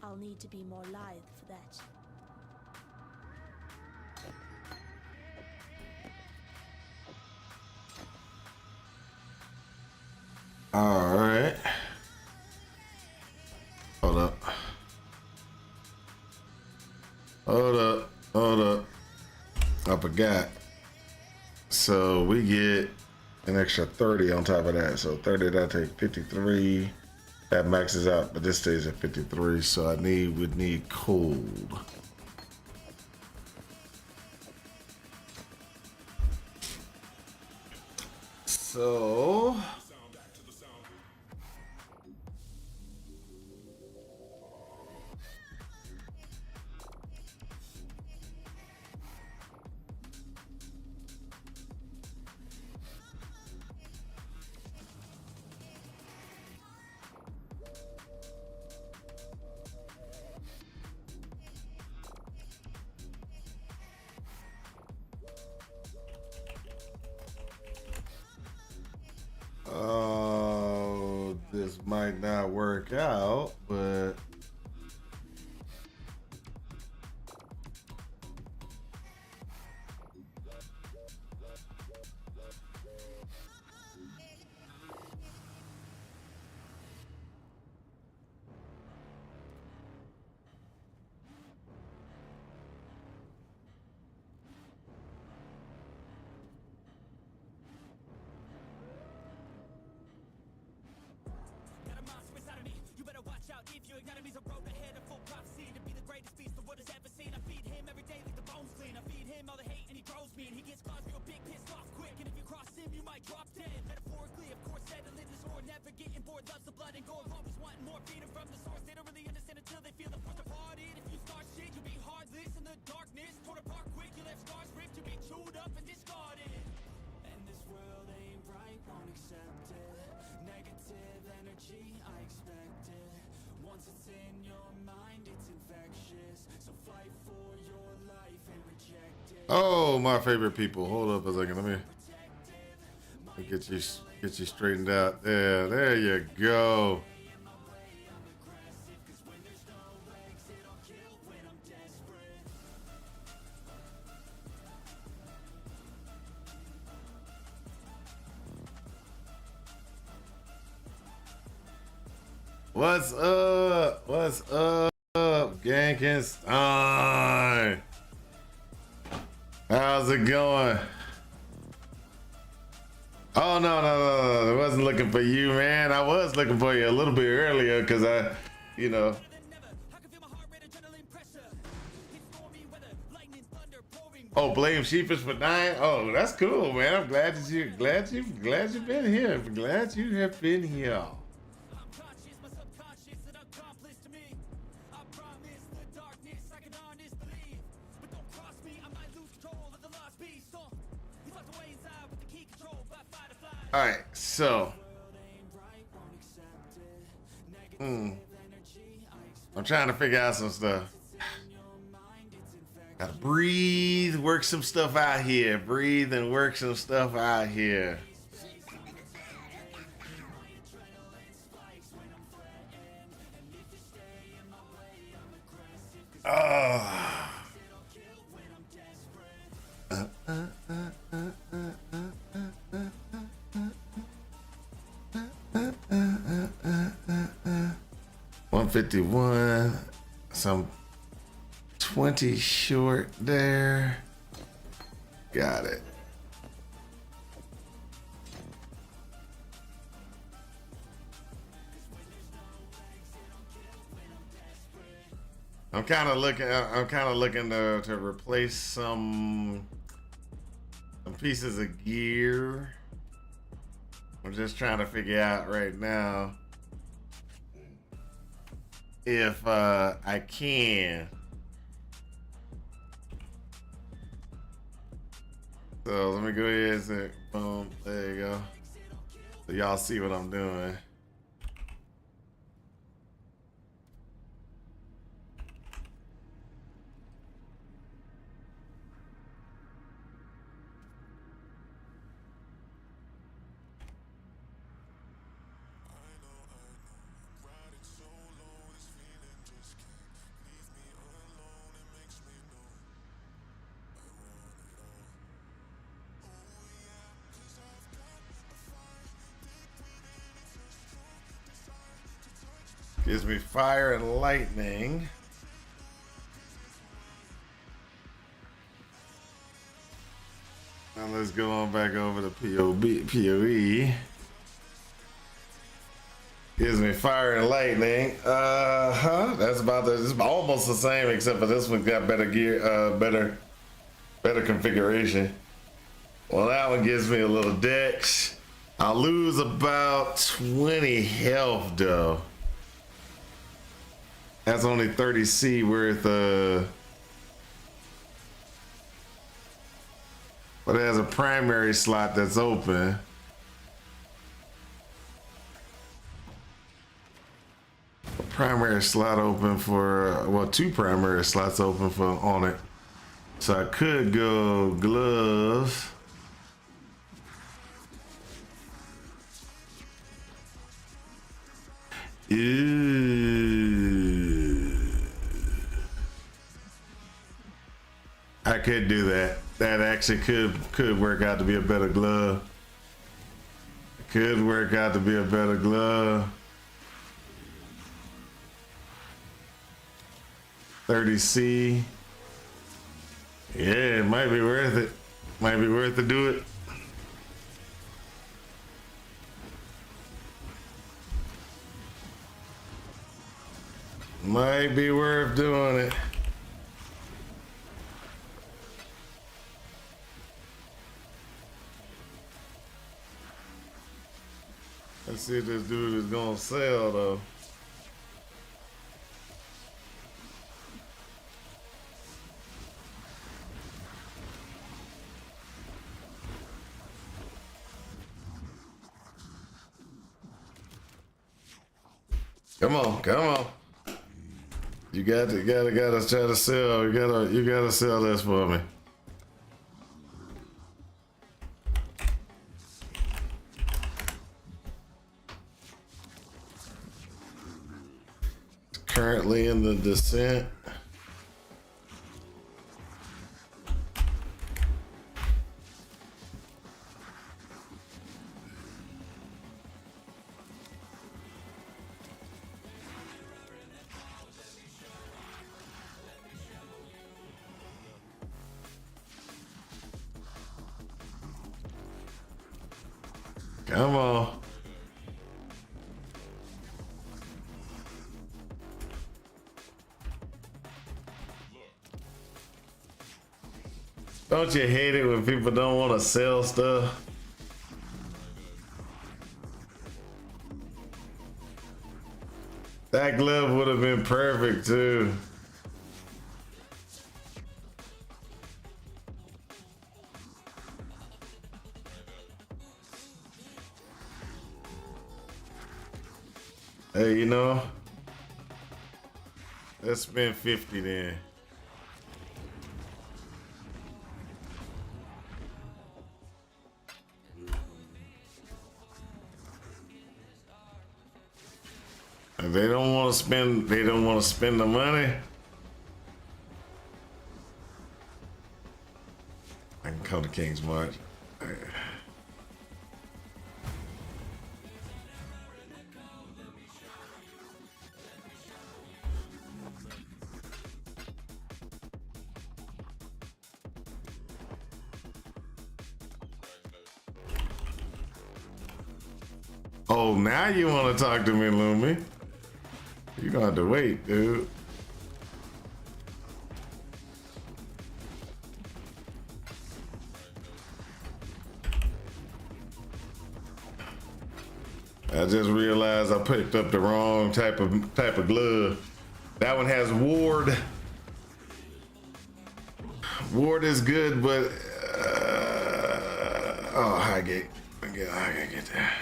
I'll need to be more lithe for that. All right. Hold up. Hold up. Hold up. I forgot. So we get an extra 30 on top of that. So 30, that take 53. That maxes out, but this stays at 53. So would need cold. So this might not work out, but Got a monster inside of me. You better watch out if your enemy's a road ahead of full prophecy to be the greatest beast the world has ever seen. I feed him every day like the bones clean. I feed him all the hate and he grows me. And he gets claws real big, pissed off quick. And if you cross him, you might drop dead. Metaphorically, of course, settling the score. Never getting bored, loves the blood and gore. Always wanting more, feeding from the source. They don't really understand until they feel the force departed. If you start shit, you'll be heartless in the darkness. Torn apart quick, you left scars ripped. You'll be chewed up and discarded. And this world ain't right, won't accept it. Negative energy, I expect it. Once it's in your mind, it's infectious. So fight for your life and reject it. oh, my favorite people. Hold up a second. Let me get you straightened out. There you go. What's up? What's up, Gankenstein? How's it going? Oh, no. I wasn't looking for you, man. I was looking for you a little bit earlier because you know. Oh, blame sheepish for dying. Oh, that's cool, man. I'm glad you've been here. I'm glad you have been here. All right, so I'm trying to figure out some stuff. Gotta breathe, work some stuff out here. Breathe and work some stuff out here. Oh. 151, some 20 short there. Got it. I'm kind of looking to replace some pieces of gear. I'm just trying to figure out right now if I can. So let me go ahead and say, boom, there you go. So y'all see what I'm doing. Gives me fire and lightning. Now let's go on back over to PoE. Gives me fire and lightning. That's it's almost the same, except for this one got better gear, better configuration. Well, that one gives me a little dex. I'll lose about 20 health though. That's only 30 C worth. But it has a primary slot that's open. A primary slot open for, well, 2 primary slots open for on it. So I could go gloves. I could do that. That actually could work out to be a better glove. Could work out to be a better glove. 30C. Yeah, it might be worth it. Might be worth to do it. Might be worth doing it. Let's see if this dude is gonna sell though. Come on, come on. You gotta try to sell. You gotta sell this for me. Currently in the descent. Come on. Don't you hate it when people don't want to sell stuff? That glove would have been perfect too. Hey, you know, let's spend 50 then. If they don't want to spend, they don't want to spend the money. I can come to King's March. Oh, now you want to talk to me, Lumi? You're gonna have to wait, dude. I just realized I picked up the wrong type of glove. That one has ward. Ward is good, but oh, high gate. I gotta get there.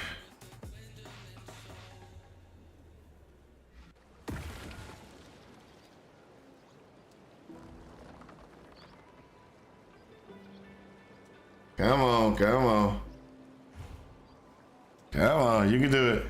Come on, come on. Come on, you can do it.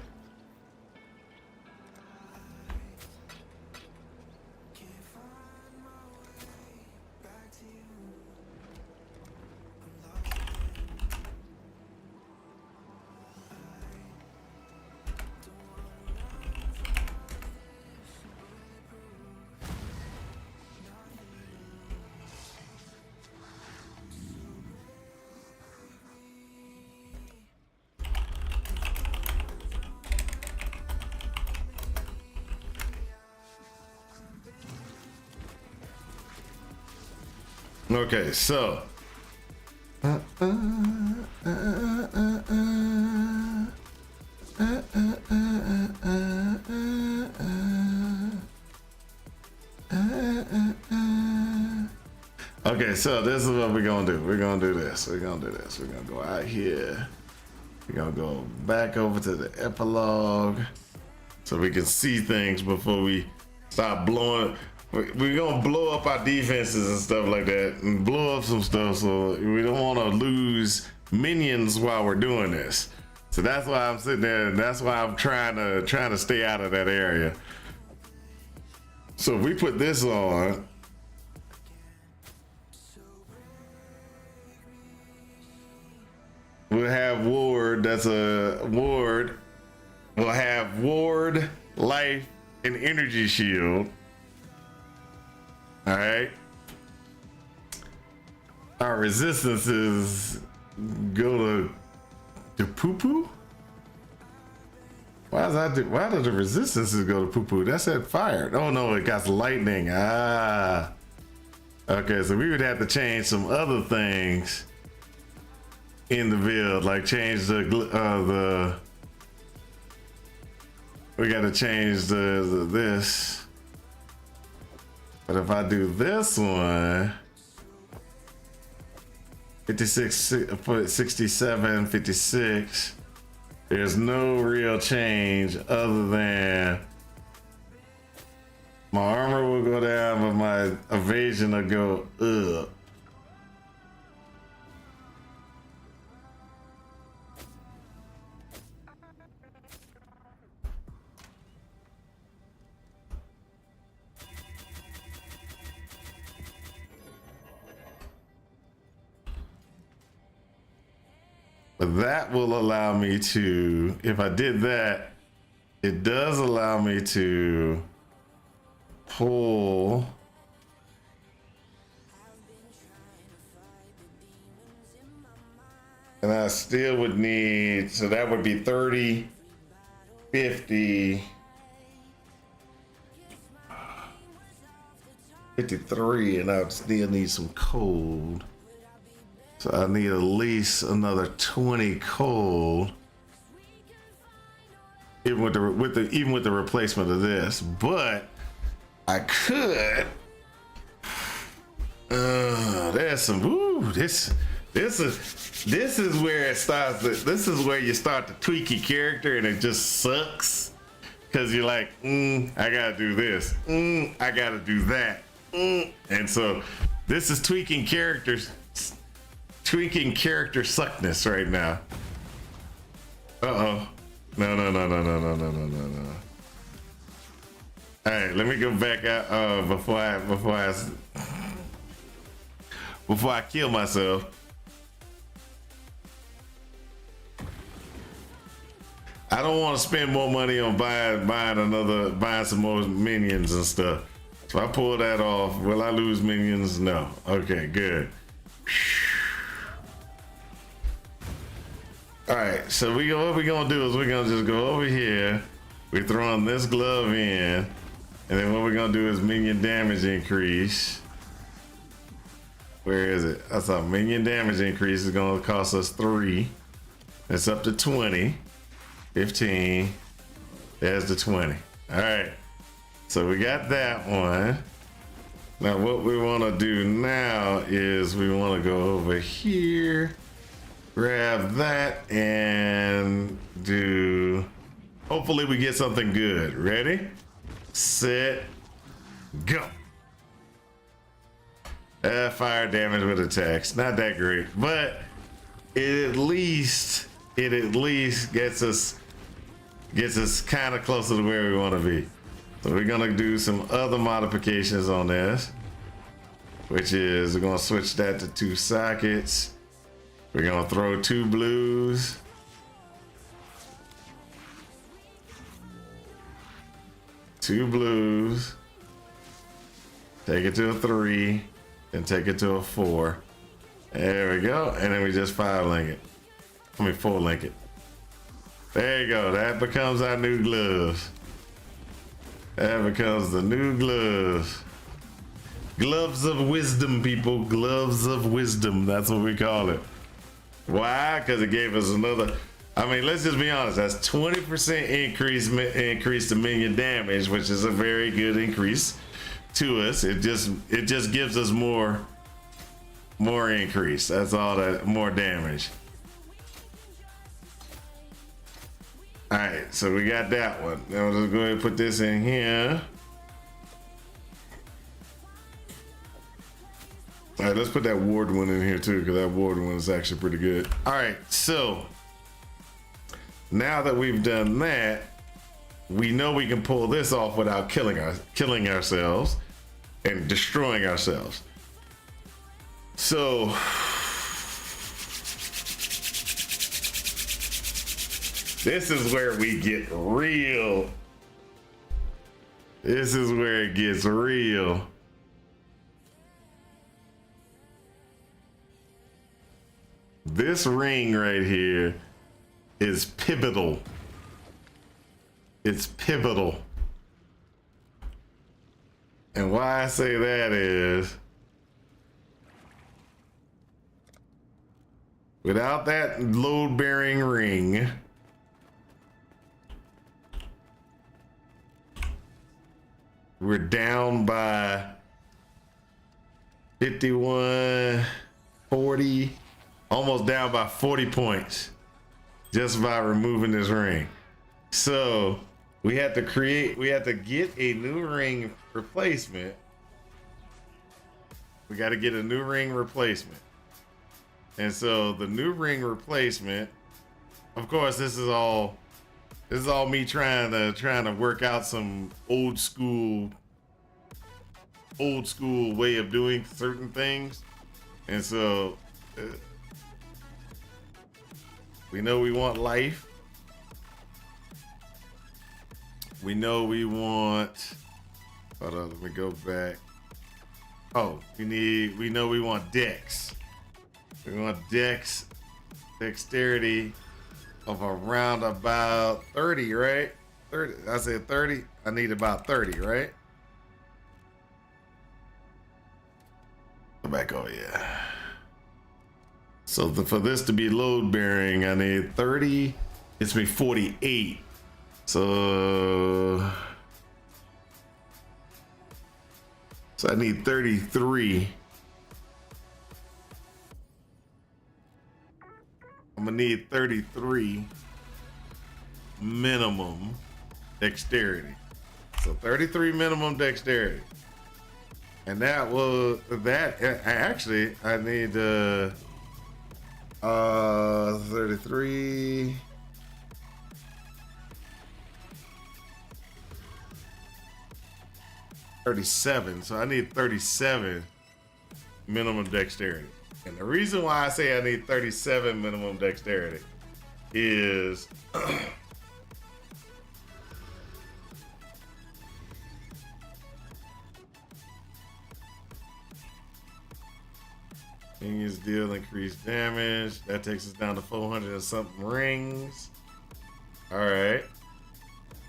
Okay, so. Okay, so this is what we're gonna do. We're gonna do this. We're gonna do this. We're gonna go out here. We're gonna go back over to the epilogue so we can see things before we start blowing. We're gonna blow up our defenses and stuff like that and blow up some stuff, so we don't want to lose minions while we're doing this. So that's why I'm sitting there, and that's why I'm trying to stay out of that area. So if we put this on, we'll have ward. That's a ward. We'll have ward, life, and energy shield. All right. Our resistances go to poo poo. Why do the resistances go to poo poo? That's at fire. Oh no, it got lightning. Ah. Okay, so we would have to change some other things in the build, like change the. We got to change the this. But if I do this one, 56, 67, 56, there's no real change other than my armor will go down, but my evasion will go up. But that will allow me to, if I did that, it does allow me to pull and I still would need, so that would be 30, 50, 53, and I would still need some cold. So I need at least another 20 cold, even with the replacement of this. But I could. There's some. Ooh, this is where it starts. This is where you start to tweak your character, and it just sucks because you're like, I gotta do this. I gotta do that. And so this is tweaking characters. Tweaking character suckness right now. Uh-oh. No. All right, let me go back out before I kill myself. I don't want to spend more money on buying some more minions and stuff. So I pull that off. Will I lose minions? No. Okay, good. All right, so what we're gonna do is we're gonna just go over here. We're throwing this glove in, and then what we're gonna do is minion damage increase. Where is it? I saw minion damage increase is gonna cost us 3. It's up to 20, 15. There's the 20. All right, so we got that one. Now what we wanna do now is we wanna go over here. Grab that and do, hopefully we get something good. Ready, set, go. Fire damage with attacks, not that great, but it at least gets us kind of closer to where we want to be. So we're gonna do some other modifications on this, which is we're gonna switch that to 2 sockets. We're gonna throw 2 blues. Two blues. Take it to a 3, and take it to a 4. There we go, and then we just 5-link it. 4-link it. There you go, that becomes our new gloves. That becomes the new gloves. Gloves of wisdom, people. Gloves of wisdom. That's what we call it. Why? Because it gave us another. I mean, let's just be honest. That's 20% increase to minion damage, which is a very good increase to us. It just gives us more increase. That's all that, more damage. All right, so we got that one. Now we'll just go ahead and put this in here. All right, let's put that ward one in here too, because that ward one is actually pretty good. All right, so now that we've done that, we know we can pull this off without killing ourselves and destroying ourselves. So this is where we get real. This is where it gets real. This ring right here is pivotal. It's pivotal. And why I say that is, without that load-bearing ring, we're down by 51, 40, almost down by 40 points just by removing this ring. So we have to get a new ring replacement. We got to get a new ring replacement. And so the new ring replacement, of course, this is all me trying to work out some old school way of doing certain things. And so we know we want life. We know we want, hold on, let me go back. Oh, we know we want dex. We want dexterity of around about 30, right? 30, I said 30, I need about 30, right? Go back, oh yeah. So for this to be load bearing, I need 30, it's me 48. So I need 33. I'm gonna need 33 minimum dexterity. So 33 minimum dexterity. And that will, actually I need 33. So I need 37 minimum dexterity. And the reason why I say I need 37 minimum dexterity is minions deal increased damage. That takes us down to 400 and something rings. All right.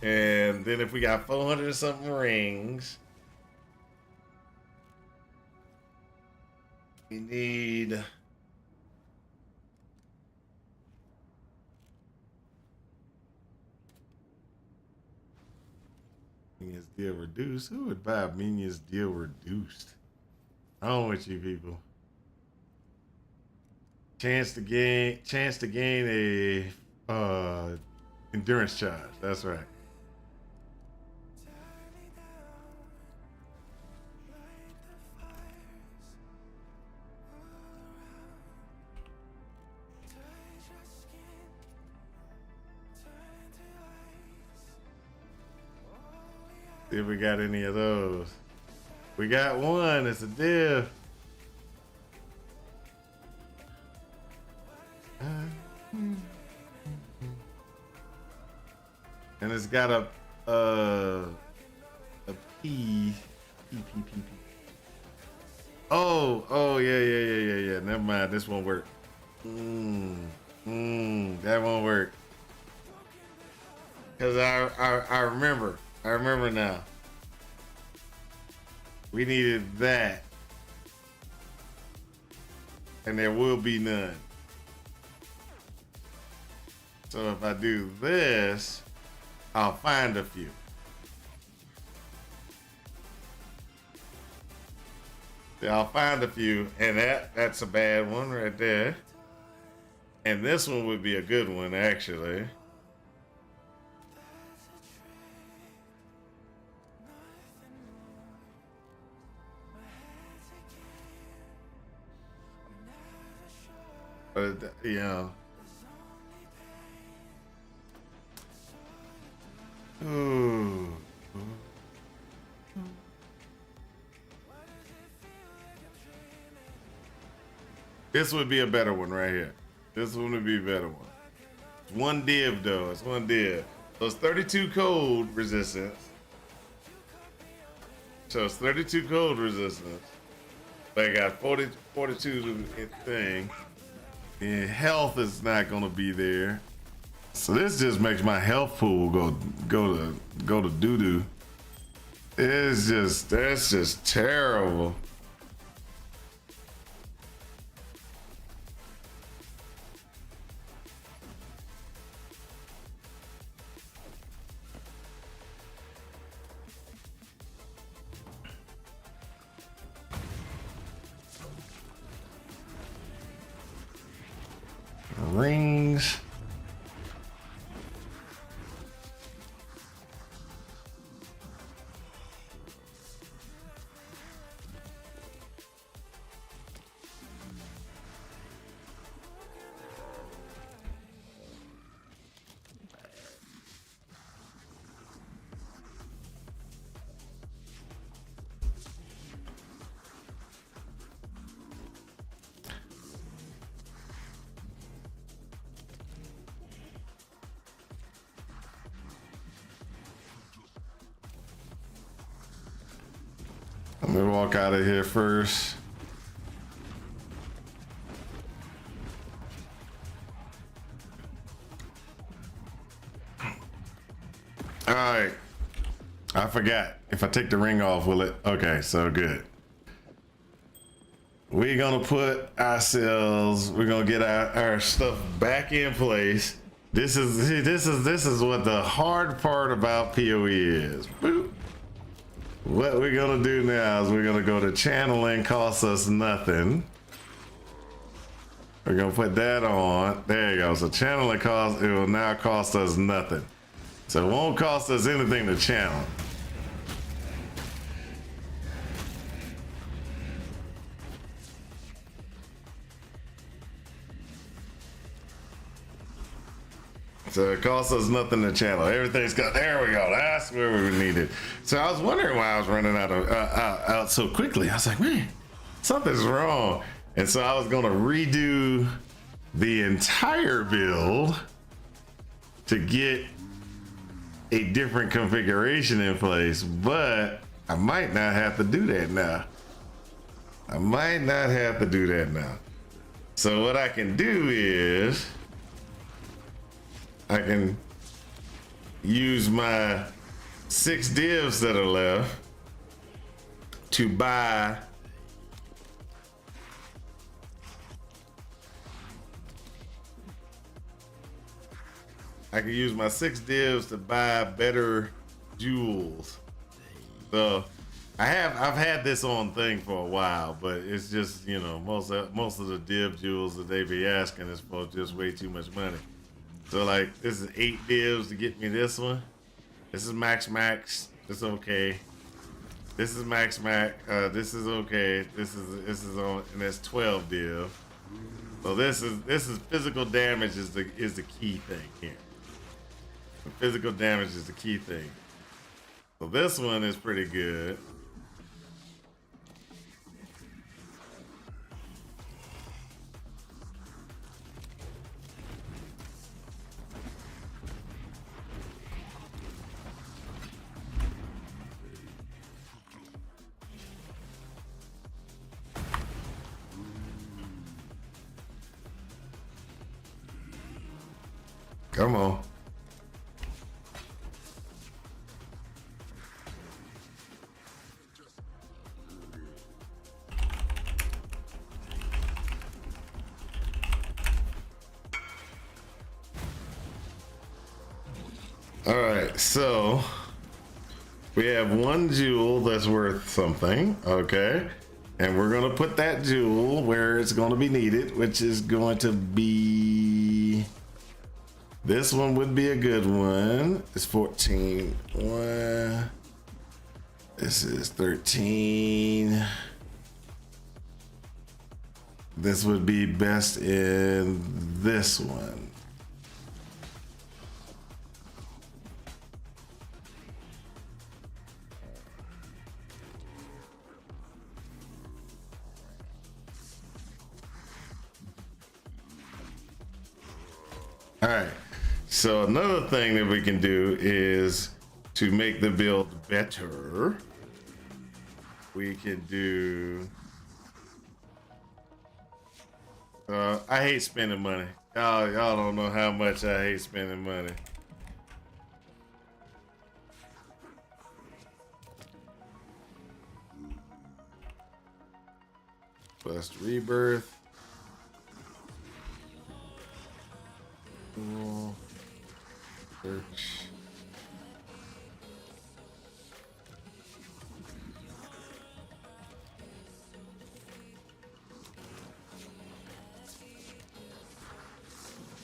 And then if we got 400 and something rings, we need minions deal reduced. Who would buy minions deal reduced? I don't want you people. Chance to gain a endurance charge. That's right. See if we got any of those. We got one. It's a div. And it's got a P. Oh yeah. Never mind. This won't work. That won't work. Cause I remember now. We needed that. And there will be none. So if I do this, I'll find a few. Yeah, I'll find a few, and that's a bad one right there. And this one would be a good one, actually. But, you know. Ooh. This would be a better one right here. This one would be a better one. It's one div though. It's one div. So it's 32 cold resistance. So it's 32 cold resistance. But I got 42 thing. And health is not gonna be there. So this just makes my health pool go to doo doo. That's just terrible. Rings. Let me walk out of here first. All right. I forgot. If I take the ring off, will it? Okay, so good. We're gonna put ourselves, we're gonna get our stuff back in place. This is what the hard part about PoE is. Boop. What we're gonna do now is we're gonna go to channeling, costs us nothing. We're gonna put that on. There you go. So channeling cost, it will now cost us nothing. So it won't cost us anything to channel. So it costs us nothing to channel. Everything's got, there we go. That's where we need it. So I was wondering why I was running out so quickly. I was like, man, something's wrong. And so I was gonna redo the entire build to get a different configuration in place, but I might not have to do that now. I might not have to do that now. So what I can do is I can use my 6 divs that are left to buy I can use my 6 divs to buy better jewels. So I've had this on thing for a while, but it's just, you know, most of the div jewels that they be asking is for just way too much money. So like this is 8 divs to get me this one. This is max. It's okay. This is max. This is okay. This is on, and that's 12 div. So this is physical damage is the key thing here. The physical damage is the key thing. So this one is pretty good. Come on. right, so we have one jewel that's worth something, okay? And we're gonna put that jewel where it's gonna be needed, which is going to be, this one would be a good one. It's 14. One. This is 13. This would be best in this one. All right, so another thing that we can do is to make the build better. We can do, I hate spending money. Y'all don't know how much I hate spending money. Plus rebirth. Search.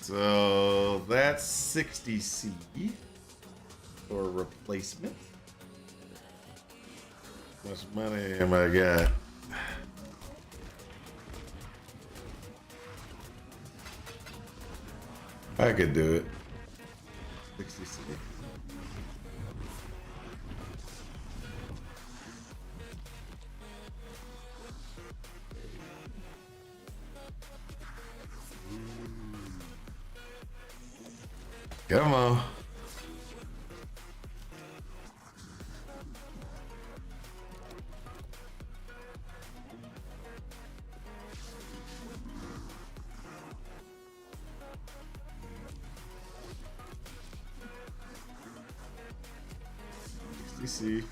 So that's 60C for replacement. How much money am I got? I could do it. 60C. Come on. See.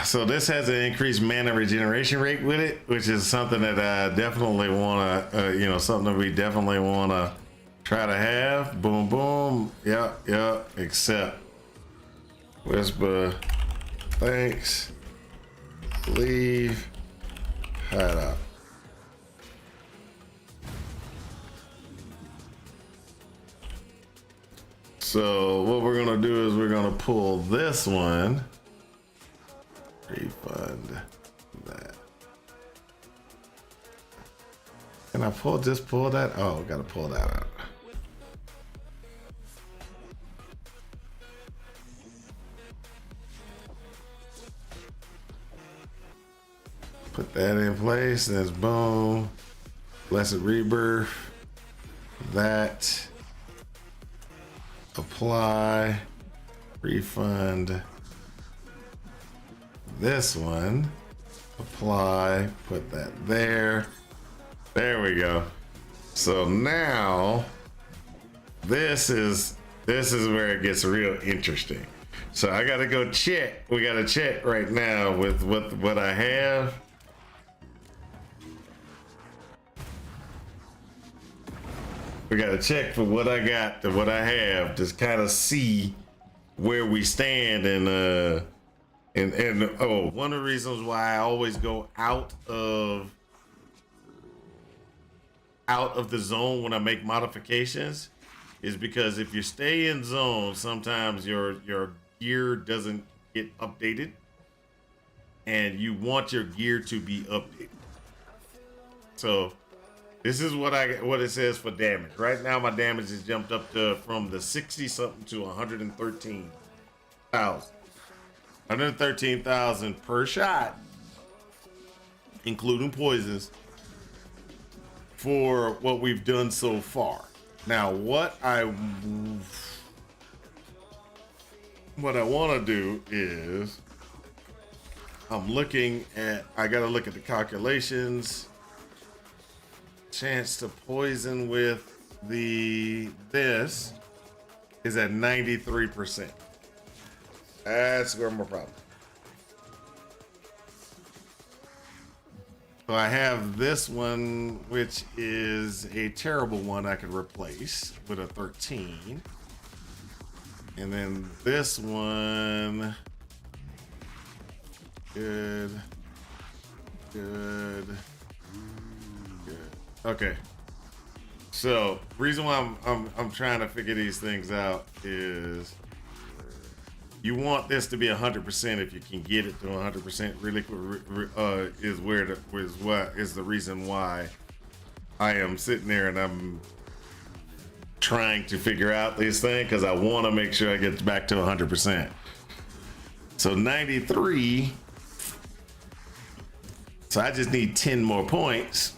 So this has an increased mana regeneration rate with it, which is something that I definitely want to, something that we definitely want to try to have. Boom, boom. Yep. Except whisper, thanks, leave, hide out. So what we're gonna do is we're gonna pull this one, refund that. Can I pull that? Oh, gotta pull that out. Put that in place, and it's boom. Blessed rebirth. That. Apply. Refund. This one. Apply. Put that there. There we go. So now this is where it gets real interesting. So I gotta go check. We gotta check right now with what I have. We gotta check for what I got to what I have, just kind of see where we stand. And one of the reasons why I always go out of the zone when I make modifications is because if you stay in zone, sometimes your gear doesn't get updated, and you want your gear to be updated. So this is what it says for damage. Right now my damage has jumped up to from the 60 something to 113,000. 113,000 per shot, including poisons, for what we've done so far. Now what I want to do is I gotta look at the calculations. Chance to poison with this is at 93%. That's where my problem. So I have this one, which is a terrible one I could replace with a 13. And then this one, good. Okay. So reason why I'm trying to figure these things out is you want this to be 100% if you can get it to 100% really is the reason why I am sitting there and I'm trying to figure out this thing, because I want to make sure I get back to 100%. So 93. So I just need 10 more points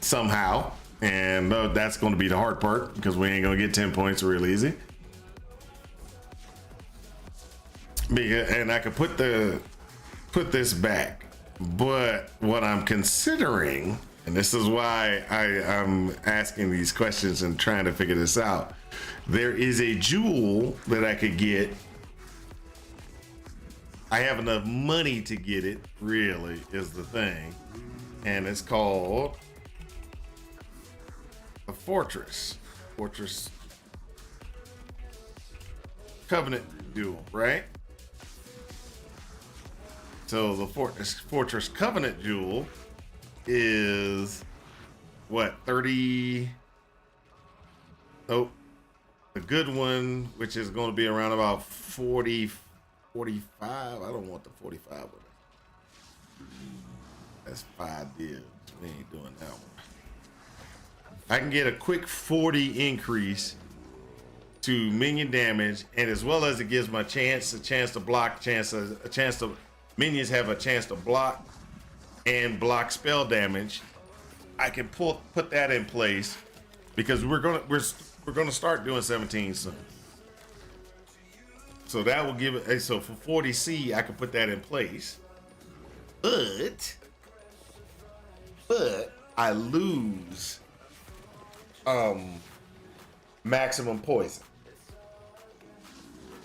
somehow. And that's going to be the hard part, because we ain't going to get 10 points real easy. And I could put this back. But what I'm considering, and this is why I'm asking these questions and trying to figure this out. There is a jewel that I could get. I have enough money to get it, really, is the thing. And it's called a Fortress Covenant Jewel, right? So the Fortress Covenant Jewel is what, 30? Oh, the good one, which is going to be around about 40, 45. I don't want the 45 one. That's 5 deals. We ain't doing that one. I can get a quick 40 increase to minion damage, and as well as it gives my a chance to block, minions have a chance to block and block spell damage. I can put that in place, because we're gonna start doing 17 soon. So that will give it. So for 40C, I can put that in place. But I lose maximum poison.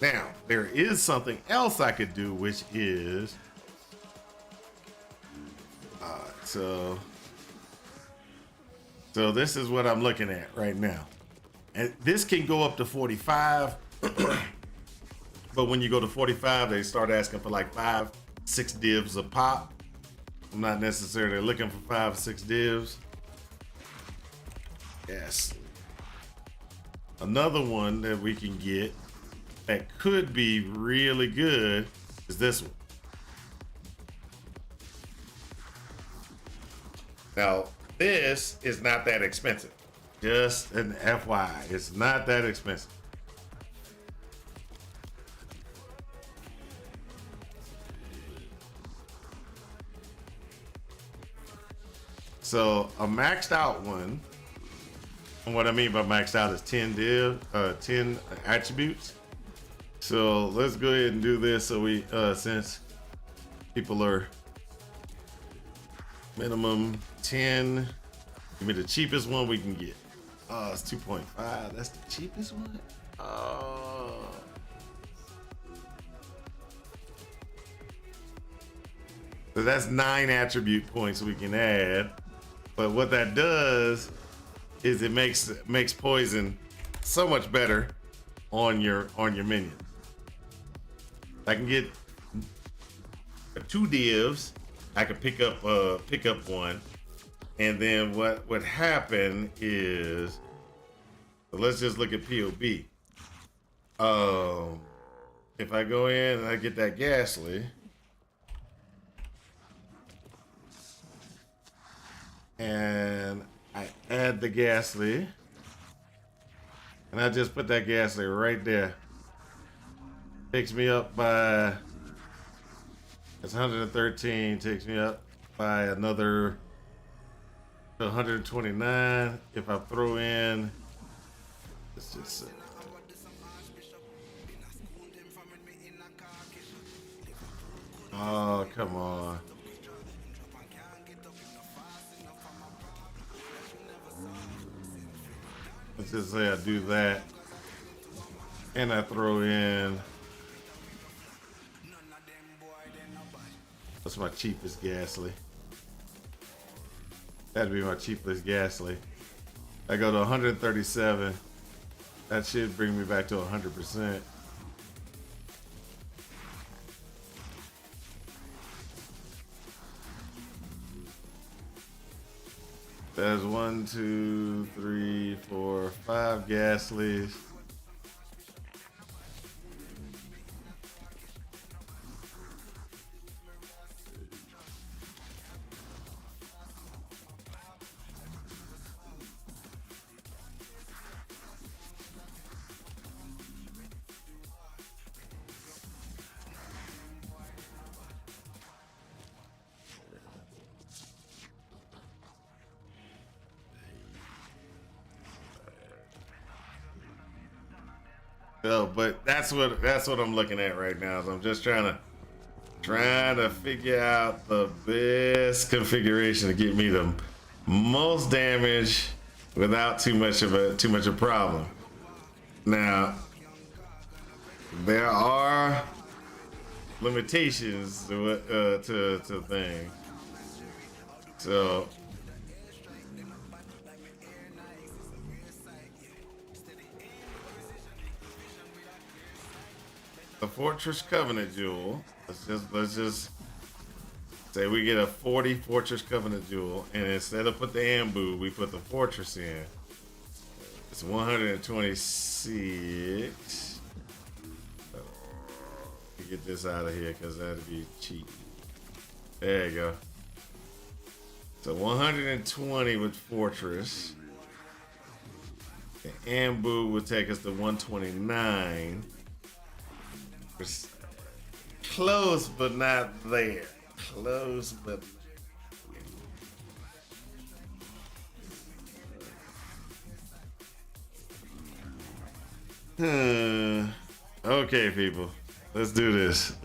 Now, there is something else I could do, which is so this is what I'm looking at right now. And this can go up to 45. But when you go to 45, they start asking for like 5-6 divs a pop. I'm not necessarily looking for 5-6 divs. Yes. Another one that we can get that could be really good is this one. Now, this is not that expensive. Just an FYI, it's not that expensive. So a maxed out one, and what I mean by maxed out is 10 attributes. So let's go ahead and do this. So we, since people are minimum 10, give me the cheapest one we can get. Oh, it's 2.5. That's the cheapest one. Oh. So that's 9 attribute points we can add. But what that does is it makes poison so much better on your minion. I can get 2 divs. I can pick up one, and then what would happen is, so let's just look at POB. If I go in and I get that ghastly, and I add the ghastly, and I just put that ghastly right there. Takes me up by, it's 113, takes me up by another 129. If I throw in, let's just say, oh, come on. Let's just say I do that. And I throw in, what's my cheapest ghastly? That'd be my cheapest ghastly. I go to 137. That should bring me back to 100%. There's 1, 2, 3, 4, 5 ghastlies. But that's what I'm looking at right now. So I'm just trying to figure out the best configuration to get me the most damage without too much of a problem. Now, there are limitations to things. So the Fortress Covenant Jewel. Let's just say we get a 40 Fortress Covenant Jewel, and instead of put the Ambu, we put the Fortress in. It's 126. Get this out of here because that'd be cheap. There you go. So 120 with Fortress. The Ambu would take us to 129. Close but not there. Close but okay, people. Let's do this.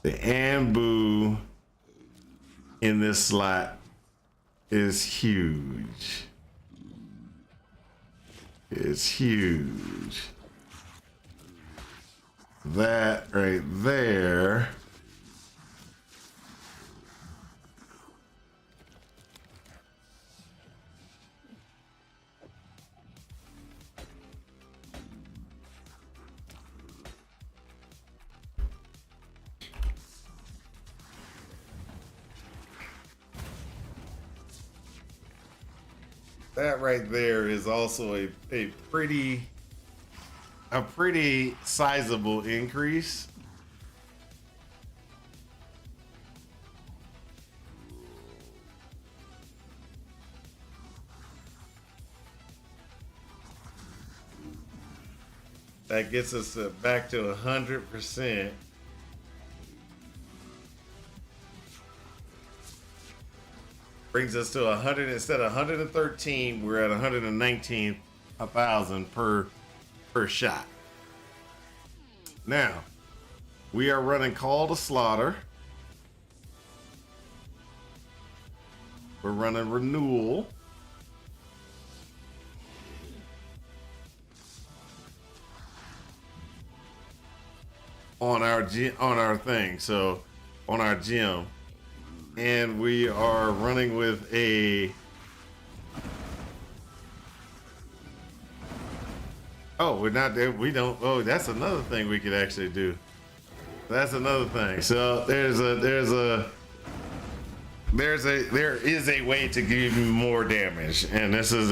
The Ambu in this slot is huge. It's huge. That right there is also a pretty sizable increase. That gets us back to 100%. Brings us to 100 instead of 113. We're at 119,000 per shot. Now we are running Call to Slaughter. We're running Renewal. On our thing, so on our gym, and we are running with a we're not there. We don't. Oh, that's another thing we could actually do. That's another thing. So there is a way to give you more damage, and this is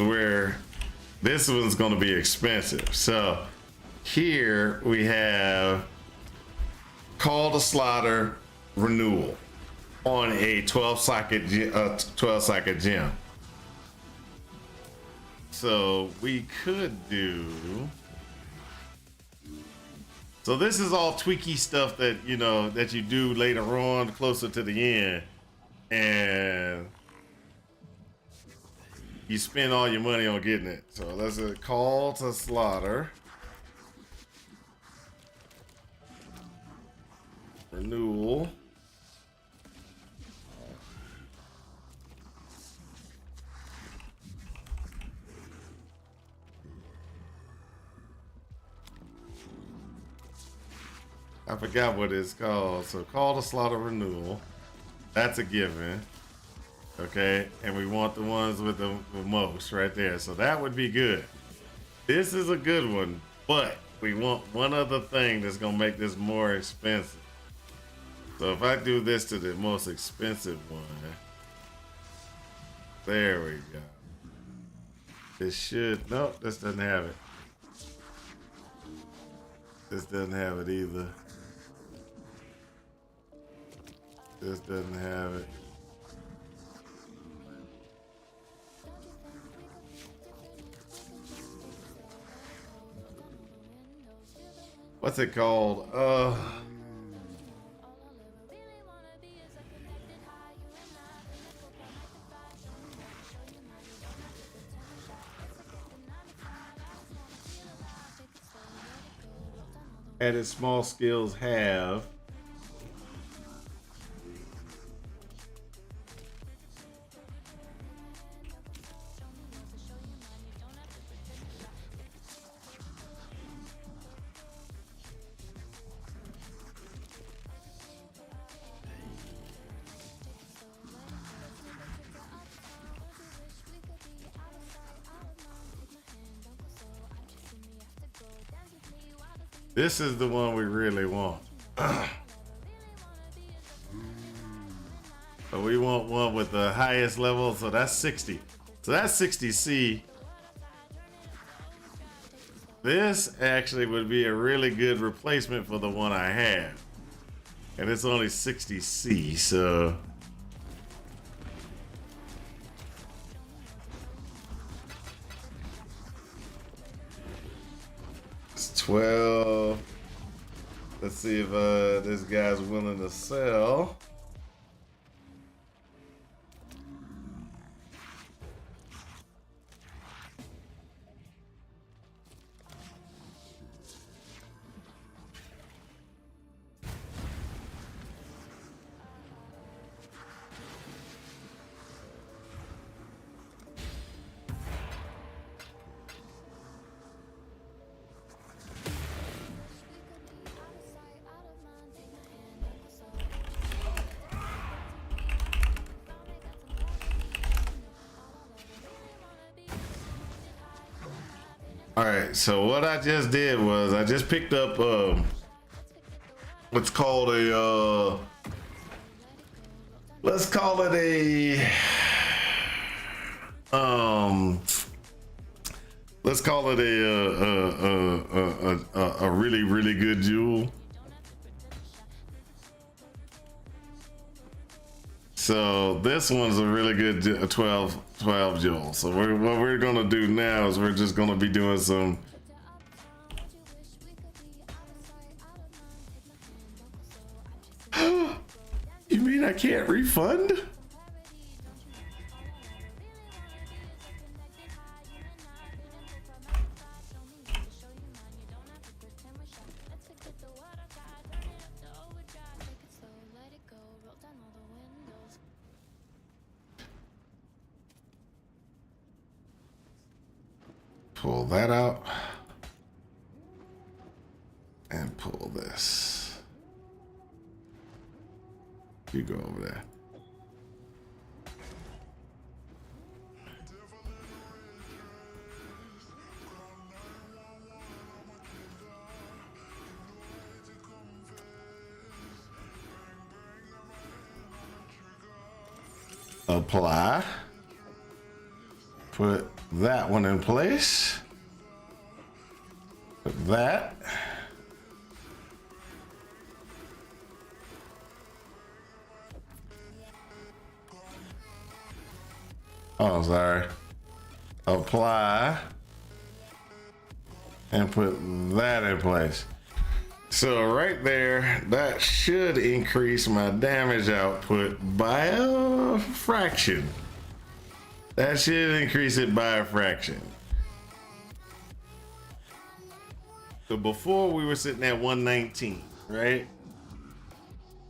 where this one's going to be expensive. So here we have Call to Slaughter Renewal on a 12 socket gem. So we could do. So this is all tweaky stuff that that you do later on, closer to the end, and you spend all your money on getting it. So let's Call to Slaughter Renewal. I forgot what it's called. So call to slaughter renewal. That's a given. Okay, and we want the ones with the most right there. So that would be good. This is a good one, but we want one other thing that's gonna make this more expensive. So if I do this to the most expensive one, there we go. This should, nope, this doesn't have it. This doesn't have it either. This doesn't have it. What's it called? Added small skills have. This is the one we really want. So we want one with the highest level, so that's 60. So that's 60C. This actually would be a really good replacement for the one I have. And it's only 60C, so. It's 12. Let's see if this guy's willing to sell. All right, so what I just did was I just picked up what's called a let's call it a let's call it a really good jewel. So this one's a really good 12 jewel. So what we're gonna do now is we're just gonna be doing some. You mean I can't refund? Pull that out and pull this. You go over there. Apply. Put that one in place. Put that. Oh, sorry. Apply. And put that in place. So right there, that should increase my damage output by a fraction. That should increase it by a fraction. So before we were sitting at 119, right?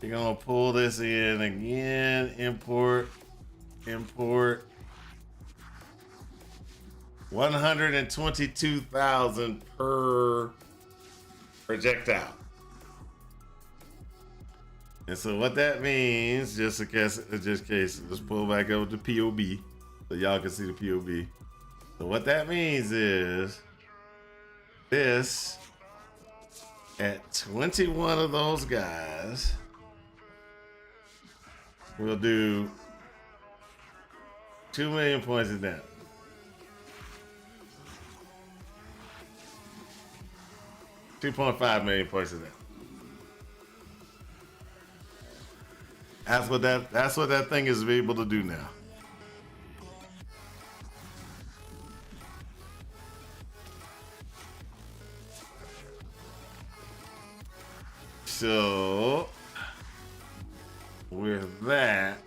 You're gonna pull this in again, import. 122,000 per projectile. And so what that means, just in case, let's pull back over to POB so y'all can see the POB. So what that means is this at 21 of those guys, we'll do 2 million points of damage. 2.5 million points of damage. That's what that thing is able to do now. So with that,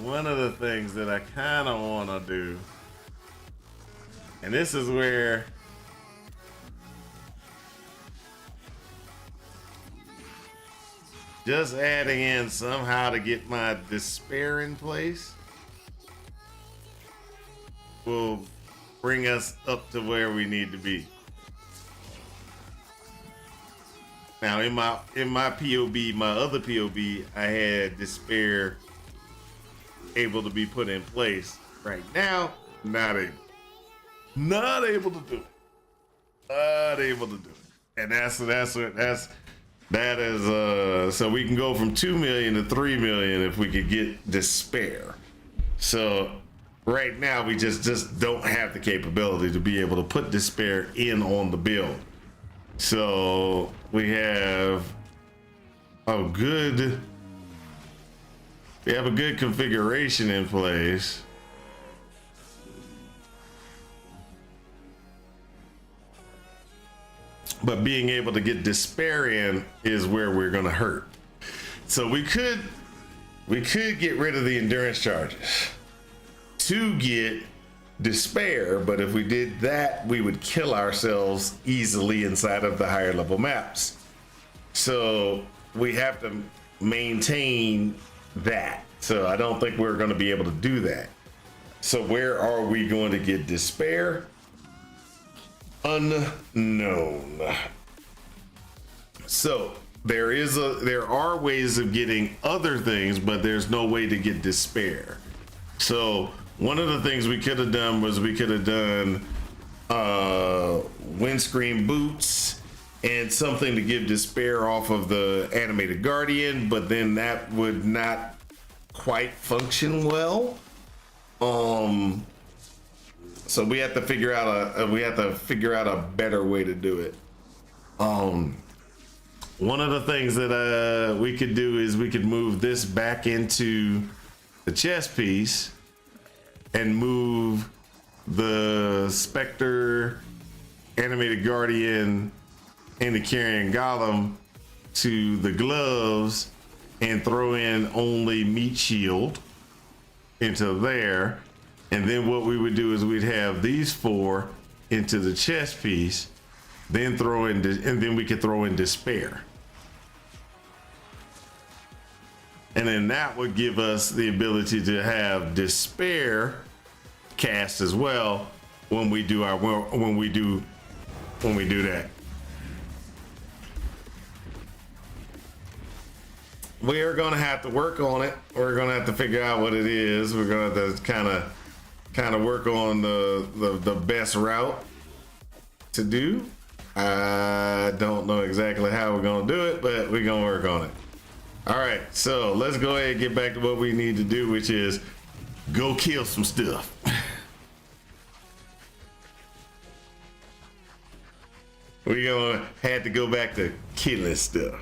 one of the things that I kind of want to do, and this is where just adding in somehow to get my despair in place will bring us up to where we need to be. Now in my POB, my other POB, I had despair able to be put in place. Right now, not able to do it. Not able to do it. And that is so we can go from 2 million to 3 million if we could get despair. So right now we just don't have the capability to be able to put despair in on the build. So we have a good configuration in place. But being able to get despair in is where we're gonna hurt. So we could get rid of the endurance charges to get despair, but if we did that, we would kill ourselves easily inside of the higher level maps. So we have to maintain that. So I don't think we're going to be able to do that. So where are we going to get despair? Unknown. So there are ways of getting other things, but there's no way to get despair. So one of the things we could have done was we could have done windscreen boots and something to give despair off of the animated guardian, but then that would not quite function well. So we have to figure out a better way to do it. One of the things that we could do is we could move this back into the chest piece and move the Spectre, Animated Guardian, and the Carrion Golem to the gloves and throw in only Meat Shield into there. And then what we would do is we'd have these 4 into the chest piece, then and then we could throw in Despair. And then that would give us the ability to have Despair cast as well when we do that. We are going to have to work on it. We're going to have to figure out what it is. We're going to have to kind of work on the best route to do. I don't know exactly how we're going to do it, but we're going to work on it. All right, so let's go ahead and get back to what we need to do, which is go kill some stuff. We're going to have to go back to killing stuff.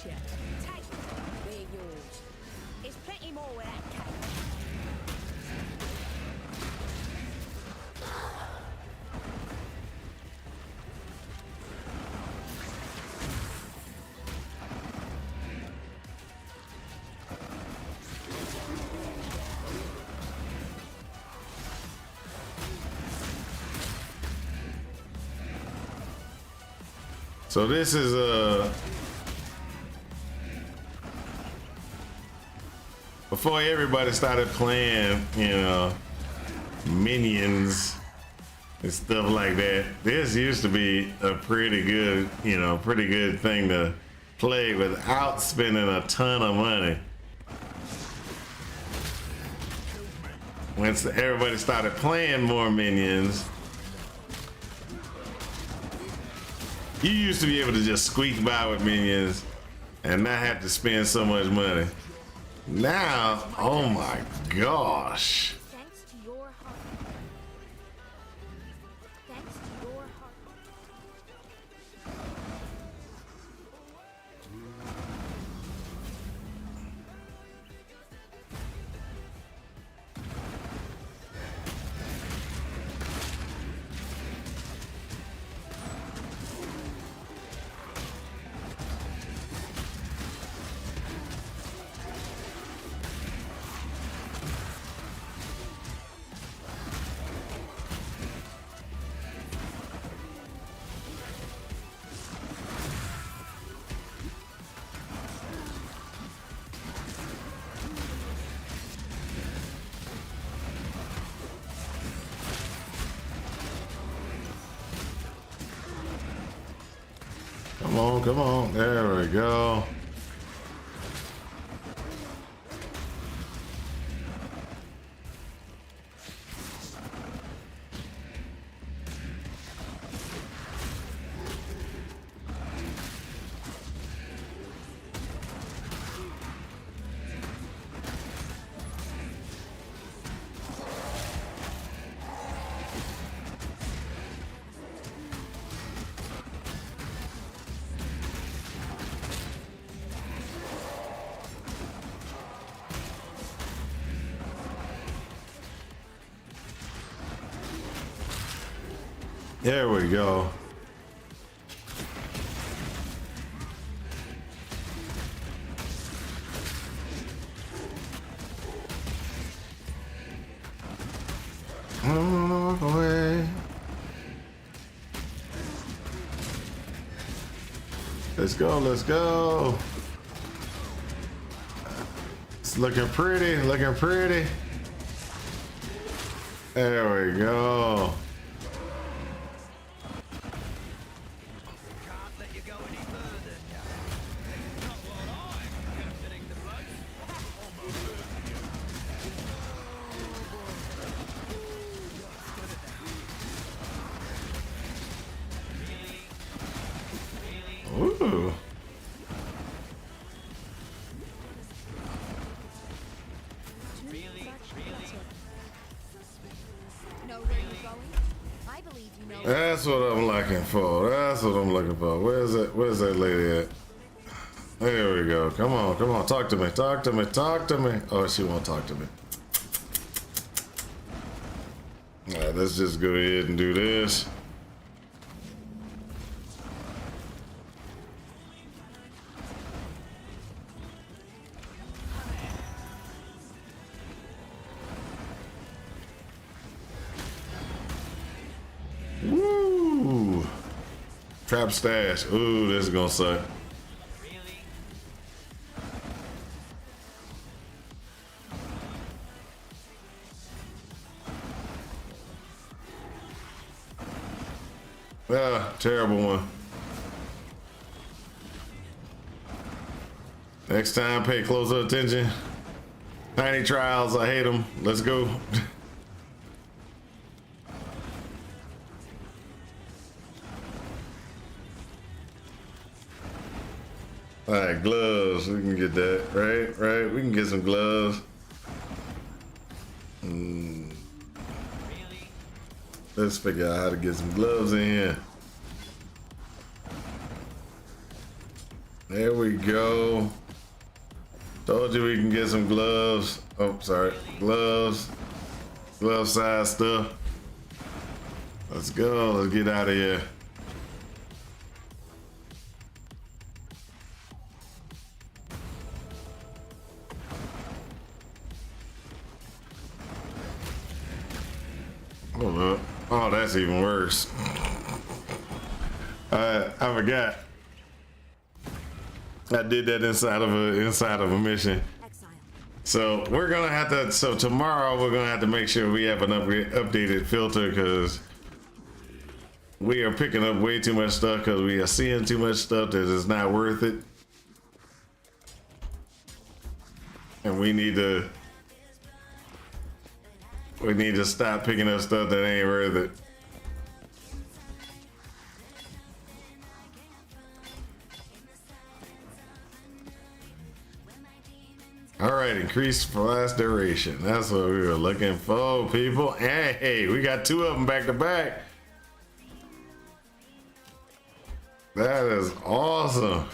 yet. Take them. They're yours. There's plenty more where that came. So this is before everybody started playing, you know, minions and stuff like that. This used to be a pretty good, you know, pretty good thing to play without spending a ton of money. Once everybody started playing more minions, you used to be able to just squeak by with minions and not have to spend so much money. Now, oh my gosh. Thanks to your heart. Thanks to your heart. Come on, come on. There we go. There we go. Move away. Let's go, let's go. It's looking pretty, looking pretty. There we go. Can't let you go any further. Not while I'm captaining the place. Ooh. Know where you're going? I believe you know. That's what I'm looking for. That's what I'm looking for. Where's that? Where's that lady at? There we go. Come on, come on. Talk to me. Talk to me. Talk to me. Oh, she won't talk to me. All right, let's just go ahead and do this. Woo! Trap stash. Ooh, this is gonna suck. Really? Ah, terrible one. Next time, pay closer attention. Tiny trials, I hate them. Let's go. All right, gloves. We can get that, right? Right. We can get some gloves. Really? Let's figure out how to get some gloves in here. There we go. Told you we can get some gloves. Oh, sorry. Gloves. Glove size stuff. Let's go. Let's get out of here. Hold up. Oh, that's even worse. I forgot. I did that inside of a mission. Exile. So we're gonna have to. So tomorrow we're gonna have to make sure we have an updated filter because we are picking up way too much stuff because we are seeing too much stuff that is not worth it, and we need to stop picking up stuff that ain't worth it. All right, increased flash duration. That's what we were looking for, people. Hey, we got 2 of them back to back. That is awesome.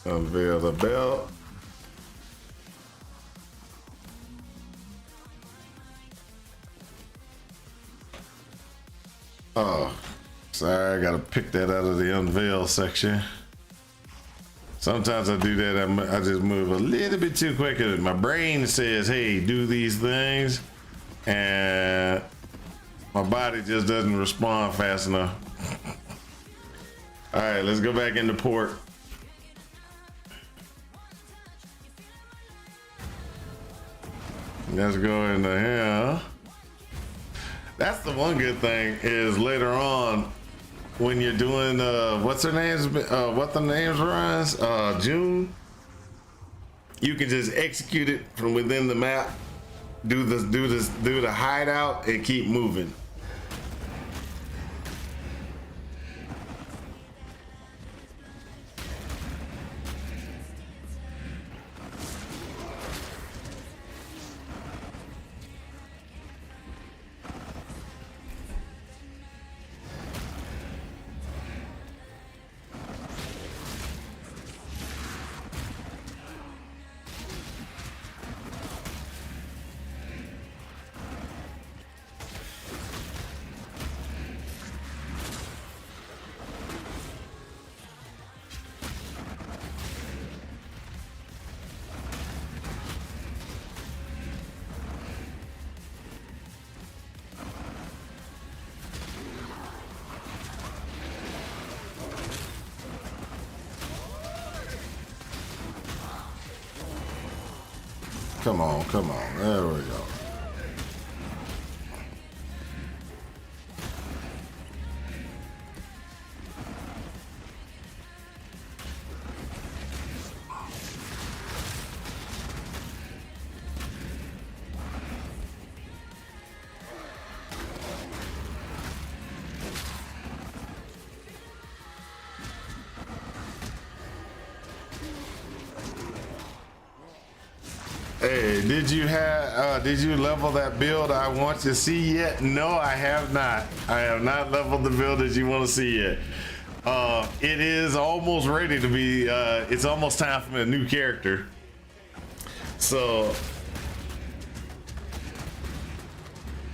Unveil the belt. Oh. Sorry, I gotta pick that out of the unveil section. Sometimes I do that, I just move a little bit too quick. My brain says, hey, do these things. And my body just doesn't respond fast enough. All right, let's go back into port. Let's go into here. That's the one good thing is later on, when you're doing what's her name's what the names runs June, you can just execute it from within the map, do the hideout and keep moving. Come on, come on. There we go. Hey, did you level that build I want to see yet? No, I have not. I have not leveled the build that you want to see yet. It is almost ready to be, it's almost time for a new character. So,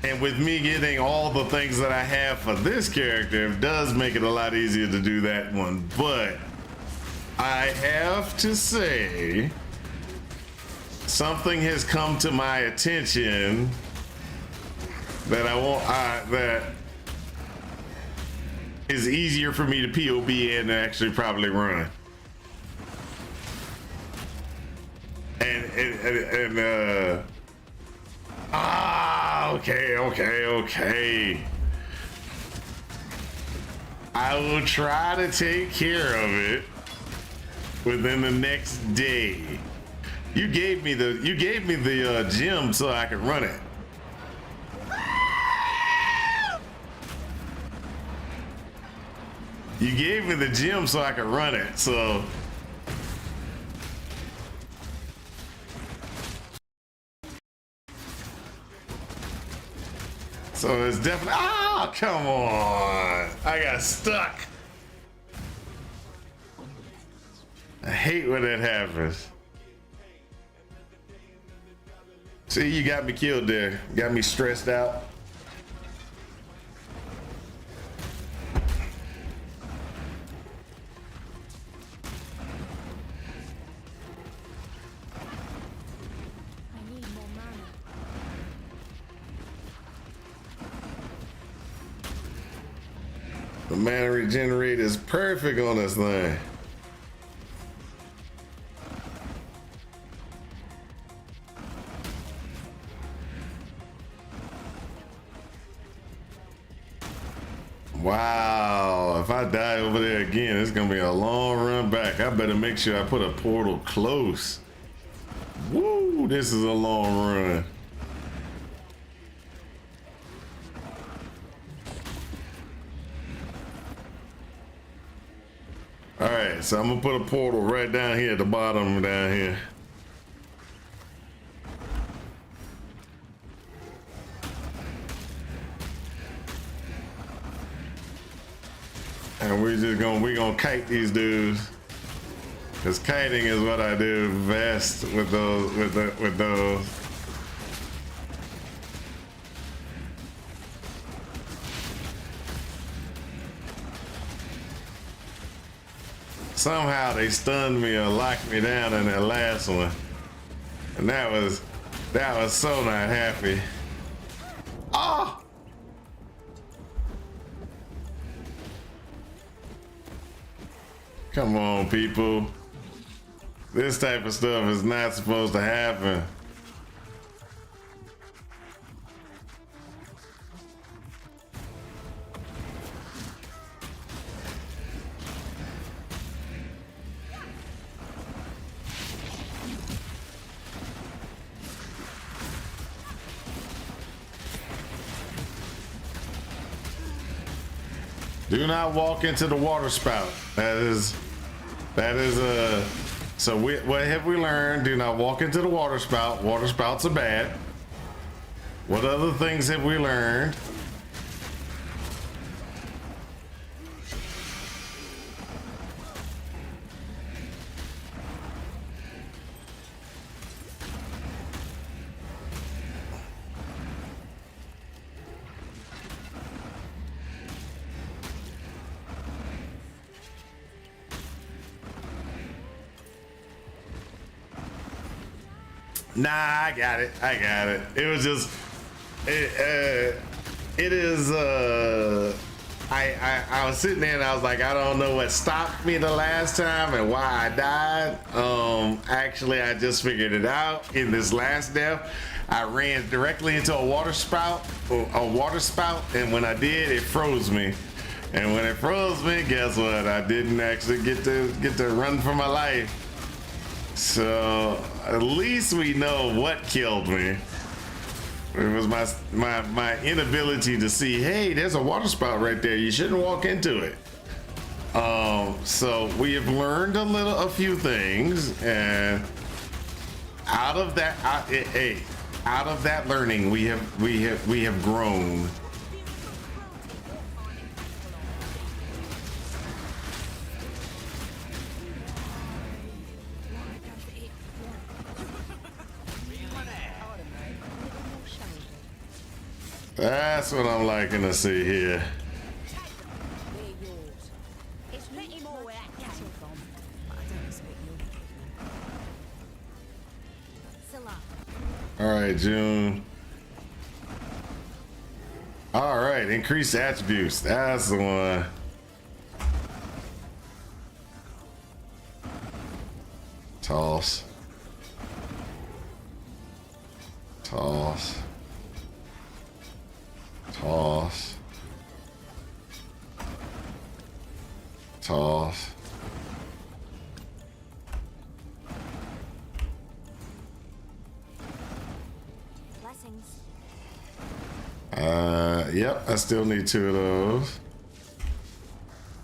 and with me getting all the things that I have for this character, it does make it a lot easier to do that one. But I have to say, something has come to my attention that that is easier for me to POB and actually probably run. Okay. I will try to take care of it within the next day. You gave me the gem so I could run it. You gave me the gem so I could run it. So So it's definitely. Oh, come on! I got stuck. I hate when that happens. See, you got me killed there. Got me stressed out. I need more mana. The mana regenerate is perfect on this thing. Wow, if I die over there again, it's gonna be a long run back. I better make sure I put a portal close. Woo, this is a long run. All right, so I'm gonna put a portal right down here at the bottom down here. And we're gonna kite these dudes. Cause kiting is what I do best with those. Somehow they stunned me or locked me down in that last one. And that was so not happy. Oh! Come on, people. This type of stuff is not supposed to happen. Do not walk into the water spout. That is so what have we learned? Do not walk into the water spout. Water spouts are bad. What other things have we learned? Nah, I got it. It was just, it is, I was sitting there and I was like, I don't know what stopped me the last time and why I died. Actually, I just figured it out in this last death. I ran directly into a water spout, and when I did, it froze me. And when it froze me, guess what? I didn't actually get to run for my life. So at least we know what killed me. It was my inability to see, hey, there's a water spout right there. You shouldn't walk into it. So we have learned a few things, and out of that learning, we have grown. That's what I'm liking to see here. They're yours. There's plenty more where that came from. But I don't expect you. Salah. All right, June. All right, increased attributes. That's the one. Toss. Toss. Toss. Toss. Blessings. Yep, I still need 2 of those.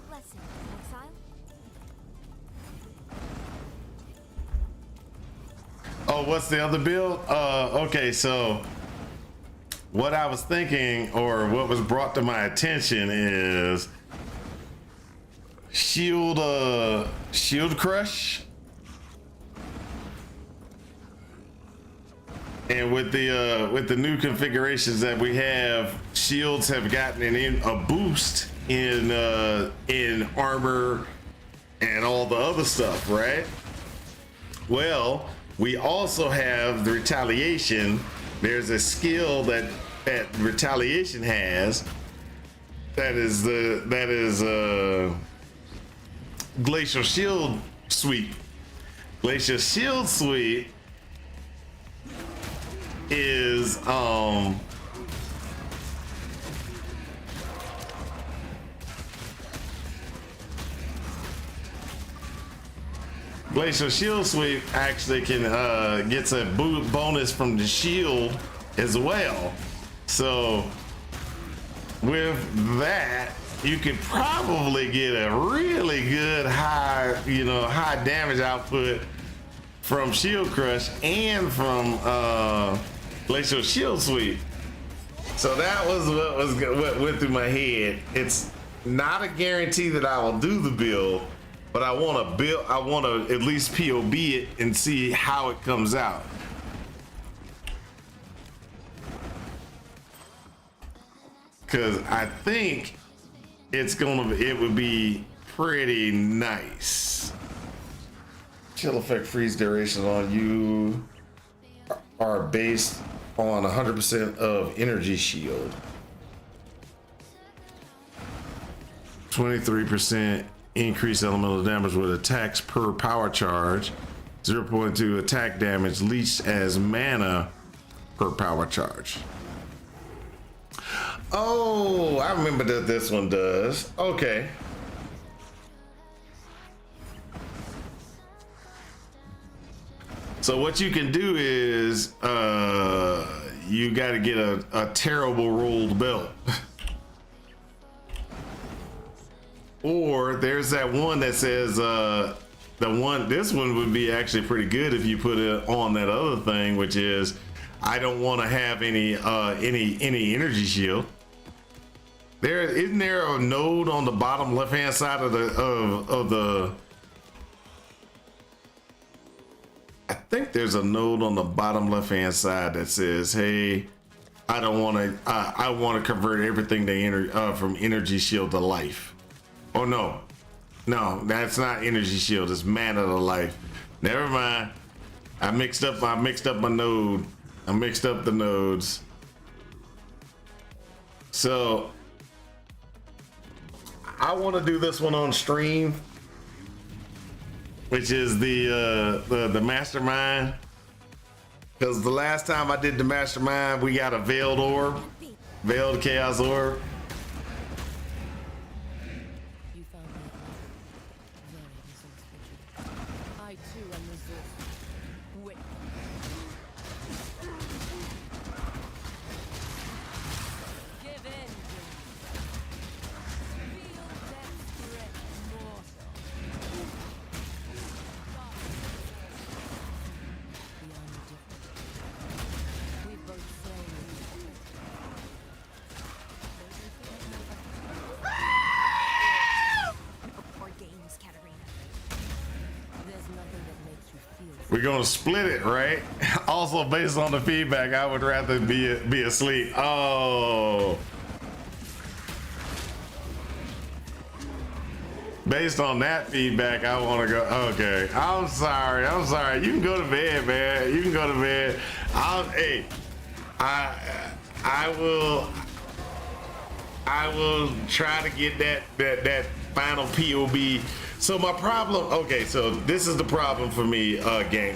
Blessing. Exile. Oh, what's the other build? Okay, so what I was thinking, or what was brought to my attention, is shield crush. And with the new configurations that we have, shields have gotten a boost in armor and all the other stuff, right? Well, we also have the retaliation. There's a skill that retaliation has. That is Glacial Shield Sweep. Glacial Shield Sweep is Glacial Shield Sweep actually can gets a bonus from the shield as well. So with that, you could probably get a really good high damage output from Shield Crush and from Glacial Shield Sweep. So that was what went through my head. It's not a guarantee that I will do the build, but I want to at least POB it and see how it comes out. Cause I think it would be pretty nice. Chill effect freeze duration on you are based on 100% of energy shield. 23% increase elemental damage with attacks per power charge. 0.2 attack damage leached as mana per power charge. Oh, I remember that this one does. Okay. So what you can do is you got to get a terrible rolled belt. Or there's that one that says this one would be actually pretty good if you put it on that other thing, which is I don't want to have any energy shield. Isn't there a node on the bottom left hand side of the I think there's a node on the bottom left hand side that says, hey, I want to convert everything to from energy shield to life. Oh no, that's not energy shield, it's mana to life. Never mind, I mixed up my node. I mixed up the nodes. So I want to do this one on stream, which is the mastermind. Because the last time I did the mastermind, we got a veiled orb, veiled chaos orb. You found me very resourceful. I too am resourceful. Wait. Give in. Feel death's grip, mortal. We are no different. We both slain Or games, Katarina. There's nothing that makes you feel We're gonna split it, right? Also, based on the feedback, I would rather be asleep. Oh. Based on that feedback, I want to go. Okay, I'm sorry. You can go to bed, man. You can go to bed. I will try to get that final POB. So my problem. Okay, so this is the problem for me, gang,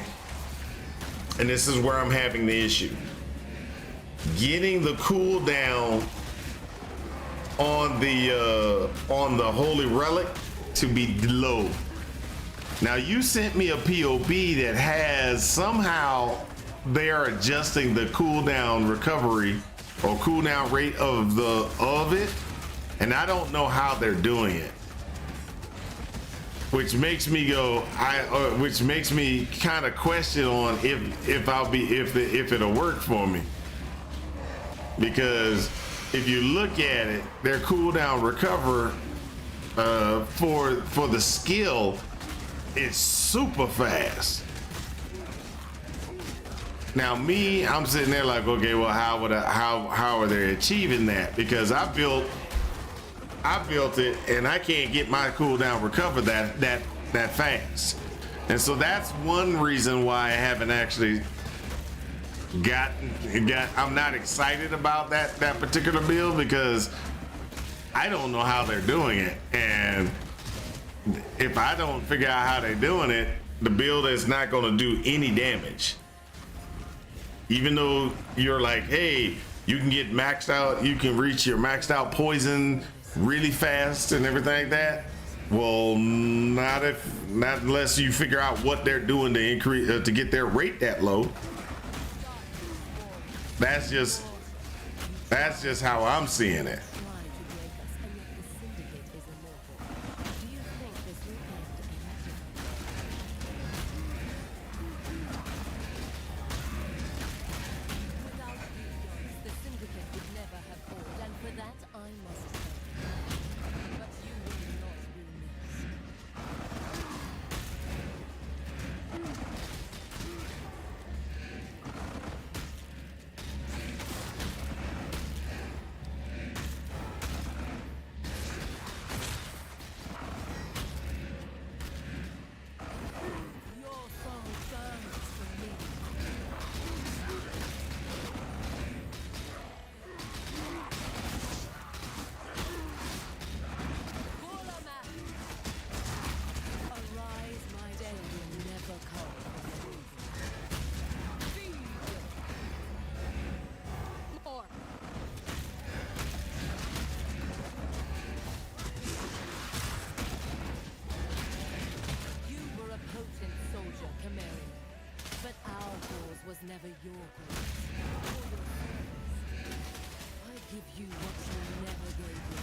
and this is where I'm having the issue. Getting the cooldown on the holy relic to be low. Now you sent me a POB that has somehow they are adjusting the cooldown recovery or cooldown rate of it, and I don't know how they're doing it, which makes me which makes me kind of question on if it'll work for me. because if you look at it, their cooldown recover for the skill is super fast. Now me, I'm sitting there like, okay, well, how are they achieving that? Because I built it and I can't get my cooldown recover that fast. And so that's one reason why I haven't actually I'm not excited about that particular build, because I don't know how they're doing it. And if I don't figure out how they're doing it, the build is not going to do any damage. Even though you're like, hey, you can get maxed out, you can reach your maxed out poison really fast and everything like that. Well, not unless you figure out what they're doing to increase to get their rate that low. That's just how I'm seeing it. Was never your cause. I give you what you never gave me.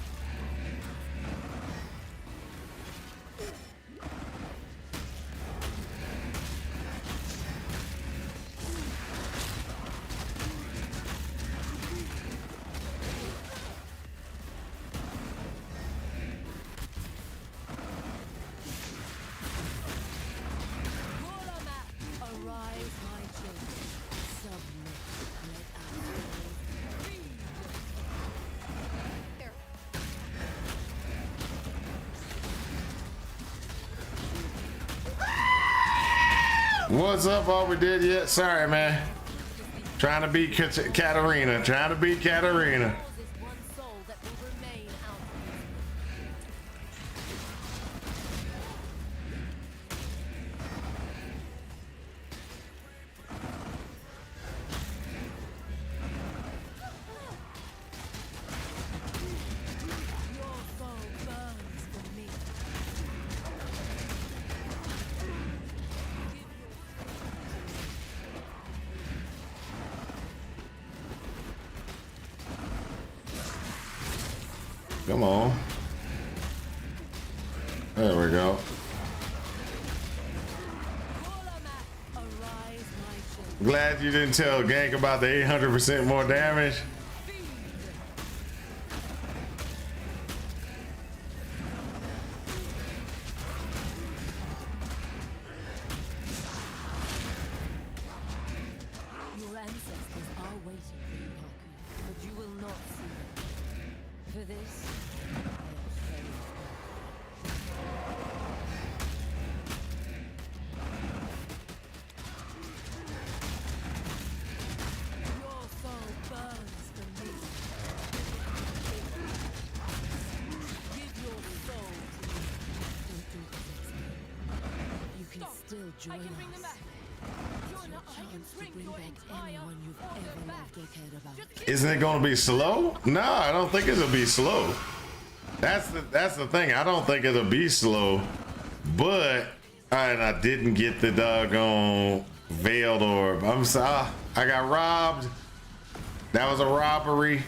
Arise, my children. Submit. Let our souls feed. What's up? All we did yet? Sorry, man. Trying to beat Katarina. Trying to beat Katarina. Come on. There we go. Glad you didn't tell Gank about the 800% more damage. Your ancestors are waiting for you, Haku, but you will not see them. For this, I am very Your soul burns for me. Give your soul to me. Don't do this. You can still join us. Chance to bring back anyone you've ever loved or cared about. Isn't it going to be slow? No, I don't think it'll be slow. That's the thing. I don't think it'll be slow. But I didn't get the doggone veiled orb. I'm sorry. I got robbed. That was a robbery.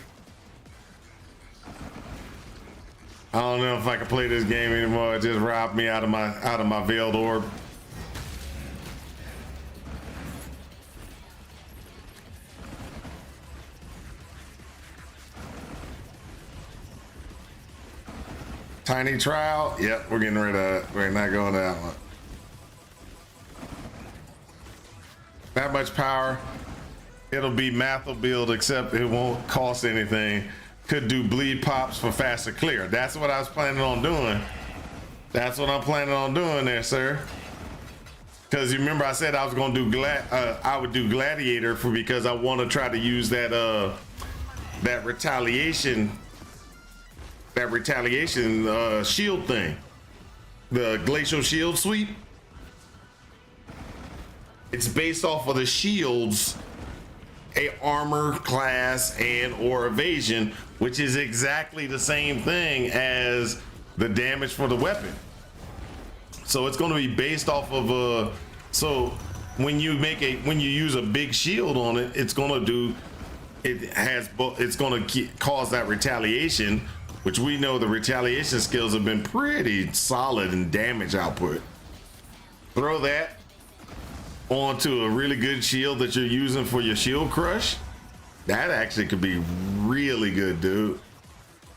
I don't know if I can play this game anymore. It just robbed me out of my veiled orb. Tiny trial. Yep, we're getting rid of it. We're not going to that one. That much power. It'll be Mathel build, except it won't cost anything. Could do bleed pops for faster clear. That's what I was planning on doing. That's what I'm planning on doing there, sir. Because you remember I said I was gonna do I would do gladiator for, because I want to try to use that that retaliation shield thing, the glacial shield sweep. It's based off of the shields, a armor class and or evasion, which is exactly the same thing as the damage for the weapon. So it's going to be based off of so when you use a big shield on it, it's going to cause that retaliation, which we know the retaliation skills have been pretty solid in damage output. Throw that onto a really good shield that you're using for your shield crush. That actually could be really good, dude.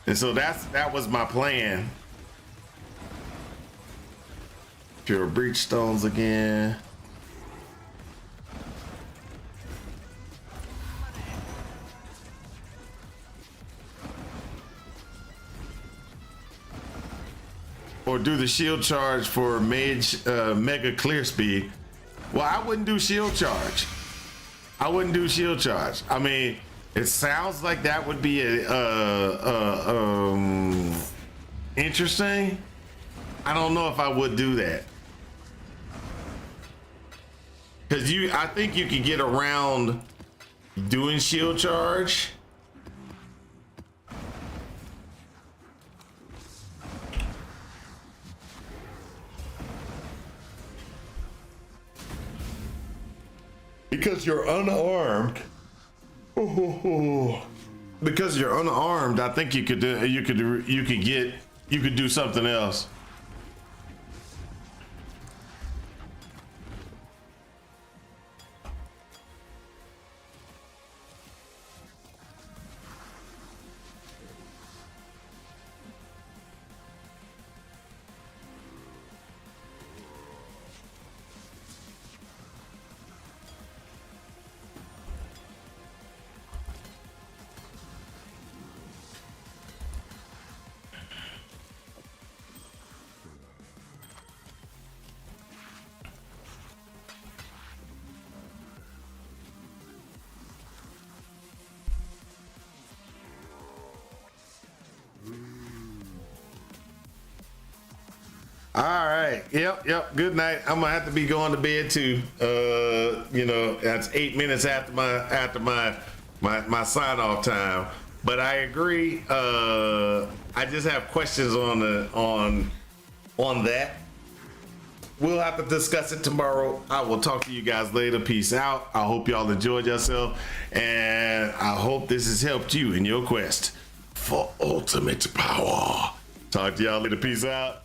And so that was my plan. Pure breach stones again. Or do the shield charge for mage mega clear speed. Well, I wouldn't do shield charge. I wouldn't do shield charge. I mean, it sounds like that would be interesting. I don't know if I would do that. Cause I think you could get around doing shield charge. Because you're unarmed. Because you're unarmed, I think you could do something else. All right. Yep. Good night. I'm gonna have to be going to bed too. You know, that's 8 minutes after my sign off time. But I agree. I just have questions on that. We'll have to discuss it tomorrow. I will talk to you guys later. Peace out. I hope y'all enjoyed yourself, and I hope this has helped you in your quest for ultimate power. Talk to y'all later. Peace out.